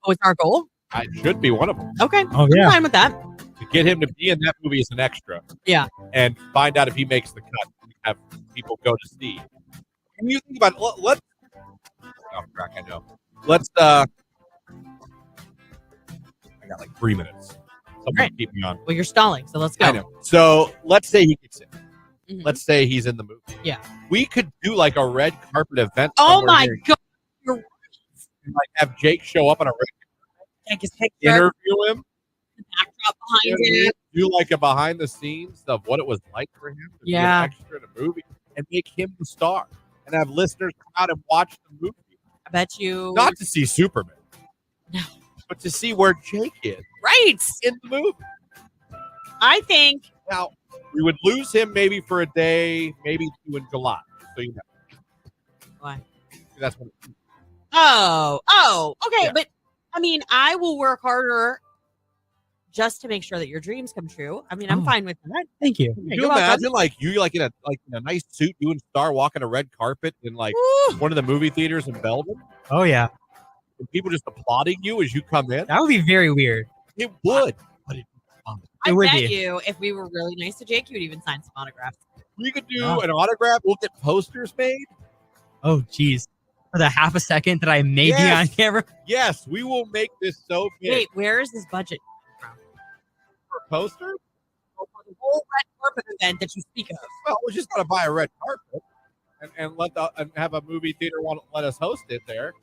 S2: Oh, it's our goal?
S1: It should be one of them.
S2: Okay.
S3: Oh, yeah.
S2: I'm fine with that.
S1: To get him to be in that movie as an extra.
S2: Yeah.
S1: And find out if he makes the cut. Have people go to see. When you think about it, let's. Oh, crack, I know. Let's. I got like 3 minutes. Someone
S2: Right.
S1: keep me on.
S2: Well, you're stalling, so let's go.
S1: I know. So let's say he gets in.
S2: Mhm.
S1: Let's say he's in the movie.
S2: Yeah.
S1: We could do like a red carpet event.
S2: Oh
S1: somewhere
S2: my
S1: here.
S2: God. You're right.
S1: And, like have Jake show up on a red
S2: Take his picture.
S1: interview him.
S2: Backdrop behind
S1: You know what I mean?
S2: it.
S1: Do like a behind the scenes of what it was like for him to be
S2: Yeah.
S1: an extra in a movie and make him the star and have listeners come out and watch the movie.
S2: I bet you.
S1: Not to see Superman.
S2: No.
S1: But to see where Jake is
S2: Right.
S1: in the movie.
S2: I think.
S1: Now, we would lose him maybe for a day, maybe 2 in July. So you know.
S2: Why?
S1: That's what
S2: Oh, okay.
S1: Yeah.
S2: But I mean, I will work harder just to make sure that your dreams come true. I mean, I'm
S3: Oh.
S2: fine with that.
S3: Thank you.
S2: Yeah,
S1: Can you
S2: you're welcome.
S1: imagine like you like in a nice suit doing star walking a red carpet in like
S2: Woo!
S1: one of the movie theaters in Belgium
S3: Oh, yeah.
S1: and people just applauding you as you come in?
S3: That would be very weird.
S1: It would. But it'd be fun.
S2: I
S3: It would
S2: bet
S3: be.
S2: you, if we were really nice to Jake, you would even sign some autographs.
S1: We could do
S3: Oh.
S1: an autograph. We'll get posters made.
S3: Oh, geez. For the half a second that I may be
S1: Yes.
S3: on camera.
S1: Yes, we will make this so big.
S2: Wait, where is this budget from?
S1: For a poster?
S2: For the whole red carpet event that you speak of.
S1: Well, we just got to buy a red carpet and and have a movie theater want to let us host it there.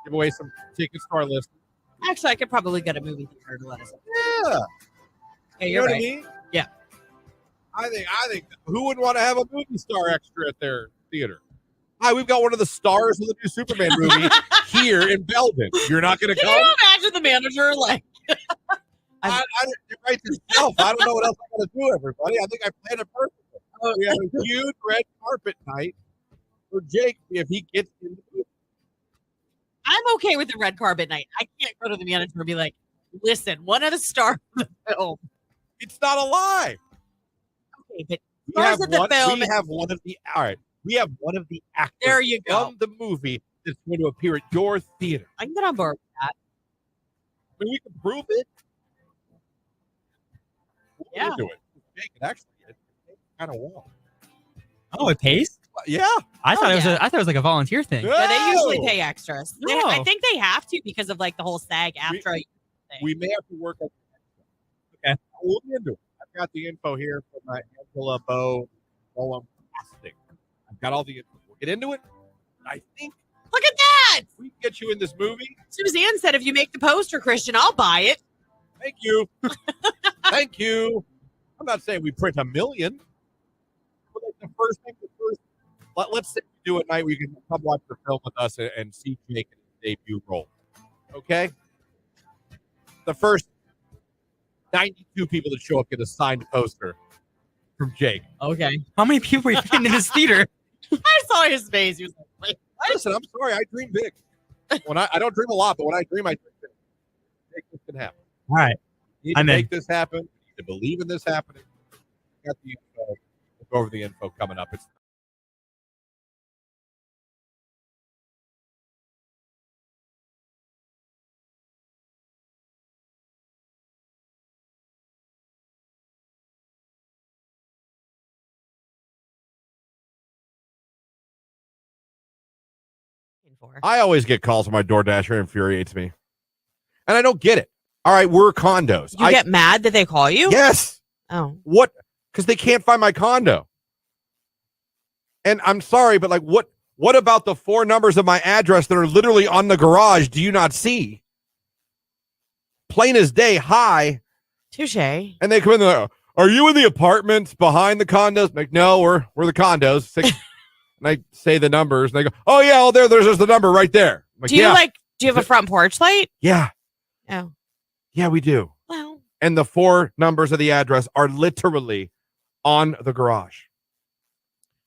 S1: Give away some tickets to our list.
S2: Actually, I could probably get a movie theater to let us.
S1: Yeah,
S2: Yeah,
S1: you
S2: you're
S1: know
S2: right.
S1: what I mean?
S2: Yeah.
S1: I think who would want to have a movie star extra at their theater? Hi, we've got one of the stars of the new Superman movie here in Belgium. You're not going to
S2: Can
S1: come?
S2: you imagine the manager like?
S1: I write this yourself. I don't know what else I'm going to do, everybody. I think I planned it perfectly. We have a huge red carpet night for Jake if he gets in the movie.
S2: I'm okay with the red carpet night. I can't go to the manager and be like, "Listen, one of the stars of the film."
S1: It's not a lie.
S2: Okay, but
S1: We
S2: stars
S1: have
S2: of the
S1: one,
S2: film.
S1: we have one of the all right. We have one of the actors
S2: There you go.
S1: from the movie that's going to appear at your theater.
S2: I can get on board with that.
S1: I mean, we can prove it.
S2: Yeah.
S1: We'll do it. Jake, it actually kind of well.
S3: Oh, it pays?
S1: Yeah.
S3: I thought
S2: yeah.
S3: I thought it was like a volunteer thing.
S2: Yeah, they usually
S1: No!
S2: pay extras.
S3: No.
S2: I think they have to because of like the whole SAG after.
S1: We may have to work on
S3: Okay.
S1: We'll get into it. I've got the info here from Angela Bow. Casting. I've got all the info. We'll get into it. I think
S2: Look at that.
S1: we can get you in this movie.
S2: Suzanne said, "If you make the poster, Christian, I'll buy it."
S1: Thank you. Thank you. I'm not saying we print 1 million. But like the first thing, let's say we do it at night where you can come watch the film with us and see Jake in his debut role. Okay? The first 92 people that show up get a signed poster from Jake.
S2: Okay.
S3: How many people are you fitting in this theater?
S2: I saw his face. He was like, "Wait, what?"
S1: Listen, I'm sorry. I dream big. When I don't dream a lot, but when I dream big. Make this can happen.
S3: All right.
S1: You need to
S3: I'm in.
S1: make this happen. You need to believe in this happening. Got the info. We'll go over the info coming up. It's
S2: For.
S1: I always get calls from my DoorDasher. It infuriates me. And I don't get it. All right, we're condos.
S2: You get mad that they call you?
S1: Yes.
S2: Oh.
S1: What? Because they can't find my condo. And I'm sorry, but like, what What about the 4 numbers of my address that are literally on the garage? Do you not see? Plain as day, hi.
S2: Touche.
S1: And they come in there. Are you in the apartments behind the condos? I'm like, no, we're the condos. And I say the numbers, and they go, oh yeah, oh there's the number right there. I'm like,
S2: do you have a front porch light?
S1: Yeah.
S2: Oh.
S1: Yeah, we do.
S2: Well.
S1: And the 4 numbers of the address are literally on the garage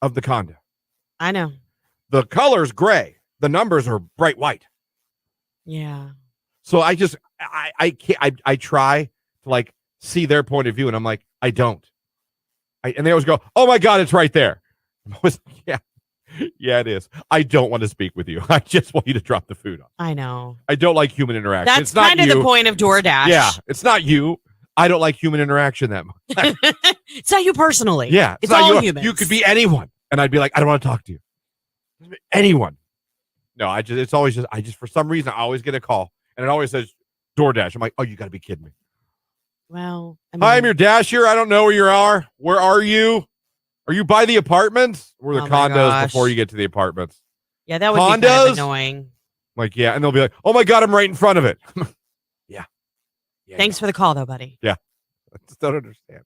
S1: of the condo.
S2: I know.
S1: The color's gray. The numbers are bright white.
S2: Yeah.
S1: So I can't. I try to like see their point of view, and I'm like, I don't. And they always go, "Oh my God, it's right there." I'm always, yeah, it is. I don't want to speak with you. I just want you to drop the food off.
S2: I know.
S1: I don't like human interaction.
S2: That's
S1: it's not
S2: kind of
S1: you.
S2: the point of DoorDash.
S1: Yeah, it's not you. I don't like human interaction that much.
S2: It's not you personally.
S1: Yeah,
S2: it's
S1: not
S2: all
S1: you.
S2: humans.
S1: You could be anyone, and I'd be like, I don't want to talk to you. Anyone. No, it's always just for some reason I always get a call, and it always says DoorDash. I'm like, oh, you got to be kidding me.
S2: Well,
S1: hi, I'm your dasher. I don't know where you are. Where are you? Are you by the apartments or the condos before you get to the apartments?
S2: Yeah, that would be kind of annoying.
S1: I'm like, yeah, and they'll be like, oh my God, I'm right in front of it. Yeah.
S2: Thanks for the call, though, buddy.
S1: Yeah, I just don't understand.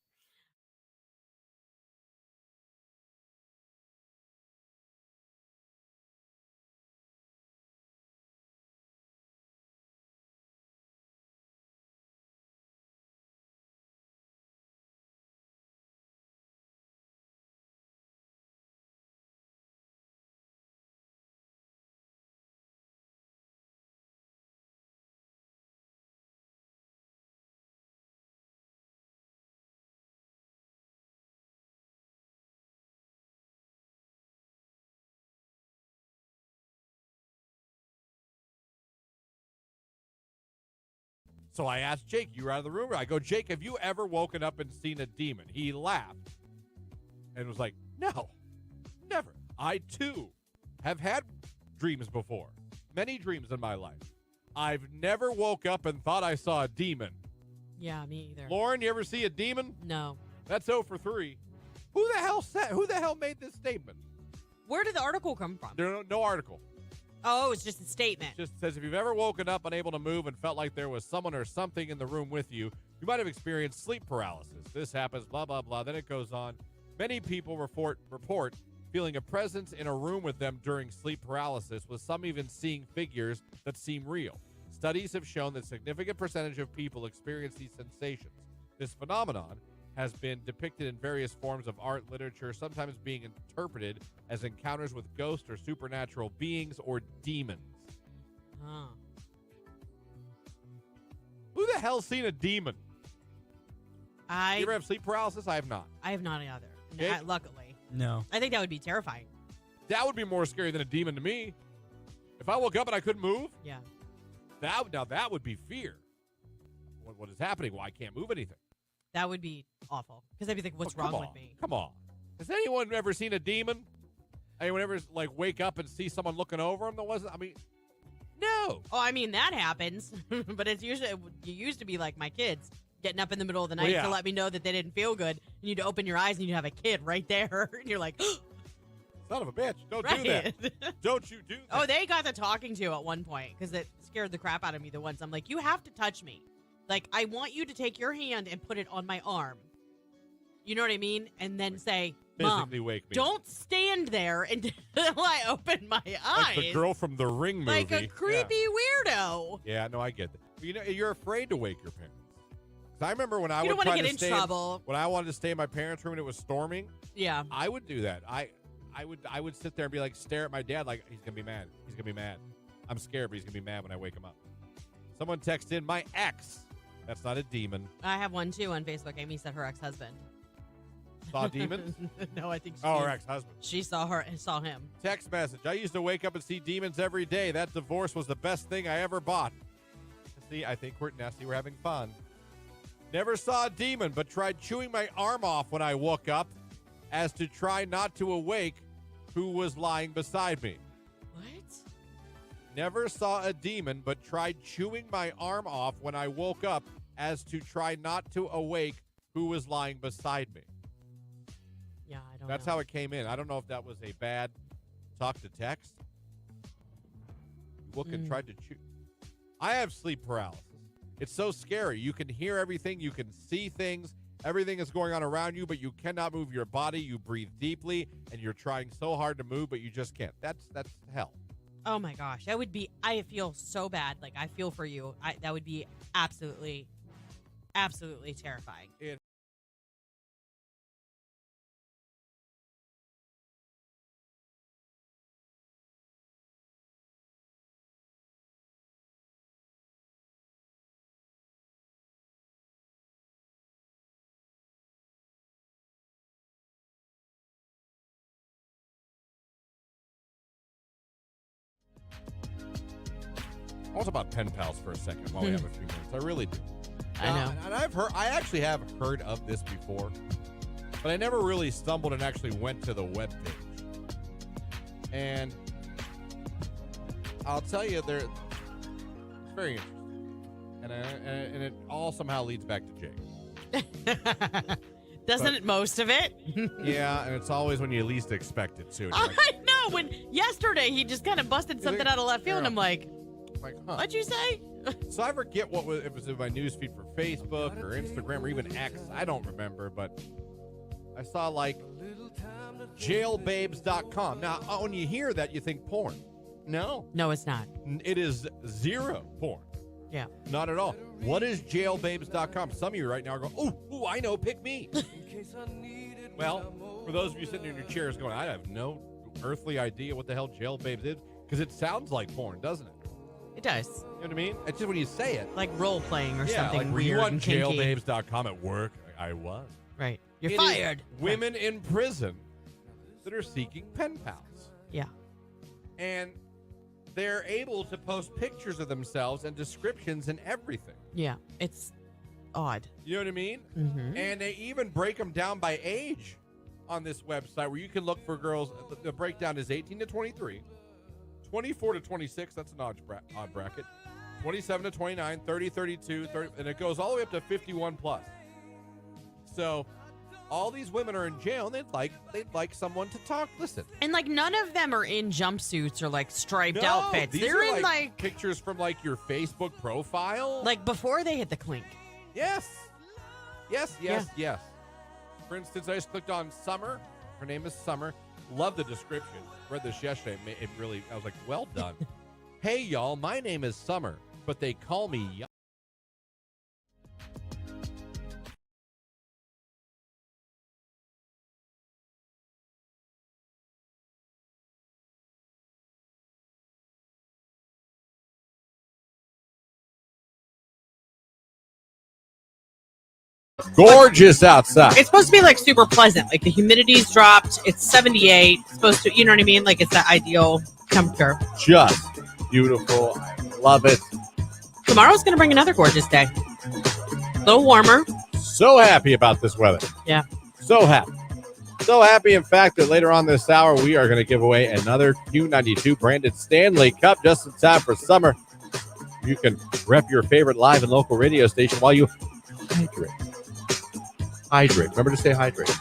S1: So I asked Jake, you were out of the room? I go, Jake, have you ever woken up and seen a demon? He laughed and was like, no, never. I, too, have had dreams before. Many dreams in my life. I've never woke up and thought I saw a demon.
S2: Yeah, me either.
S1: Lauren, you ever see a demon?
S2: No.
S1: That's 0 for 3. Who the hell made this statement?
S2: Where did the article come from?
S1: There's no article.
S2: Oh, it's just a statement.
S1: It just says, if you've ever woken up unable to move and felt like there was someone or something in the room with you, you might have experienced sleep paralysis. This happens, blah, blah, blah. Then it goes on. Many people report feeling a presence in a room with them during sleep paralysis, with some even seeing figures that seem real. Studies have shown that a significant percentage of people experience these sensations. This phenomenon has been depicted in various forms of art, literature, sometimes being interpreted as encounters with ghosts or supernatural beings or demons.
S2: Huh.
S1: Who the hell's seen a demon? You
S2: I
S1: ever have sleep paralysis? I have not.
S2: have not either.
S1: Jake?
S2: Luckily.
S3: No.
S2: I think that would be terrifying.
S1: That would be more scary than a demon to me. If I woke up and I couldn't move,
S2: Yeah.
S1: that would be fear. What is happening? Well, I can't move anything.
S2: That would be awful. Because I'd be like, what's
S1: Oh, come
S2: wrong
S1: on.
S2: with me?
S1: Come on. Has anyone ever seen a demon? Anyone ever like wake up and see someone looking over them that wasn't? I mean, no.
S2: Oh, I mean, that happens. But it's usually, you used to be like my kids, getting up in the middle of the night to let me know that they didn't feel good. And you'd open your eyes and you'd have a kid right there. And you're like,
S1: son of a bitch. Don't
S2: right.
S1: do that. Don't you do that.
S2: Oh, they got the talking to at one point because it scared the crap out of me the once. I'm like, you have to touch me. Like, I want you to take your hand and put it on my arm. You know what I mean? And then say, Mom,
S1: physically wake me.
S2: don't stand there until I open my eyes.
S1: Like the girl from the Ring movie.
S2: Like a creepy weirdo.
S1: Yeah, no, I get that. You know, you're afraid to wake your parents. 'Cause I remember when I
S2: You
S1: would
S2: don't want
S1: try
S2: to get
S1: to
S2: in
S1: stay
S2: trouble.
S1: when I wanted to stay in my parents' room and it was storming.
S2: Yeah.
S1: I would do that. I would sit there and be like, stare at my dad like he's gonna be mad. He's gonna be mad. I'm scared, but he's gonna be mad when I wake him up. Someone texted in my ex. That's not a demon.
S2: I have one too on Facebook. Amy said her ex-husband.
S1: Saw demons?
S2: No, I think she
S1: Oh, her ex-husband.
S2: She saw her and saw him.
S1: Text message. I used to wake up and see demons every day. That divorce was the best thing I ever bought. See, I think we're having fun. Never saw a demon, but tried chewing my arm off when I woke up as to try not to awake who was lying beside me.
S2: What?
S1: Never saw a demon, but tried chewing my arm off when I woke up as to try not to awake who was lying beside me.
S2: Yeah, I don't
S1: That's
S2: know.
S1: how it came in. I don't know if that was a bad talk to text. You look and try to choose. I have sleep paralysis. It's so scary. You can hear everything. You can see things. Everything is going on around you, but you cannot move your body. You breathe deeply, and you're trying so hard to move, but you just can't. That's hell.
S2: Oh, my gosh. That would be, I feel so bad. Like, I feel for you. That would be absolutely, absolutely terrifying.
S1: I want to talk about pen pals for a second while we have a few minutes. I really do.
S2: I know.
S1: And I actually have heard of this before, but I never really stumbled and actually went to the webpage. And I'll tell you, it's very interesting. And it all somehow leads back to Jake.
S2: Doesn't most of it?
S1: Yeah, and it's always when you least expect it, too.
S2: I know. When yesterday he just kind of busted something out of left field, and I'm like,
S1: huh.
S2: What'd you say?
S1: So I forget if it was in my newsfeed for Facebook or Instagram or even X. I don't remember, but I saw like jailbabes.com. Now, when you hear that, you think porn. No.
S2: No, it's not.
S1: It is zero porn.
S2: Yeah.
S1: Not at all. What is jailbabes.com? Some of you right now are going, oh, I know, pick me. Well, for those of you sitting in your chairs going, I have no earthly idea what the hell jailbabes is, because it sounds like porn, doesn't it?
S2: It does.
S1: You know what I mean? It's just when you say it.
S2: Like role playing or something
S1: like,
S2: weird.
S1: Were you on
S2: and kinky.
S1: jailbabes.com at work? I was.
S2: Right. You're
S1: It
S2: fired.
S1: is women in prison that are seeking pen pals.
S2: Yeah.
S1: And they're able to post pictures of themselves and descriptions and everything.
S2: Yeah. It's odd.
S1: You know what I mean?
S2: Mm-hmm.
S1: And they even break them down by age on this website, where you can look for girls. The breakdown is 18 to 23. 24 to 26, that's an odd bracket. 27 to 29, 30, 32, 30, and it goes all the way up to 51 plus. So all these women are in jail, and they'd like someone to talk. Listen.
S2: And like none of them are in jumpsuits or like striped
S1: No,
S2: outfits.
S1: These
S2: They're
S1: are
S2: in like
S1: pictures from like your Facebook profile.
S2: like before they hit the clink.
S1: Yes. For instance, I just clicked on Summer. Her name is Summer. Love the description. Read this yesterday. I was like, well done. Hey, y'all, my name is Summer, but they call me Young. Gorgeous outside.
S2: It's supposed to be like super pleasant. Like the humidity's dropped. It's 78. It's supposed to, you know what I mean? Like it's the ideal temperature.
S1: Just beautiful. I love it.
S2: Tomorrow's going to bring another gorgeous day. A little warmer.
S1: So happy about this weather.
S2: Yeah.
S1: So happy. So happy, in fact, that later on this hour, we are going to give away another Q92 branded Stanley Cup just in time for summer. You can rep your favorite live and local radio station while you hydrate. Remember to stay hydrated.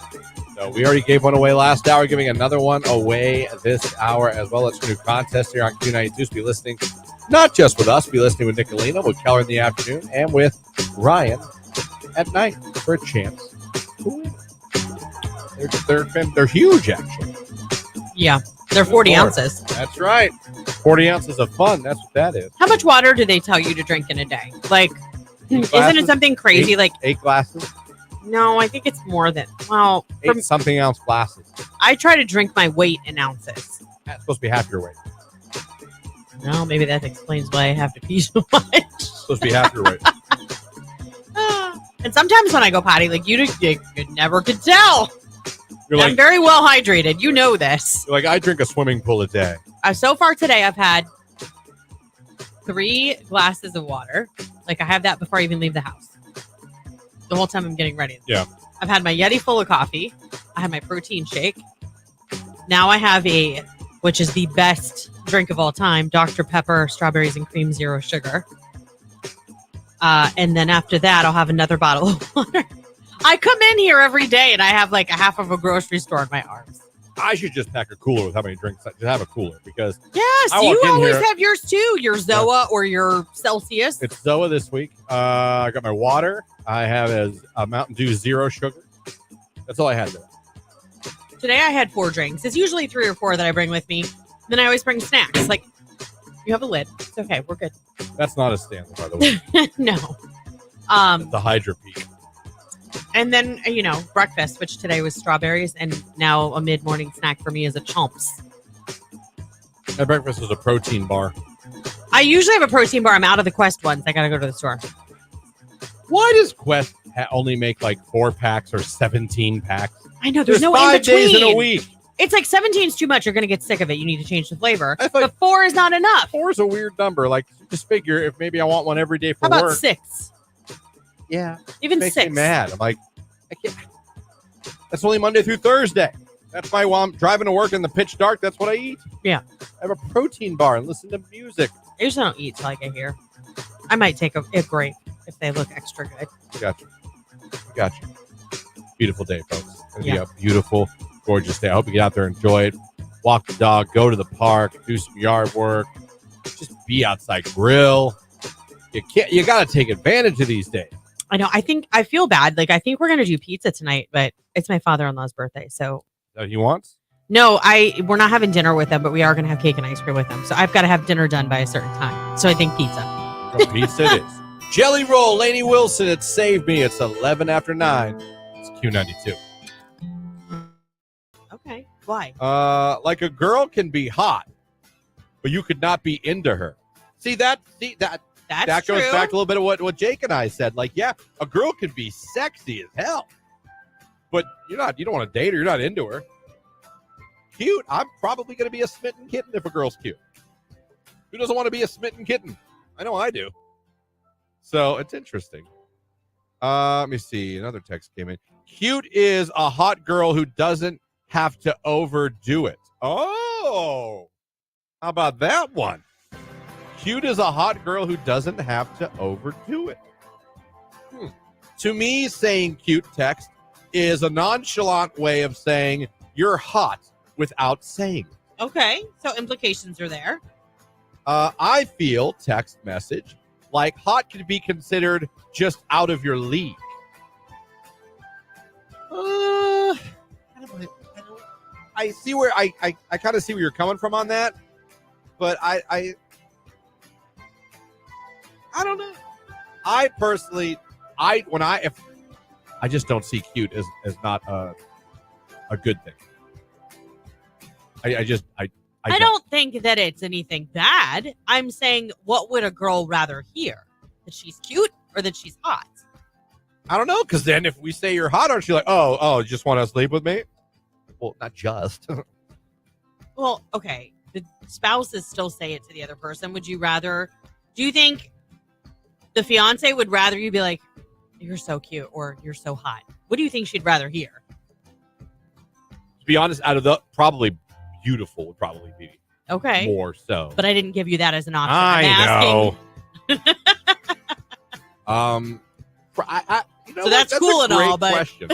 S1: So we already gave one away last hour, giving another one away this hour as well. It's a new contest here on Q92. So be listening not just with us, be listening with Nicolina, with Keller in the afternoon, and with Ryan at night for a chance to win. They're huge, actually.
S2: Yeah, they're 40 ounces.
S1: That's right. 40 ounces of fun. That's what that is.
S2: How much water do they tell you to drink in a day? Like, isn't it something crazy? Like
S1: 8 glasses?
S2: No, I think it's more than, well.
S1: 8 something ounce glasses.
S2: I try to drink my weight in ounces.
S1: That's supposed to be half your weight.
S2: No, maybe that explains why I have to pee so much.
S1: It's supposed to be half your weight.
S2: And sometimes when I go potty, like you never could tell.
S1: You're
S2: I'm very well hydrated. You know this.
S1: You're like, I drink a swimming pool a day.
S2: So far today, I've had 3 glasses of water. Like I have that before I even leave the house. The whole time I'm getting ready.
S1: Yeah.
S2: I've had my Yeti full of coffee. I have my protein shake. Now I have which is the best drink of all time, Dr. Pepper, strawberries and cream, 0 sugar. And then after that, I'll have another bottle of water. I come in here every day and I have like a half of a grocery store in my arms.
S1: I should just pack a cooler with how many drinks. Just have a cooler because
S2: Yes, you always have yours too. Your Zoa or your Celsius.
S1: It's Zoa this week. I got my water. I have a Mountain Dew Zero Sugar. That's all I had today.
S2: Today I had 4 drinks. It's usually 3 or 4 that I bring with me. Then I always bring snacks. Like, you have a lid. It's okay. We're good.
S1: That's not a Stanley, by the way.
S2: No.
S1: The Hydra Peak.
S2: And then, breakfast, which today was strawberries, and now a mid-morning snack for me is a Chomps.
S1: My breakfast was a protein bar.
S2: I usually have a protein bar. I'm out of the Quest ones. I got to go to the store.
S1: Why does Quest only make like 4 packs or 17 packs?
S2: I know. There's no
S1: 5
S2: in-between.
S1: days in a week.
S2: It's like 17 is too much. You're going to get sick of it. You need to change the flavor. But 4 is not enough.
S1: 4 is a weird number. Like, just figure if maybe I want one every day for
S2: How about
S1: work.
S2: 6?
S1: Yeah.
S2: Even
S1: makes
S2: 6.
S1: me mad. I'm like, I can't. That's only Monday through Thursday. That's why while I'm driving to work in the pitch dark, that's what I eat.
S2: Yeah.
S1: I have a protein bar and listen to music.
S2: I usually don't eat till I get here. I might take a grape if they look extra good.
S1: Gotcha. Beautiful day, folks. It's going to be a beautiful, gorgeous day. I hope you get out there, enjoy it. Walk the dog, go to the park, do some yard work. Just be outside, grill. You got to take advantage of these days.
S2: I know. I feel bad. Like, I think we're going to do pizza tonight, but it's my father-in-law's birthday. So
S1: that he wants?
S2: No, we're not having dinner with him, but we are going to have cake and ice cream with him. So I've got to have dinner done by a certain time. So I think pizza.
S1: So pizza it is. Jelly Roll, Lainey Wilson, it saved me. It's 11 after 9. It's Q92.
S2: Okay. Why?
S1: Like a girl can be hot, but you could not be into her. That goes
S2: true.
S1: back to a little bit of what Jake and I said. Like, yeah, a girl can be sexy as hell, but you don't want to date her. You're not into her. Cute. I'm probably going to be a smitten kitten if a girl's cute. Who doesn't want to be a smitten kitten? I know I do. So it's interesting. Let me see. Another text came in. Cute is a hot girl who doesn't have to overdo it. Oh, how about that one? Cute is a hot girl who doesn't have to overdo it. To me, saying cute text is a nonchalant way of saying you're hot without saying it.
S2: Okay. So implications are there.
S1: I feel text message like hot could be considered just out of your league. I see where I kind of see where you're coming from on that, but I don't know. I personally, I just don't see cute as not a good thing. I
S2: don't think that it's anything bad. I'm saying, what would a girl rather hear? That she's cute or that she's hot?
S1: I don't know, because then if we say you're hot, aren't you like, oh, you just want to sleep with me? Well, not just.
S2: Well, okay. The spouses still say it to the other person. Would you rather? Do you think the fiance would rather you be like, you're so cute or you're so hot? What do you think she'd rather hear?
S1: To be honest, out of the probably beautiful would probably be
S2: okay
S1: more so.
S2: But I didn't give you that as an option.
S1: I know.
S2: So that's cool and all, but
S1: question.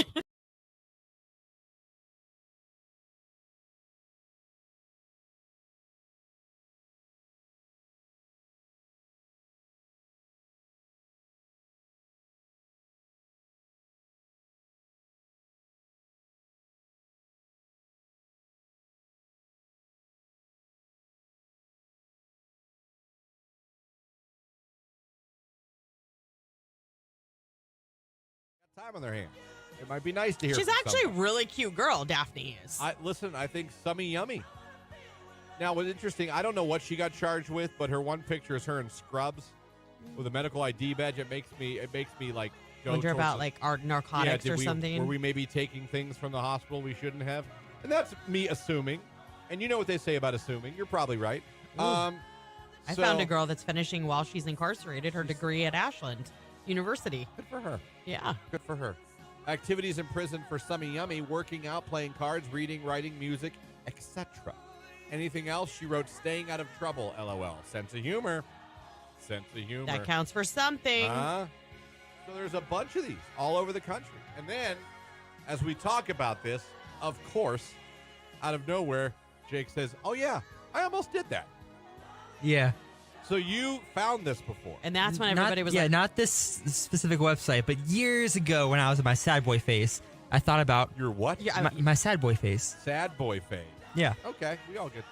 S1: Time on their hands. It might be nice to hear.
S2: She's
S1: from
S2: actually
S1: someone.
S2: a really cute girl, Daphne is.
S1: I think Summy Yummy. Now, what's interesting, I don't know what she got charged with, but her one picture is her in scrubs with a medical ID badge. It makes me like go
S2: wonder about like art narcotics or something.
S1: Were we maybe taking things from the hospital we shouldn't have? And that's me assuming. And you know what they say about assuming. You're probably right.
S2: I found a girl that's finishing while she's incarcerated her degree at Ashland University.
S1: Good for her.
S2: Yeah.
S1: Good for her. Activities in prison for Summy Yummy: working out, playing cards, reading, writing, music, etc. Anything else? She wrote staying out of trouble, LOL. Sense of humor.
S2: That counts for something.
S1: So there's a bunch of these all over the country. And then, as we talk about this, of course, out of nowhere, Jake says, "Oh yeah, I almost did that."
S3: Yeah.
S1: So you found this before.
S2: And that's when everybody was like,
S3: not this specific website, but years ago when I was in my sad boy phase, I thought about
S1: your what?
S3: My sad boy phase.
S1: Sad boy phase.
S3: Yeah.
S1: Okay,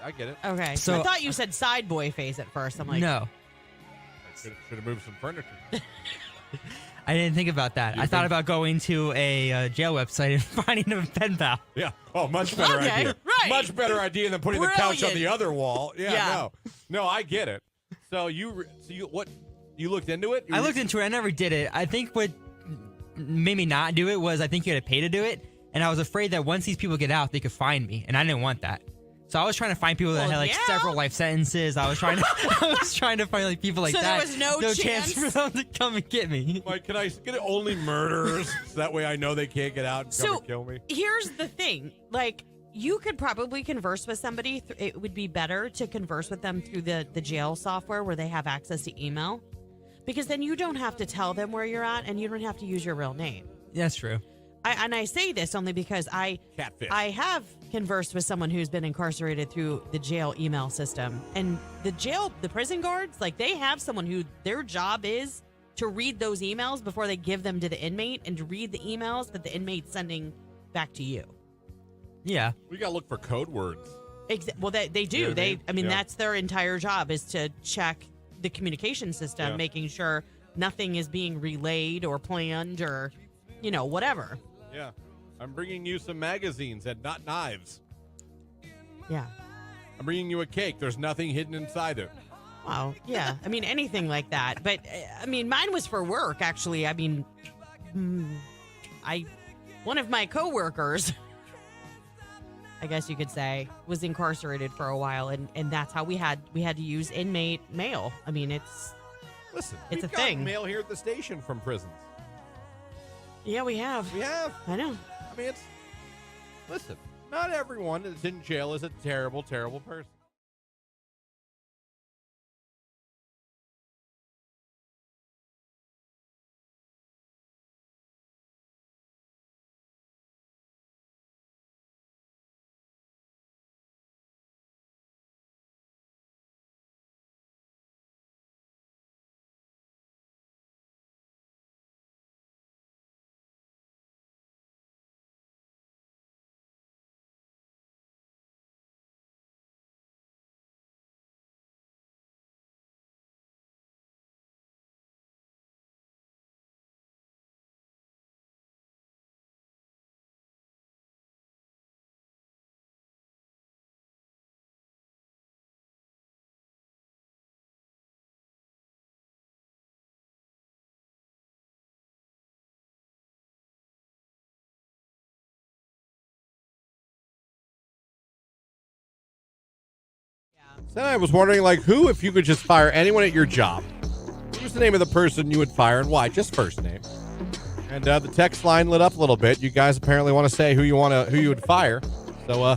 S1: I get it.
S2: okay. So
S3: So-
S2: I thought you said side boy face at first. I'm like,
S3: No,
S1: Should have moved some furniture.
S3: I didn't think about that.
S1: You
S3: I thought
S1: think-
S3: about going to a jail website and finding a pen pal.
S1: Yeah. Oh, much better
S2: Okay,
S1: idea.
S2: right.
S1: Much better idea than putting the couch on
S2: Brilliant.
S1: the other wall. Yeah.
S2: Yeah.
S1: No, I get it. So you what? You looked into it?
S3: I looked into it. I never did it. I think what made me not do it was I think you had to pay to do it, and I was afraid that once these people get out, they could find me, and I didn't want that. So I was trying to find people that
S2: Well,
S3: had like
S2: yeah.
S3: several life sentences. I was trying to find like people like
S2: So there
S3: that.
S2: was no
S3: chance
S2: chance?
S3: for them to come and get me.
S1: Like, can I get only murderers? So that way I know they can't get out and come
S2: So
S1: and kill me.
S2: here's the thing. Like, you could probably converse with somebody. It would be better to converse with them through the jail software where they have access to email. Because then you don't have to tell them where you're at and you don't have to use your real name.
S3: That's true.
S2: I say this only because
S1: Catfish.
S2: I have conversed with someone who's been incarcerated through the jail email system. And the prison guards, like, they have someone who their job is to read those emails before they give them to the inmate and to read the emails that the inmate's sending back to you.
S3: Yeah.
S1: We got to look for code words.
S2: Well, they do.
S1: You know what I mean? Yeah.
S2: That's their entire job is to check the communication system,
S1: Yeah.
S2: making sure nothing is being relayed or planned or, whatever.
S1: Yeah. I'm bringing you some magazines and not knives.
S2: Yeah.
S1: I'm bringing you a cake. There's nothing hidden inside it.
S2: Wow. Yeah. I mean, anything like that. But, mine was for work, actually. I mean, one of my coworkers, I guess you could say, was incarcerated for a while. And that's how we had to use inmate mail. I mean, it's
S1: Listen,
S2: It's
S1: we've
S2: a
S1: got
S2: thing.
S1: mail here at the station from prisons.
S2: yeah, we have.
S1: We have.
S2: I know.
S1: I mean, listen, not everyone that's in jail is a terrible, terrible person. So I was wondering, who, if you could just fire anyone at your job, what was the name of the person you would fire and why? Just first name. And the text line lit up a little bit. You guys apparently want to say who you would fire. So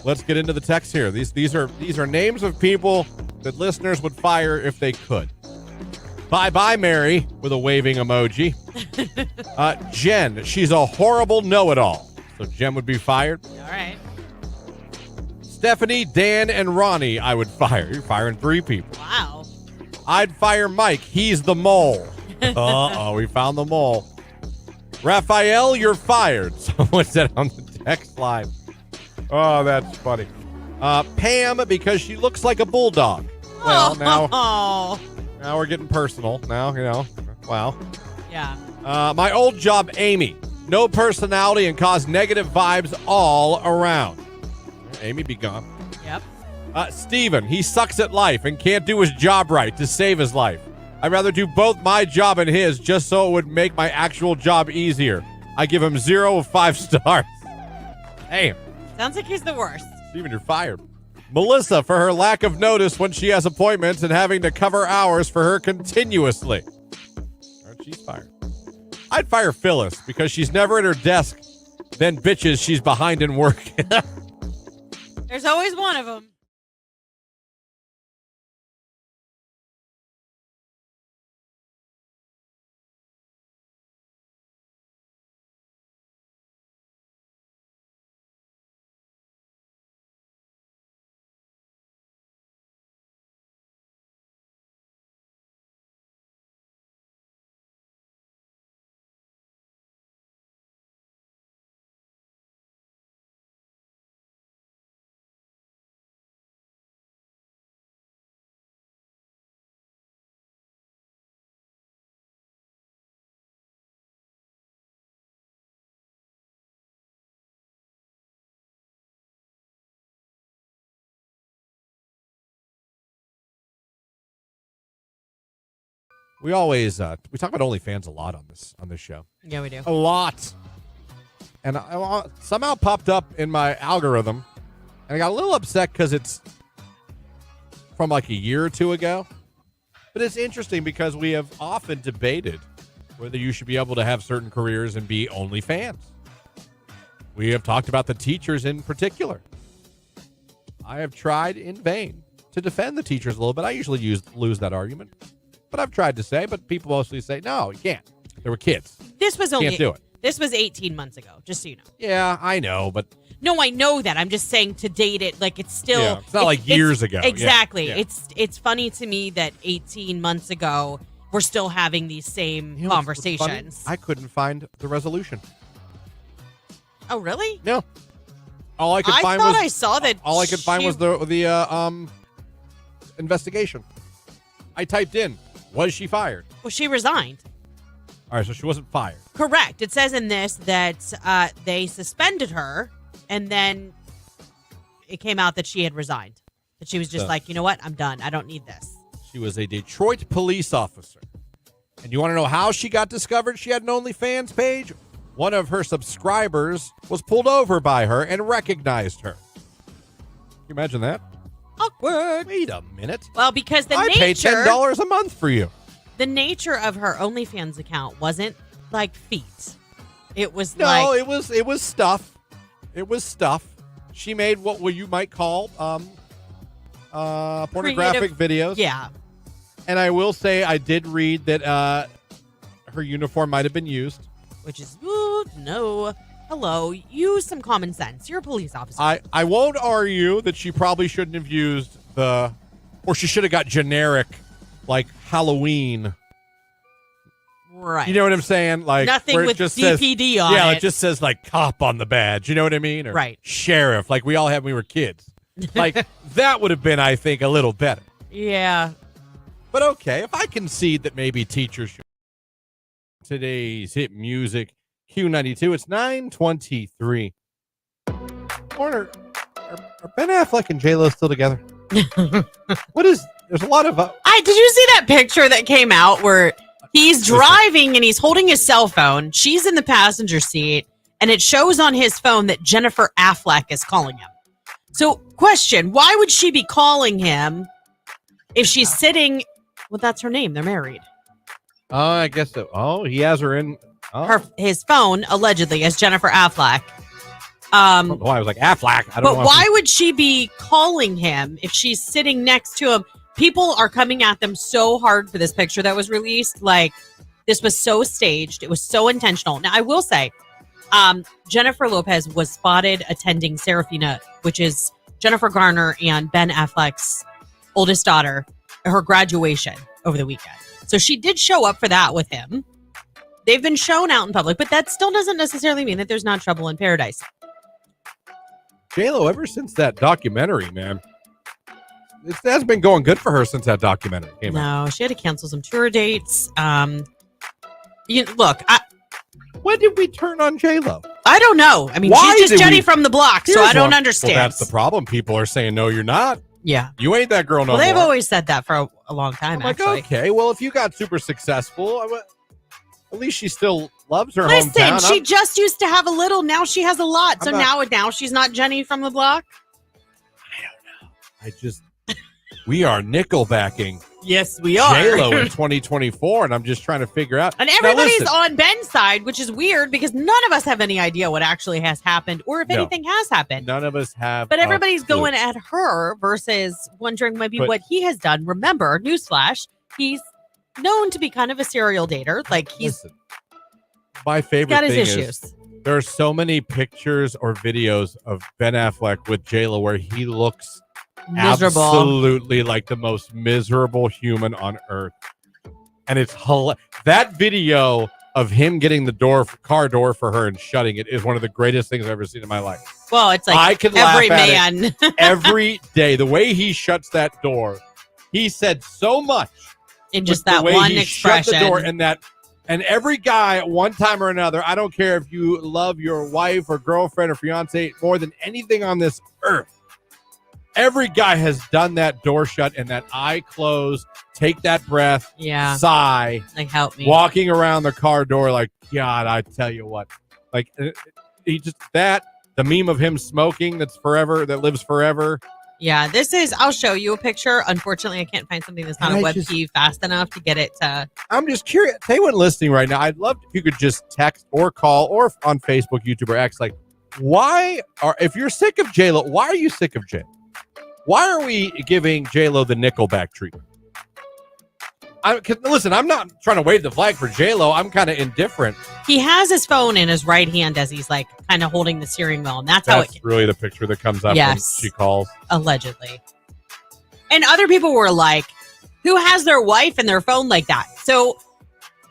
S1: let's get into the text here. These are names of people that listeners would fire if they could. Bye Mary with a waving emoji. Jen, she's a horrible know-it-all. So Jen would be fired.
S2: All right.
S1: Stephanie, Dan, and Ronnie, I would fire. You're firing 3 people.
S2: Wow.
S1: I'd fire Mike. He's the mole. Uh-oh, we found the mole. Raphael, you're fired. Someone said on the text line. Oh, that's funny. Pam, because she looks like a bulldog. Well, now we're getting personal. Now, wow.
S2: Yeah.
S1: My old job, Amy. No personality and cause negative vibes all around. Amy be gone.
S2: Yep.
S1: Steven, he sucks at life and can't do his job right to save his life. I'd rather do both my job and his just so it would make my actual job easier. I give him 0 of 5 stars. Damn.
S2: Sounds like he's the worst.
S1: Steven, you're fired. Melissa, for her lack of notice when she has appointments and having to cover hours for her continuously. All right, she's fired. I'd fire Phyllis because she's never at her desk, then bitches she's behind in work.
S2: There's always one of them.
S1: We always we talk about OnlyFans a lot on this show.
S2: Yeah, we do.
S1: A lot. And I somehow popped up in my algorithm, and I got a little upset because it's from like a year or two ago. But it's interesting because we have often debated whether you should be able to have certain careers and be OnlyFans. We have talked about the teachers in particular. I have tried in vain to defend the teachers a little bit. I usually lose that argument. But I've tried to say, but people mostly say, no, you can't. There were kids.
S2: This was
S1: Can't do it.
S2: This was 18 months ago, just so you know.
S1: Yeah, I know, but...
S2: No, I know that. I'm just saying to date it, like it's still...
S1: Yeah, it's not like years ago.
S2: Exactly.
S1: Yeah.
S2: It's funny to me that 18 months ago, we're still having these same conversations.
S1: I couldn't find the resolution.
S2: Oh, really?
S1: No. All I could find
S2: thought
S1: was...
S2: I saw that
S1: All I could find was the investigation. I typed in, was she fired?
S2: Well, she resigned.
S1: All right, so she wasn't fired.
S2: Correct. It says in this that they suspended her, and then it came out that she had resigned. That she was just like, you know what? I'm done. I don't need this.
S1: She was a Detroit police officer. And you want to know how she got discovered she had an OnlyFans page? One of her subscribers was pulled over by her and recognized her. Can you imagine that?
S2: Awkward.
S1: Wait a minute.
S2: Well, because
S1: I pay $10 a month for you.
S2: The nature of her OnlyFans account wasn't like feet. It was
S1: it was stuff. It was stuff. She made what you might call pornographic videos.
S2: Yeah.
S1: And I will say I did read that her uniform might have been used.
S2: Which is, no. Hello. Use some common sense. You're a police officer.
S1: I won't argue that she probably shouldn't have used or she should have got generic, like Halloween.
S2: Right.
S1: You know what I'm saying? Like
S2: nothing
S1: where it
S2: with
S1: just
S2: DPD
S1: says,
S2: on it.
S1: Yeah, it just says like cop on the badge. You know what I mean? Or
S2: right.
S1: Sheriff, like we all had when we were kids. Like that would have been, I think, a little better.
S2: Yeah.
S1: But okay, if I concede that maybe teachers should. Today's hit music, Q92. It's 9:23. Warner, are Ben Affleck and J-Lo still together? There's a lot of...
S2: did you see that picture that came out where he's driving and he's holding his cell phone? She's in the passenger seat, and it shows on his phone that Jennifer Affleck is calling him. So, question, why would she be calling him if she's sitting... Well, that's her name. They're married.
S1: Oh, I guess so. Oh, he has her in...
S2: His phone, allegedly, as Jennifer Affleck.
S1: I was like, Affleck. I don't know.
S2: But why would she be calling him if she's sitting next to him? People are coming at them so hard for this picture that was released. Like, this was so staged. It was so intentional. Now, I will say, Jennifer Lopez was spotted attending Serafina, which is Jennifer Garner and Ben Affleck's oldest daughter, her graduation over the weekend. So she did show up for that with him. They've been shown out in public, but that still doesn't necessarily mean that there's not trouble in paradise.
S1: J-Lo, ever since that documentary, man, it has been going good for her since that documentary came out.
S2: No, she had to cancel some tour dates. When
S1: did we turn on J-Lo?
S2: I don't know. I mean, she's just Jenny from the block, so I don't understand.
S1: Well, that's the problem. People are saying, no, you're not.
S2: Yeah.
S1: You ain't that girl no more.
S2: Well, they've always said that for a long time,
S1: I'm
S2: actually.
S1: Like, okay, well, if you got super successful, at least she still loves her hometown.
S2: Listen, she just used to have a little. Now she has a lot. So now she's not Jenny from the block?
S1: I don't know. We are nickelbacking.
S2: Yes, we are.
S1: J-Lo in 2024, and I'm just trying to figure out.
S2: And everybody's on Ben's side, which is weird because none of us have any idea what actually has happened or if anything has happened.
S1: None of us have.
S2: But everybody's going at her versus wondering maybe what he has done. Remember, newsflash, he's known to be kind of a serial dater. Like
S1: my favorite
S2: got his
S1: thing
S2: issues.
S1: Is there are so many pictures or videos of Ben Affleck with J-Lo where he looks miserable. Absolutely like the most miserable human on earth. And it's that video of him getting the car door for her and shutting it is one of the greatest things I've ever seen in my life.
S2: Well, it's like
S1: I could
S2: every
S1: laugh
S2: man
S1: at it every day. The way he shuts that door, he said so much
S2: in just that one expression.
S1: Shut the door and every guy at one time or another, I don't care if you love your wife or girlfriend or fiance more than anything on this earth. every guy has done that door shut and that eye close, take that breath, sigh,
S2: like help me,
S1: walking around the car door like, God, I tell you what, like he just the meme of him smoking that lives forever.
S2: Yeah, I'll show you a picture. Unfortunately, I can't find something that's not a WebP fast enough to get it to.
S1: I'm just curious. Anyone listening right now, I'd love if you could just text or call or on Facebook, YouTube, or X, like, if you're sick of J-Lo, why are you sick of J-Lo? Why are we giving J-Lo the Nickelback treatment? Listen, I'm not trying to wave the flag for J-Lo. I'm kind of indifferent.
S2: He has his phone in his right hand as he's like kind of holding the steering wheel, and that's how it.
S1: Really the picture that comes up when she calls.
S2: Allegedly. And other people were like, who has their wife and their phone like that? So,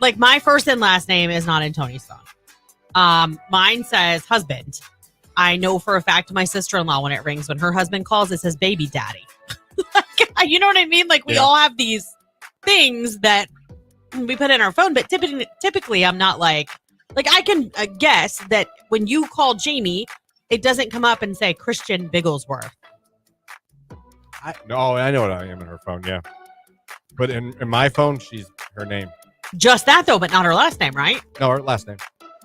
S2: like, my first and last name is not in Tony's phone. Mine says husband. I know for a fact my sister-in-law, when it rings, when her husband calls, it says baby daddy. You know what I mean? Like, we all have these things that we put in our phone, but typically I'm not like I can guess that when you call Jamie, it doesn't come up and say Christian Bigglesworth.
S1: I know what I am in her phone, yeah. But in my phone, she's her name.
S2: Just that though, but not her last name, right?
S1: No, her last name.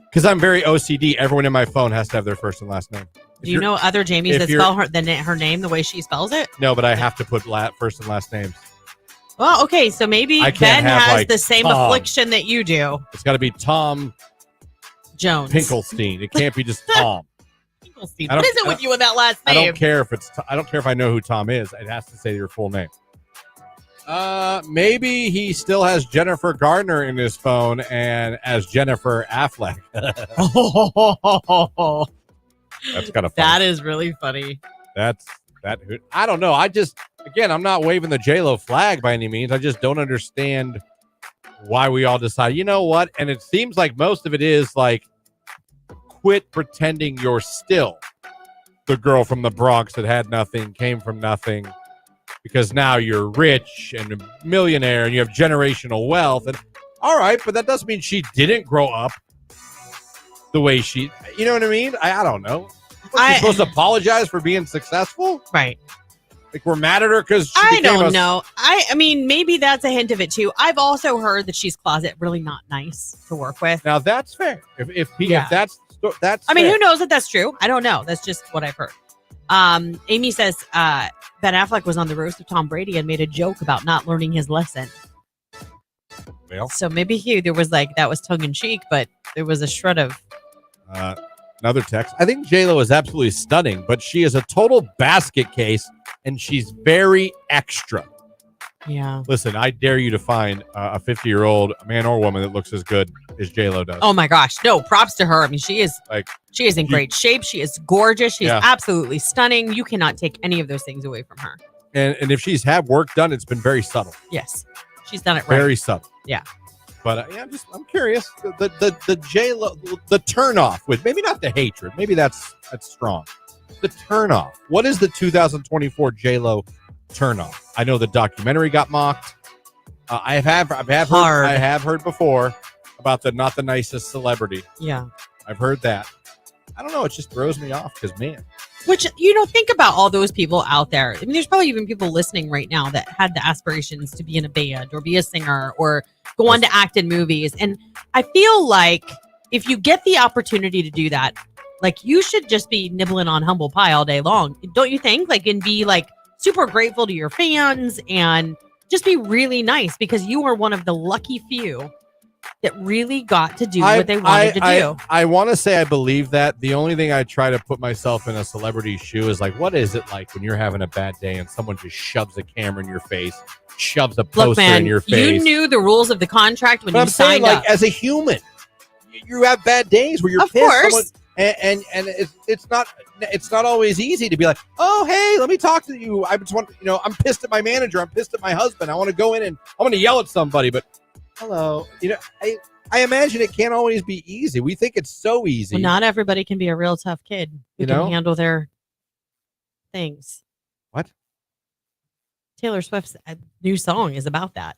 S1: Because I'm very OCD. Everyone in my phone has to have their first and last name.
S2: Do you know other Jamies that spell her name the way she spells it?
S1: No, but I have to put first and last names.
S2: Well, okay, so maybe Ben has the same affliction that you do.
S1: It's got to be Tom
S2: Jones
S1: Pinkelstein. It can't be just Tom.
S2: Pinkelstein. What is it with you with that last name?
S1: I don't care if I know who Tom is. It has to say your full name. Maybe he still has Jennifer Gardner in his phone and as Jennifer Affleck. That's kind of funny.
S2: That is really funny.
S1: I don't know. I'm not waving the J-Lo flag by any means. I just don't understand why we all decide, you know what? And it seems like most of it is like, quit pretending you're still the girl from the Bronx that had nothing, came from nothing, because now you're rich and a millionaire and you have generational wealth. And all right, but that doesn't mean she didn't grow up the way you know what I mean? I don't know. She's supposed to apologize for being successful?
S2: Right.
S1: Like we're mad at her because
S2: I don't know. I mean, maybe that's a hint of it too. I've also heard that she's closet really not nice to work with.
S1: Now that's fair. If that's
S2: I mean, who knows if that's true? I don't know. That's just what I've heard. Amy says Ben Affleck was on the roast of Tom Brady and made a joke about not learning his lesson.
S1: Well,
S2: so maybe there was that was tongue in cheek, but there was a shred of.
S1: Another text. I think J-Lo is absolutely stunning, but she is a total basket case, and she's very extra.
S2: Yeah.
S1: Listen, I dare you to find a 50-year-old man or woman that looks as good as J-Lo does.
S2: Oh my gosh! No, props to her. I mean, she is in great shape. She is gorgeous. She's absolutely stunning. You cannot take any of those things away from her.
S1: And if she's had work done, it's been very subtle.
S2: Yes, she's done it right.
S1: Very subtle.
S2: Yeah.
S1: But I'm curious. The J-Lo, the turnoff with maybe not the hatred. Maybe that's strong. The turnoff. What is the 2024 J-Lo turnoff? I know the documentary got mocked. I have heard before about the not the nicest celebrity.
S2: Yeah,
S1: I've heard that. I don't know. It just throws me off because man.
S2: Which, think about all those people out there. I mean, there's probably even people listening right now that had the aspirations to be in a band or be a singer or go on to act in movies. And I feel like if you get the opportunity to do that, like you should just be nibbling on humble pie all day long. Don't you think? And be super grateful to your fans and just be really nice because you are one of the lucky few that really got to do what they wanted to do.
S1: I want to say I believe that. The only thing I try to put myself in a celebrity's shoe is what is it like when you're having a bad day and someone just shoves a camera in your face, shoves a poster in your face?
S2: You knew the rules of the contract when you signed up.
S1: As a human, you have bad days where you're pissed.
S2: Course.
S1: And it's not always easy to be like, oh, hey, let me talk to you. I just want, I'm pissed at my manager. I'm pissed at my husband. I want to go in and I want to yell at somebody, but hello. I imagine it can't always be easy. We think it's so easy.
S2: Well, not everybody can be a real tough kid who can handle their things.
S1: What?
S2: Taylor Swift's new song is about that.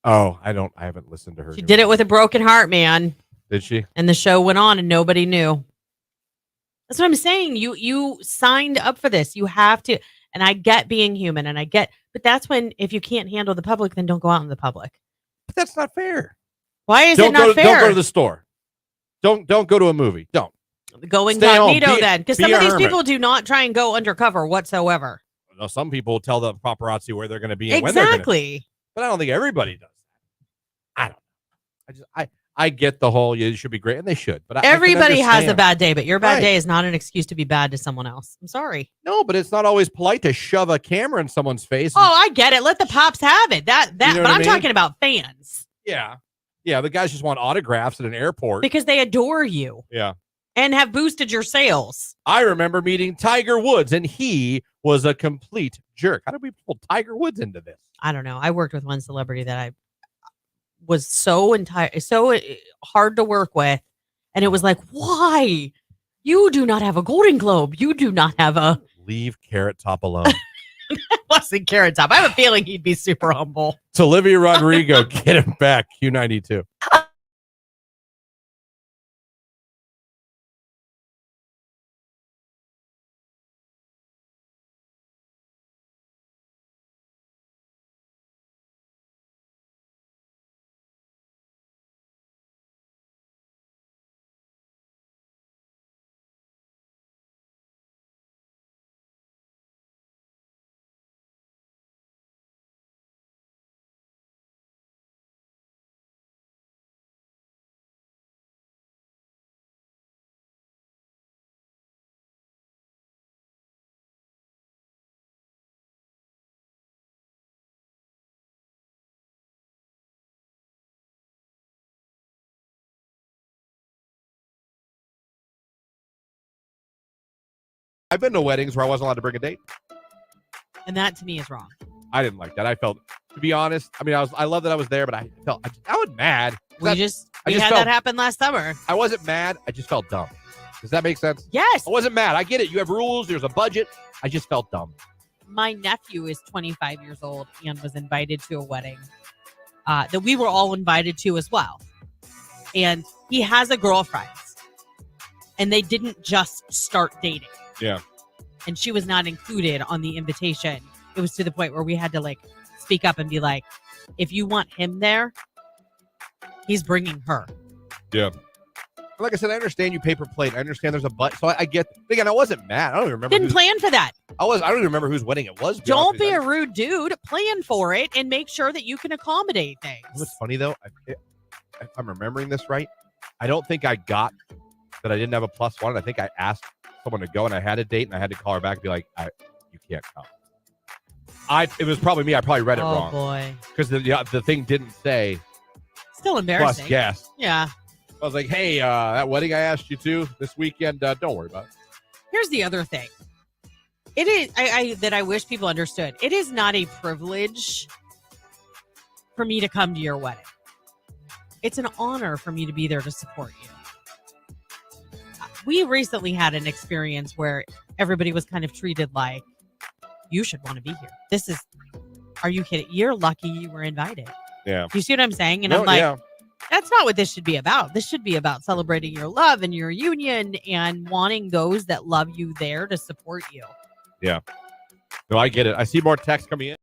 S1: Oh, I haven't listened to her.
S2: She did it with a broken heart, man.
S1: Did she?
S2: And the show went on and nobody knew. That's what I'm saying. You signed up for this. You have to. And I get being human, but that's when, if you can't handle the public, then don't go out in the public.
S1: But that's not fair.
S2: Why is it not fair?
S1: Don't go to the store. Don't go to a movie. Don't.
S2: Go incognito then. Because some of these people do not try and go undercover whatsoever.
S1: No, some people tell the paparazzi where they're going to be and when they're going to be. But I don't think everybody does that. I don't know. I get the whole, it should be great, and they should. But
S2: everybody has a bad day, but your bad day is not an excuse to be bad to someone else. I'm sorry.
S1: No, but it's not always polite to shove a camera in someone's face.
S2: Oh, I get it. Let the pops have it. But I'm talking about fans.
S1: Yeah. Yeah, the guys just want autographs at an airport.
S2: Because they adore you.
S1: Yeah.
S2: And have boosted your sales.
S1: I remember meeting Tiger Woods, and he was a complete jerk. How did we pull Tiger Woods into this?
S2: I don't know. I worked with one celebrity that I was so hard to work with. And it was like, why? You do not have a Golden Globe. You do not have a...
S1: Leave Carrot Top alone.
S2: That wasn't Carrot Top. I have a feeling he'd be super humble.
S1: It's Olivia Rodrigo. Get him back. Q92. I've been to weddings where I wasn't allowed to bring a date.
S2: And that to me is wrong.
S1: I didn't like that. I felt, to be honest, I love that I was there, but I was mad.
S2: We had that happen last summer.
S1: I wasn't mad. I just felt dumb. Does that make sense?
S2: Yes.
S1: I wasn't mad. I get it. You have rules. There's a budget. I just felt dumb.
S2: My nephew is 25 years old and was invited to a wedding that we were all invited to as well. And he has a girlfriend. And they didn't just start dating.
S1: Yeah.
S2: And she was not included on the invitation. It was to the point where we had to speak up and be like, if you want him there, he's bringing her.
S1: Yeah. Like I said, I understand you paper plate. I understand there's a but. So I get. Again, I wasn't mad. I don't even remember.
S2: Didn't plan for that.
S1: I don't even remember whose wedding it was.
S2: Don't be a rude dude. Plan for it and make sure that you can accommodate things.
S1: What's funny though, if I'm remembering this right, I don't think I got that I didn't have a +1. I think I asked someone to go, and I had a date, and I had to call her back and be like, "You can't come." It was probably me. I probably read it wrong.
S2: Oh boy,
S1: because the thing didn't say.
S2: Still embarrassing.
S1: Plus guest.
S2: Yeah.
S1: I was like, "Hey, that wedding I asked you to this weekend, don't worry about it."
S2: Here's the other thing. It is that I wish people understood. It is not a privilege for me to come to your wedding. It's an honor for me to be there to support you. We recently had an experience where everybody was kind of treated like, you should want to be here. Are you kidding? You're lucky you were invited.
S1: Yeah.
S2: Do you see what I'm saying? And I'm like, that's not what this should be about. This should be about celebrating your love and your union and wanting those that love you there to support you.
S1: Yeah. No, I get it. I see more text coming in.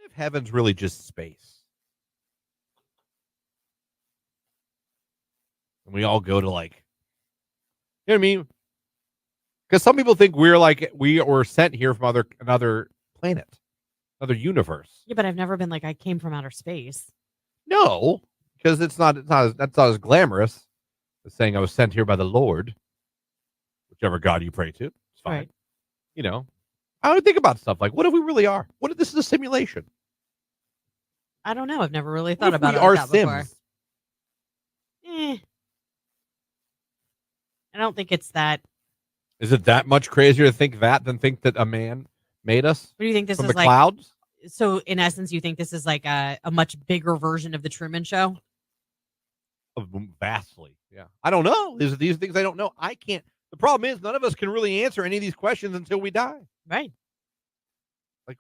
S1: If heaven's really just space, and we all go to You know what I mean? Because some people think we were sent here from another planet, another universe.
S2: Yeah, but I've never been like I came from outer space.
S1: No, because that's not as glamorous as saying I was sent here by the Lord, whichever God you pray to. It's fine.
S2: Right.
S1: You know, I would think about stuff like, what if we really are? What if this is a simulation?
S2: I don't know. I've never really
S1: What
S2: thought
S1: if
S2: about
S1: we
S2: it
S1: are
S2: like that before.
S1: Sims?
S2: I don't think it's that.
S1: Is it that much crazier to think that than think that a man made us
S2: What do you think this
S1: from
S2: is
S1: the
S2: like?
S1: clouds?
S2: So, in essence, you think this is like a much bigger version of the Truman Show?
S1: Vastly, yeah. I don't know. These things I don't know. I can't. The problem is none of us can really answer any of these questions until we die.
S2: Right.
S1: Like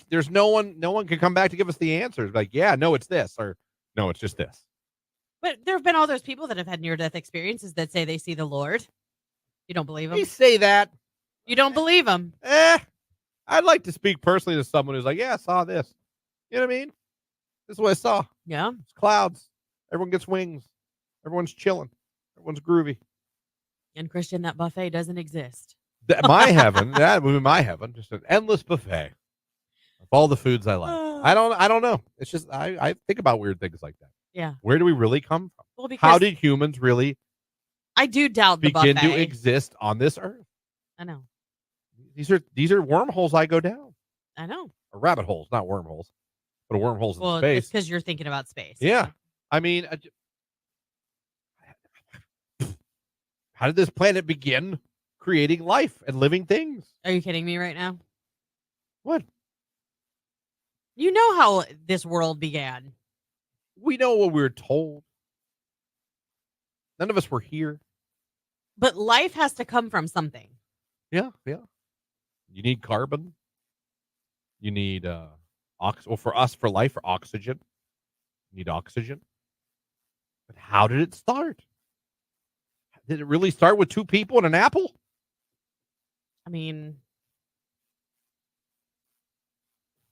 S1: there's no one can come back to give us the answers. Like, yeah, no, it's this, or no, it's just this.
S2: But there have been all those people that have had near-death experiences that say they see the Lord. You don't believe them?
S1: They say that.
S2: You don't believe them?
S1: I'd like to speak personally to someone who's like, yeah, I saw this. You know what I mean? This is what I saw.
S2: Yeah.
S1: It's clouds. Everyone gets wings. Everyone's chilling. Everyone's groovy.
S2: And Christian, that buffet doesn't exist.
S1: My heaven, that would be my heaven. Just an endless buffet of all the foods I like. I don't know. It's just I think about weird things like that.
S2: Yeah.
S1: Where do we really come from?
S2: Well, because
S1: how did humans really
S2: I do doubt the
S1: begin
S2: buffet.
S1: to exist on this earth?
S2: I know.
S1: These are wormholes I go down.
S2: I know.
S1: Or rabbit holes, not wormholes, but wormholes in
S2: Well,
S1: space.
S2: it's because you're thinking about space.
S1: Yeah. I mean, how did this planet begin creating life and living things?
S2: Are you kidding me right now?
S1: What?
S2: You know how this world began.
S1: We know what we were told. None of us were here.
S2: But life has to come from something.
S1: Yeah, yeah. You need carbon. You need for us, for life, for oxygen. You need oxygen. But how did it start? Did it really start with two people and an apple?
S2: I mean,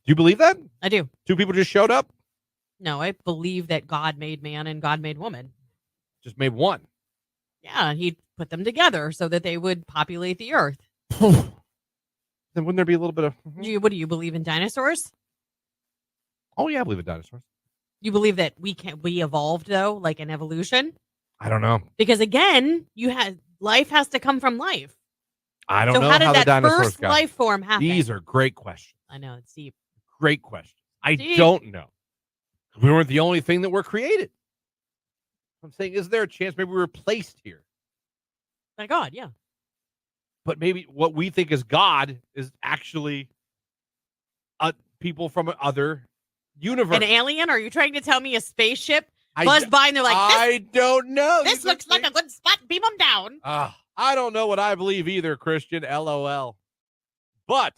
S1: do you believe that?
S2: I do.
S1: Two people just showed up?
S2: No, I believe that God made man and God made woman.
S1: Just made one.
S2: Yeah, he put them together so that they would populate the earth.
S1: Then wouldn't there be a little bit of...
S2: What do you believe in dinosaurs?
S1: Oh, yeah, I believe in dinosaurs.
S2: You believe that we evolved, though, like an evolution?
S1: I don't know.
S2: Because, again, life has to come from life.
S1: I don't know
S2: how did
S1: the
S2: that
S1: dinosaurs
S2: first life form happen?
S1: These are great questions.
S2: I know, it's deep.
S1: Great questions. I
S2: Deep.
S1: don't know. We weren't the only thing that were created. I'm saying, is there a chance maybe we were placed here?
S2: By God, yeah.
S1: But maybe what we think is God is actually people from other universe.
S2: An alien? Are you trying to tell me a spaceship buzzed by and they're like,
S1: I don't know.
S2: This looks like a good spot. Beam them down.
S1: I don't know what I believe either, Christian. LOL. But, ...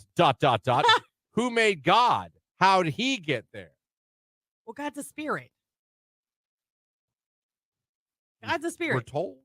S1: who made God? How did he get there?
S2: Well, God's a spirit. God's a spirit.
S1: We're told.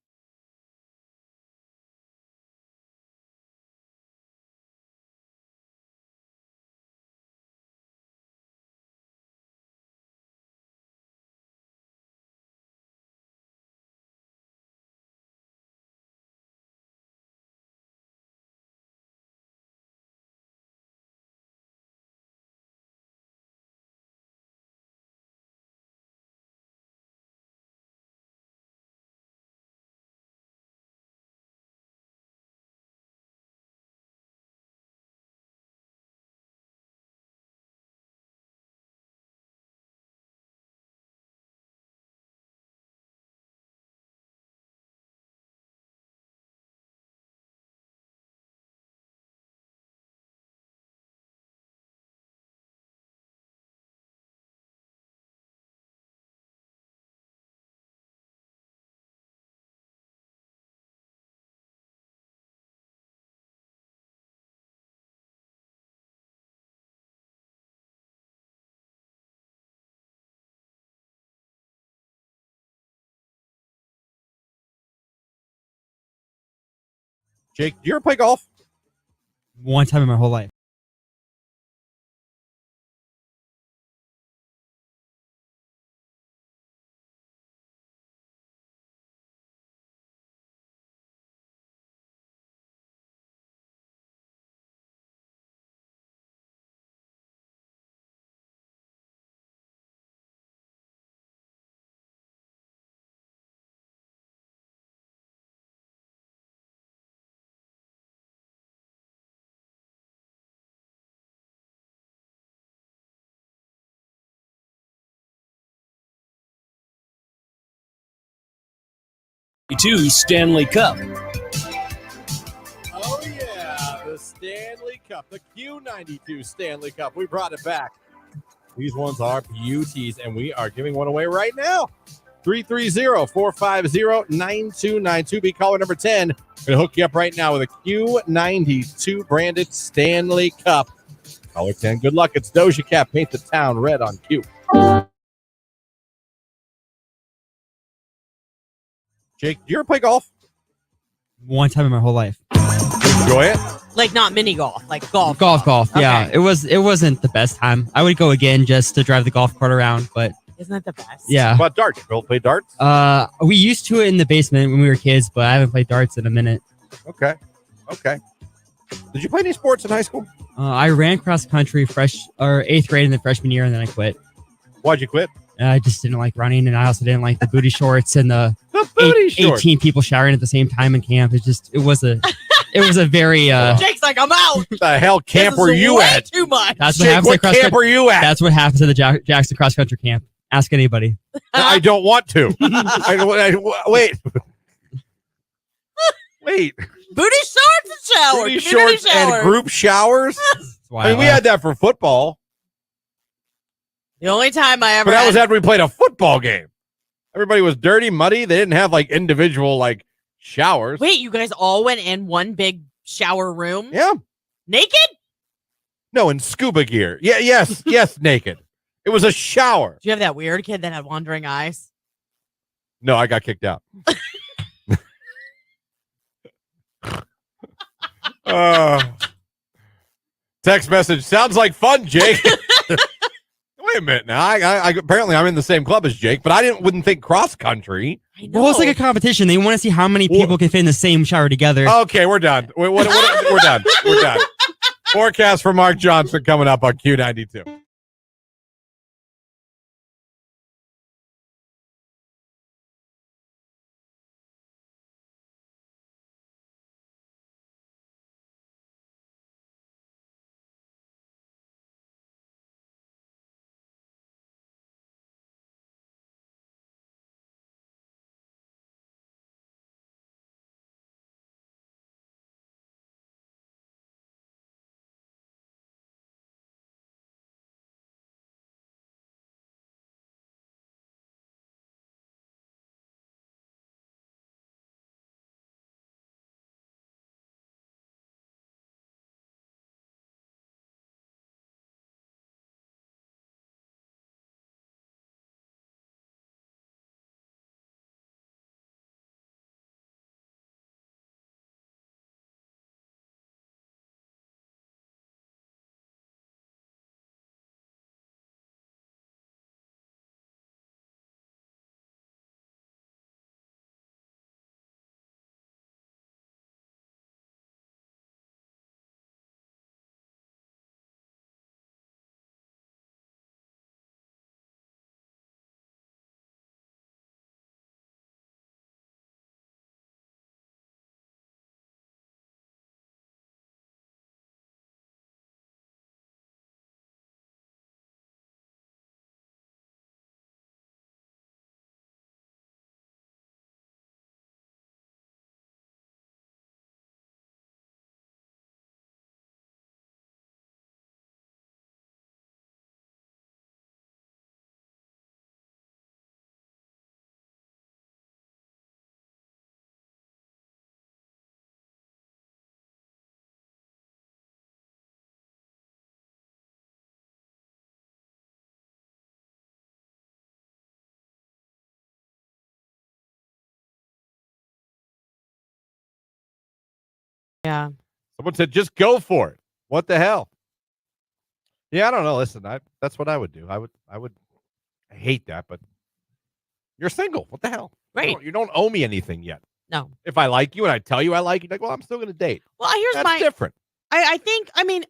S1: Jake, do you ever play golf?
S3: One time in my whole life.
S4: Q92 Stanley Cup.
S1: Oh, yeah, the Stanley Cup, the Q92 Stanley Cup. We brought it back. These ones are beauties, and we are giving one away right now. 330-450-9292. Be caller number 10. We're going to hook you up right now with a Q92 branded Stanley Cup. Caller 10, good luck. It's Doja Cat. Paint the town red on Q. Jake, do you ever play golf?
S3: One time in my whole life.
S1: Enjoy it?
S2: Like not mini golf, like golf.
S3: Golf. Yeah,
S2: Okay.
S3: it wasn't the best time. I would go again just to drive the golf cart around, but
S2: Isn't that the best?
S3: yeah.
S1: How about darts? You both play darts?
S3: We used to in the basement when we were kids, but I haven't played darts in a minute.
S1: Okay. Did you play any sports in high school?
S3: I ran cross country 8th grade and then freshman year, and then I quit.
S1: Why'd you quit?
S3: I just didn't like running, and I also didn't like the booty shorts and the
S1: booty shorts.
S3: 18 people showering at the same time in camp. It was a very
S2: Jake's like, I'm out.
S1: The hell camp
S2: This
S1: were
S2: is
S1: you
S2: way
S1: at?
S2: Too much.
S3: That's what
S1: Jake,
S3: happens
S1: what
S3: at cross
S1: camp
S3: country.
S1: were you at?
S3: That's what happens at the Jackson cross country camp. Ask anybody.
S1: I don't want to. Wait.
S2: Booty shorts and shower.
S1: Booty
S2: Community
S1: shorts
S2: shower.
S1: and group showers? I mean, we had that for football.
S2: The only time I ever
S1: But that was
S2: had-
S1: after we played a football game. Everybody was dirty, muddy. They didn't have like individual like showers.
S2: Wait, you guys all went in one big shower room?
S1: Yeah.
S2: Naked?
S1: No, in scuba gear. Yeah, yes, naked. It was a shower.
S2: Do you have that weird kid that had wandering eyes?
S1: No, I got kicked out. Text message. Sounds like fun, Jake. Wait a minute now. I apparently I'm in the same club as Jake, but I wouldn't think cross country.
S2: I know.
S3: Well, it's like a competition. They want to see how many people can fit in the same shower together.
S1: Okay, we're done. We're done. We're done. Forecast for Mark Johnson coming up on Q92.
S2: Yeah.
S1: Someone said, just go for it. What the hell? Yeah, I don't know. Listen, that's what I would do. I hate that, but you're single. What the hell?
S2: Right.
S1: You don't owe me anything yet.
S2: No.
S1: If I like you and I tell you I like you, like, well, I'm still going to date.
S2: Well, here's
S1: That's
S2: my
S1: different.
S2: I think, I mean,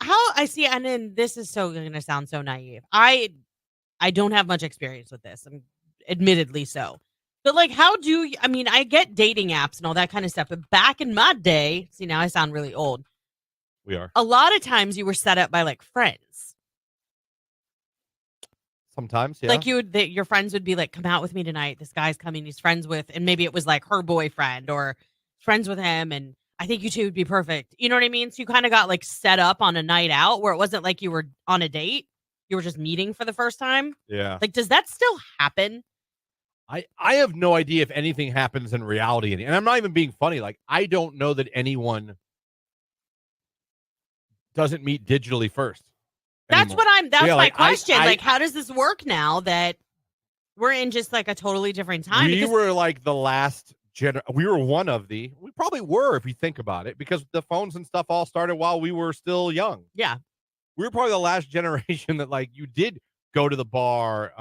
S2: how I see, and then this is so going to sound so naive. I don't have much experience with this. I'm admittedly so. But like, how do you, I mean, I get dating apps and all that kind of stuff, but back in my day, see, now I sound really old.
S1: We are.
S2: A lot of times you were set up by like friends.
S1: Sometimes, yeah.
S2: Like your friends would be like, come out with me tonight. This guy's coming. He's friends with, and maybe it was like her boyfriend or friends with him. And I think you two would be perfect. You know what I mean? So you kind of got like set up on a night out where it wasn't like you were on a date. You were just meeting for the first time.
S1: Yeah.
S2: Like, does that still happen?
S1: I have no idea if anything happens in reality. And I'm not even being funny. Like, I don't know that anyone doesn't meet digitally first.
S2: That's
S1: anymore.
S2: that's my
S1: like,
S2: question. Like, how does this work now that we're in just like a totally different time?
S1: We were like the last we were one of we probably were, if you think about it, because the phones and stuff all started while we were still young.
S2: Yeah.
S1: We were probably the last generation that like you did go to the bar,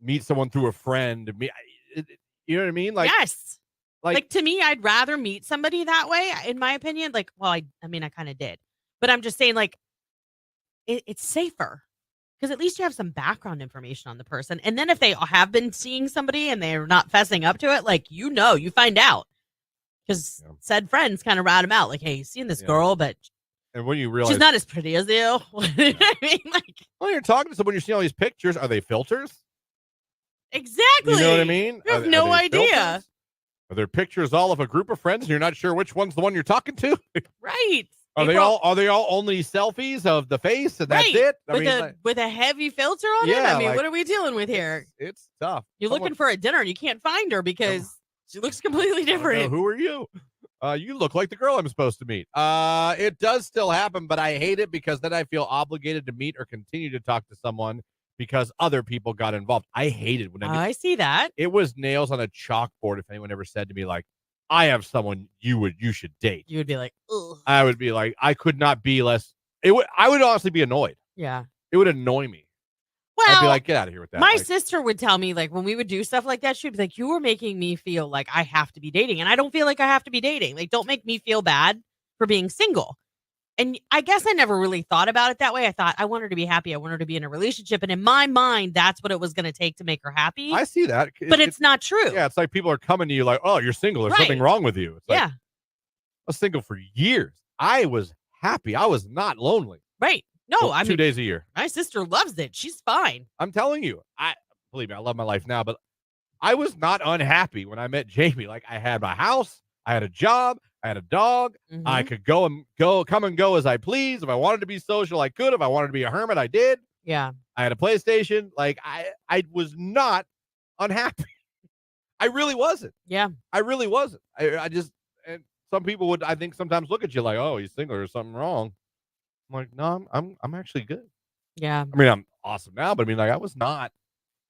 S1: meet someone through a friend. You know what I mean? Like,
S2: yes. Like to me, I'd rather meet somebody that way, in my opinion. Like, well, I mean, I kind of did, but I'm just saying, like, it's safer because at least you have some background information on the person. And then if they have been seeing somebody and they're not fessing up to it, like, you find out because said friends kind of rat them out. Like, hey, you seen this girl, but
S1: and when you realize
S2: she's not as pretty as you. You know what I mean? Like,
S1: well, you're talking to someone, you're seeing all these pictures. Are they filters?
S2: Exactly.
S1: You know what I mean?
S2: You have no idea.
S1: Filters? Are there pictures all of a group of friends and you're not sure which one's the one you're talking to?
S2: Right.
S1: Are they all only selfies of the face and that's it?
S2: With a heavy filter on it? I mean, what are we dealing with here?
S1: It's tough.
S2: You're looking for a dinner and you can't find her because she looks completely different.
S1: Who are you? You look like the girl I'm supposed to meet. It does still happen, but I hate it because then I feel obligated to meet or continue to talk to someone because other people got involved. I hate it when
S2: I see that.
S1: It was nails on a chalkboard if anyone ever said to me, like, I have someone you should date.
S2: You would be like, ugh.
S1: I would be like, I could not be less. I would honestly be annoyed.
S2: Yeah.
S1: It would annoy me.
S2: Well,
S1: I'd be like, get out of here with that.
S2: My sister would tell me, like, when we would do stuff like that, she'd be like, you were making me feel like I have to be dating. And I don't feel like I have to be dating. Like, don't make me feel bad for being single. And I guess I never really thought about it that way. I thought I want her to be happy. I want her to be in a relationship. And in my mind, that's what it was going to take to make her happy.
S1: I see that.
S2: But it's not true.
S1: Yeah, it's like people are coming to you like, oh, you're single. There's something wrong with you. It's like,
S2: yeah.
S1: I was single for years. I was happy. I was not lonely.
S2: Right. No, I mean,
S1: 2 days a year.
S2: My sister loves it. She's fine.
S1: I'm telling you. Believe me, I love my life now, but I was not unhappy when I met Jamie. Like, I had my house, I had a job, I had a dog.
S2: Mm-hmm.
S1: I could come and go as I please. If I wanted to be social, I could. If I wanted to be a hermit, I did.
S2: Yeah.
S1: I had a PlayStation. Like, I was not unhappy. I really wasn't.
S2: Yeah.
S1: I really wasn't. I just, and some people would, I think, sometimes look at you like, oh, he's single, there's something wrong. I'm like, no, I'm actually good.
S2: Yeah.
S1: I mean, I'm awesome now, but I mean, like, I was not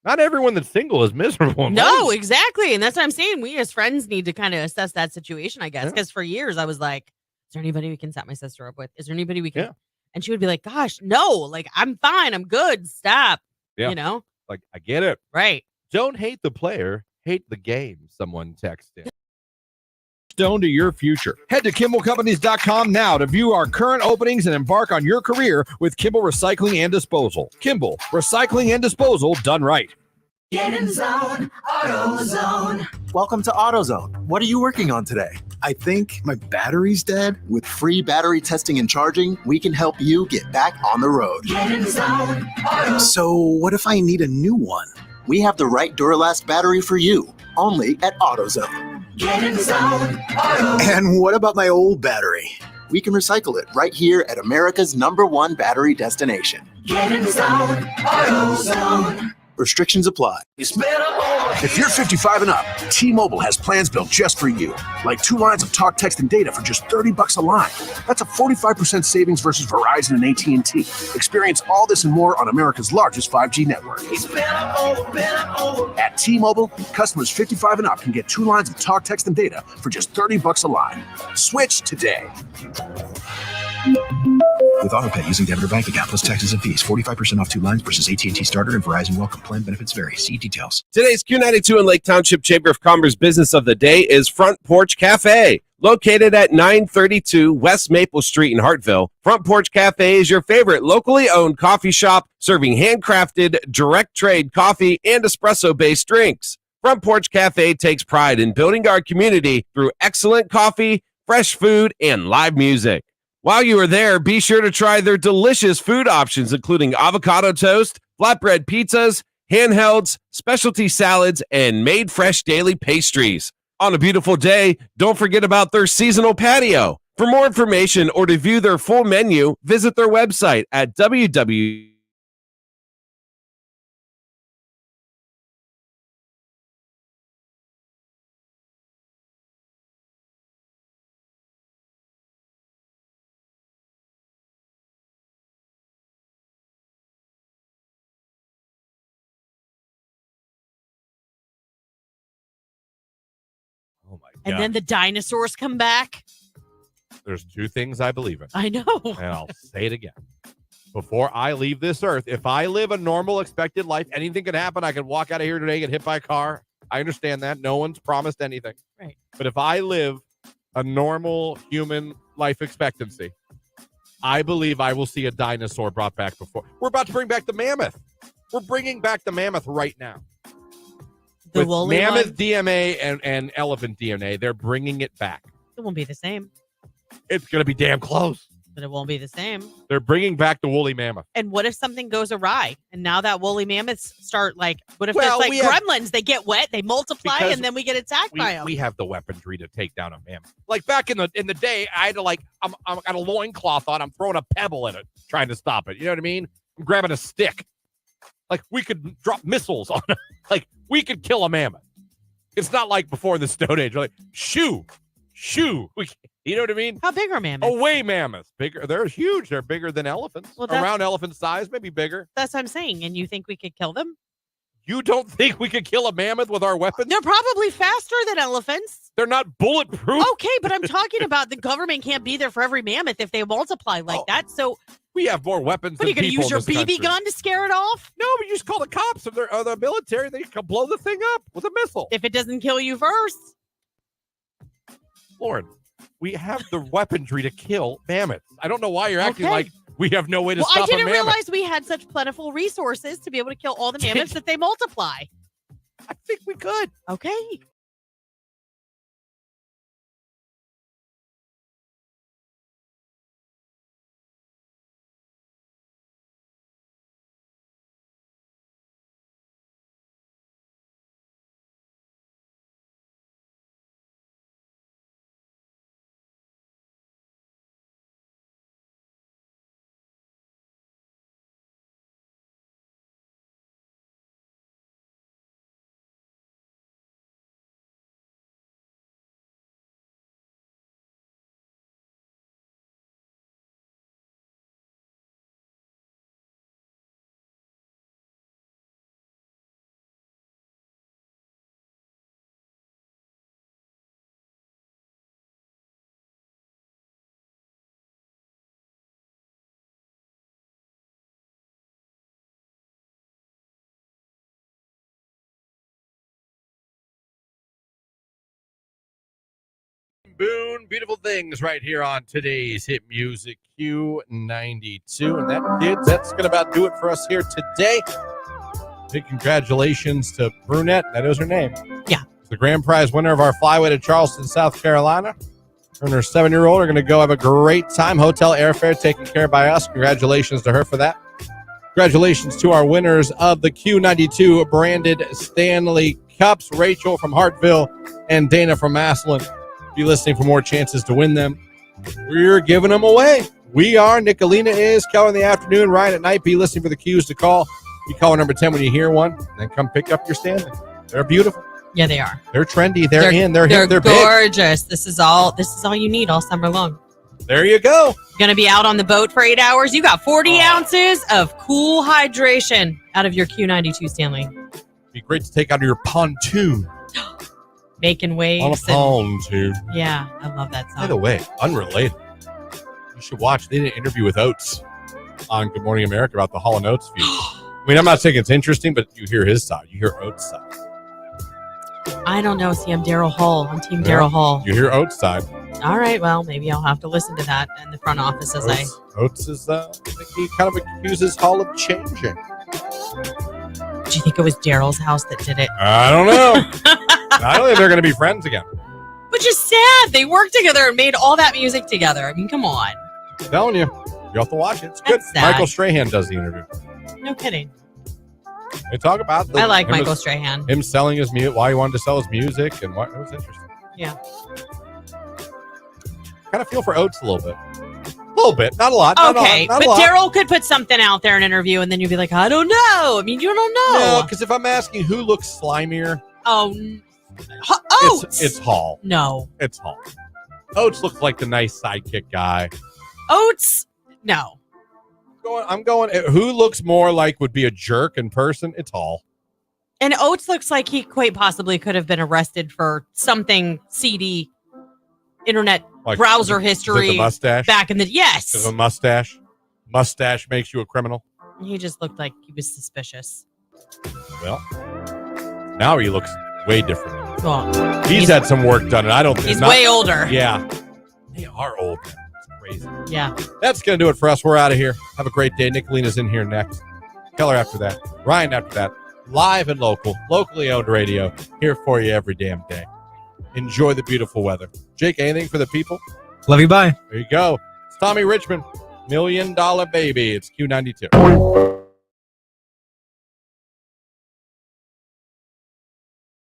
S1: everyone that's single is miserable.
S2: No, exactly. And that's what I'm saying. We as friends need to kind of assess that situation, I guess. Because for years I was like, is there anybody we can set my sister up with? Is there anybody we can? Yeah. And she would be like, gosh, no, like, I'm fine. I'm good. Stop.
S1: Yeah.
S2: You know?
S1: Like, I get it.
S2: Right.
S1: Don't hate the player. Hate the game. Someone texted. Stone to your future. Head to KimballCompanies.com now to view our current openings and embark on your career with Kimball Recycling and Disposal. Kimball Recycling and Disposal done right.
S14: Get in zone, AutoZone. Welcome to AutoZone. What are you working on today?
S15: I think my battery's dead. With free battery testing and charging, we can help you get back on the road.
S14: Get in zone, AutoZone.
S15: So what if I need a new one? We have the right Duralast battery for you, only at AutoZone.
S14: Get in zone, AutoZone.
S15: And what about my old battery? We can recycle it right here at America's #1 battery destination.
S14: Get in zone, AutoZone.
S15: Restrictions apply.
S6: If you're 55 and up, T-Mobile has plans built just for you. Like 2 lines of talk, text, and data for just $30 a line. That's a 45% savings versus Verizon and AT&T. Experience all this and more on America's largest 5G network. At T-Mobile, customers 55 and up can get 2 lines of talk, text, and data for just $30 a line. Switch today.
S15: With AutoPay using debit or bank account plus taxes and fees, 45% off 2 lines versus AT&T Starter and Verizon Welcome Plan. Benefits vary. See details.
S16: Today's Q92 and Lake Township Chamber of Commerce business of the day is Front Porch Cafe. Located at 932 West Maple Street in Hartville, Front Porch Cafe is your favorite locally owned coffee shop serving handcrafted, direct trade coffee and espresso-based drinks. Front Porch Cafe takes pride in building our community through excellent coffee, fresh food, and live music. While you are there, be sure to try their delicious food options, including avocado toast, flatbread pizzas, handhelds, specialty salads, and made fresh daily pastries. On a beautiful day, don't forget about their seasonal patio. For more information or to view their full menu, visit their website at www.
S1: Oh my god.
S2: And then the dinosaurs come back.
S1: There's two things I believe in.
S2: I know.
S1: And I'll say it again. Before I leave this earth, if I live a normal, expected life, anything could happen. I could walk out of here today, get hit by a car. I understand that. No one's promised anything.
S2: Right.
S1: But if I live a normal human life expectancy, I believe I will see a dinosaur brought back before. We're about to bring back the mammoth. We're bringing back the mammoth right now.
S2: The
S1: With
S2: woolly
S1: mammoth
S2: one?
S1: DNA and elephant DNA, they're bringing it back.
S2: It won't be the same.
S1: It's going to be damn close.
S2: But it won't be the same.
S1: They're bringing back the woolly mammoth.
S2: And what if something goes awry? And now that woolly mammoths start what if
S1: Well,
S2: it's like
S1: we have-
S2: gremlins? They get wet, they multiply,
S1: Because
S2: and then we get attacked by them.
S1: We have the weaponry to take down a mammoth. Like back in the day, I had to I'm got a loincloth on. I'm throwing a pebble in it, trying to stop it. You know what I mean? I'm grabbing a stick. Like we could drop missiles on it. Like we could kill a mammoth. It's not like before the Stone Age. We're like shoo. You know what I mean?
S2: How big are mammoths?
S1: Away mammoths. Bigger. They're huge. They're bigger than elephants.
S2: Well, that's-
S1: Around elephant size, maybe bigger.
S2: That's what I'm saying. And you think we could kill them?
S1: You don't think we could kill a mammoth with our weapons?
S2: They're probably faster than elephants.
S1: They're not bulletproof.
S2: Okay, but I'm talking about the government can't be there for every mammoth if they multiply like that. So
S1: We have more weapons
S2: what are
S1: than
S2: you going to
S1: people
S2: use your
S1: in this
S2: BB
S1: country.
S2: gun to scare it off?
S1: No, but you just call the cops or the military. They can blow the thing up with a missile.
S2: If it doesn't kill you first.
S1: Lauren, we have the weaponry to kill mammoths. I don't know why you're acting
S2: Okay.
S1: like we have no way to
S2: Well,
S1: stop
S2: I didn't
S1: a mammoth.
S2: realize we had such plentiful resources to be able to kill all the mammoths that they multiply.
S1: I think we could.
S2: Okay.
S1: Boone, beautiful things right here on today's hit music Q92. And that, kids, that's going to about do it for us here today. Big congratulations to Brunette. That is her name.
S2: Yeah.
S1: The grand prize winner of our flyway to Charleston, South Carolina. Her and her 7-year-old are going to go have a great time. Hotel airfare taken care of by us. Congratulations to her for that. Congratulations to our winners of the Q92 branded Stanley Cups, Rachel from Hartville and Dana from Massillon. Be listening for more chances to win them. We're giving them away. We are. Nicolina is. Keller in the afternoon. Ryan at night. Be listening for the cues to call. You call number 10 when you hear one. Then come pick up your Stanley. They're beautiful.
S2: Yeah, they are.
S1: They're trendy. They're in. They're hip. They're big.
S2: gorgeous. This is all you need all summer long.
S1: There you go.
S2: Going to be out on the boat for 8 hours. You got 40 ounces of cool hydration out of your Q92 Stanley.
S1: Be great to take out of your pontoon.
S2: Making waves.
S1: On a pontoon.
S2: Yeah, I love that song.
S1: By the way, unrelated. You should watch. They did an interview with Oates on Good Morning America about the Hall & Oates feud. I mean, I'm not saying it's interesting, but you hear his side. You hear Oates' side.
S2: I don't know. See, I'm Daryl Hall. I'm Team Daryl Hall.
S1: You hear Oates' side.
S2: All right. Well, maybe I'll have to listen to that in the front office as
S1: Oates is, I think he kind of accuses Hall of changing.
S2: Do you think it was Daryl's house that did it?
S1: I don't know. I don't think they're going to be friends again.
S2: Which is sad. They worked together and made all that music together. I mean, come on.
S1: I'm telling you. You have to watch it. It's good.
S2: That's sad.
S1: Michael Strahan does the interview.
S2: No kidding.
S1: They talk about
S2: I like Michael Strahan.
S1: Him selling his music, why he wanted to sell his music, and what it was interesting.
S2: Yeah.
S1: Kind of feel for Oates a little bit. A little bit, not a lot.
S2: Okay,
S1: not
S2: but
S1: a lot.
S2: Daryl could put something out there in an interview, and then you'd be like, I don't know. I mean, you don't know.
S1: No, because if I'm asking who looks slimier,
S2: Oates.
S1: It's Hall.
S2: No,
S1: it's Hall. Oates looks like the nice sidekick guy.
S2: Oates, no.
S1: I'm going. Who looks more like would be a jerk in person? It's Hall.
S2: And Oates looks like he quite possibly could have been arrested for something seedy, internet
S1: Like
S2: browser history.
S1: The mustache
S2: back in the yes.
S1: Is a mustache. Mustache makes you a criminal.
S2: He just looked like he was suspicious.
S1: Well, now he looks way different.
S2: Well,
S1: he's had some work done, and I don't.
S2: He's way older.
S1: Yeah, they are old. It's crazy.
S2: Yeah.
S1: That's gonna do it for us. We're out of here. Have a great day. Nicolina's in here next. Keller after that. Ryan after that. Live and local, locally owned radio here for you every damn day. Enjoy the beautiful weather. Jake, anything for the people?
S17: Love you. Bye.
S1: There you go. It's Tommy Richmond, $1 Million Baby. It's Q92.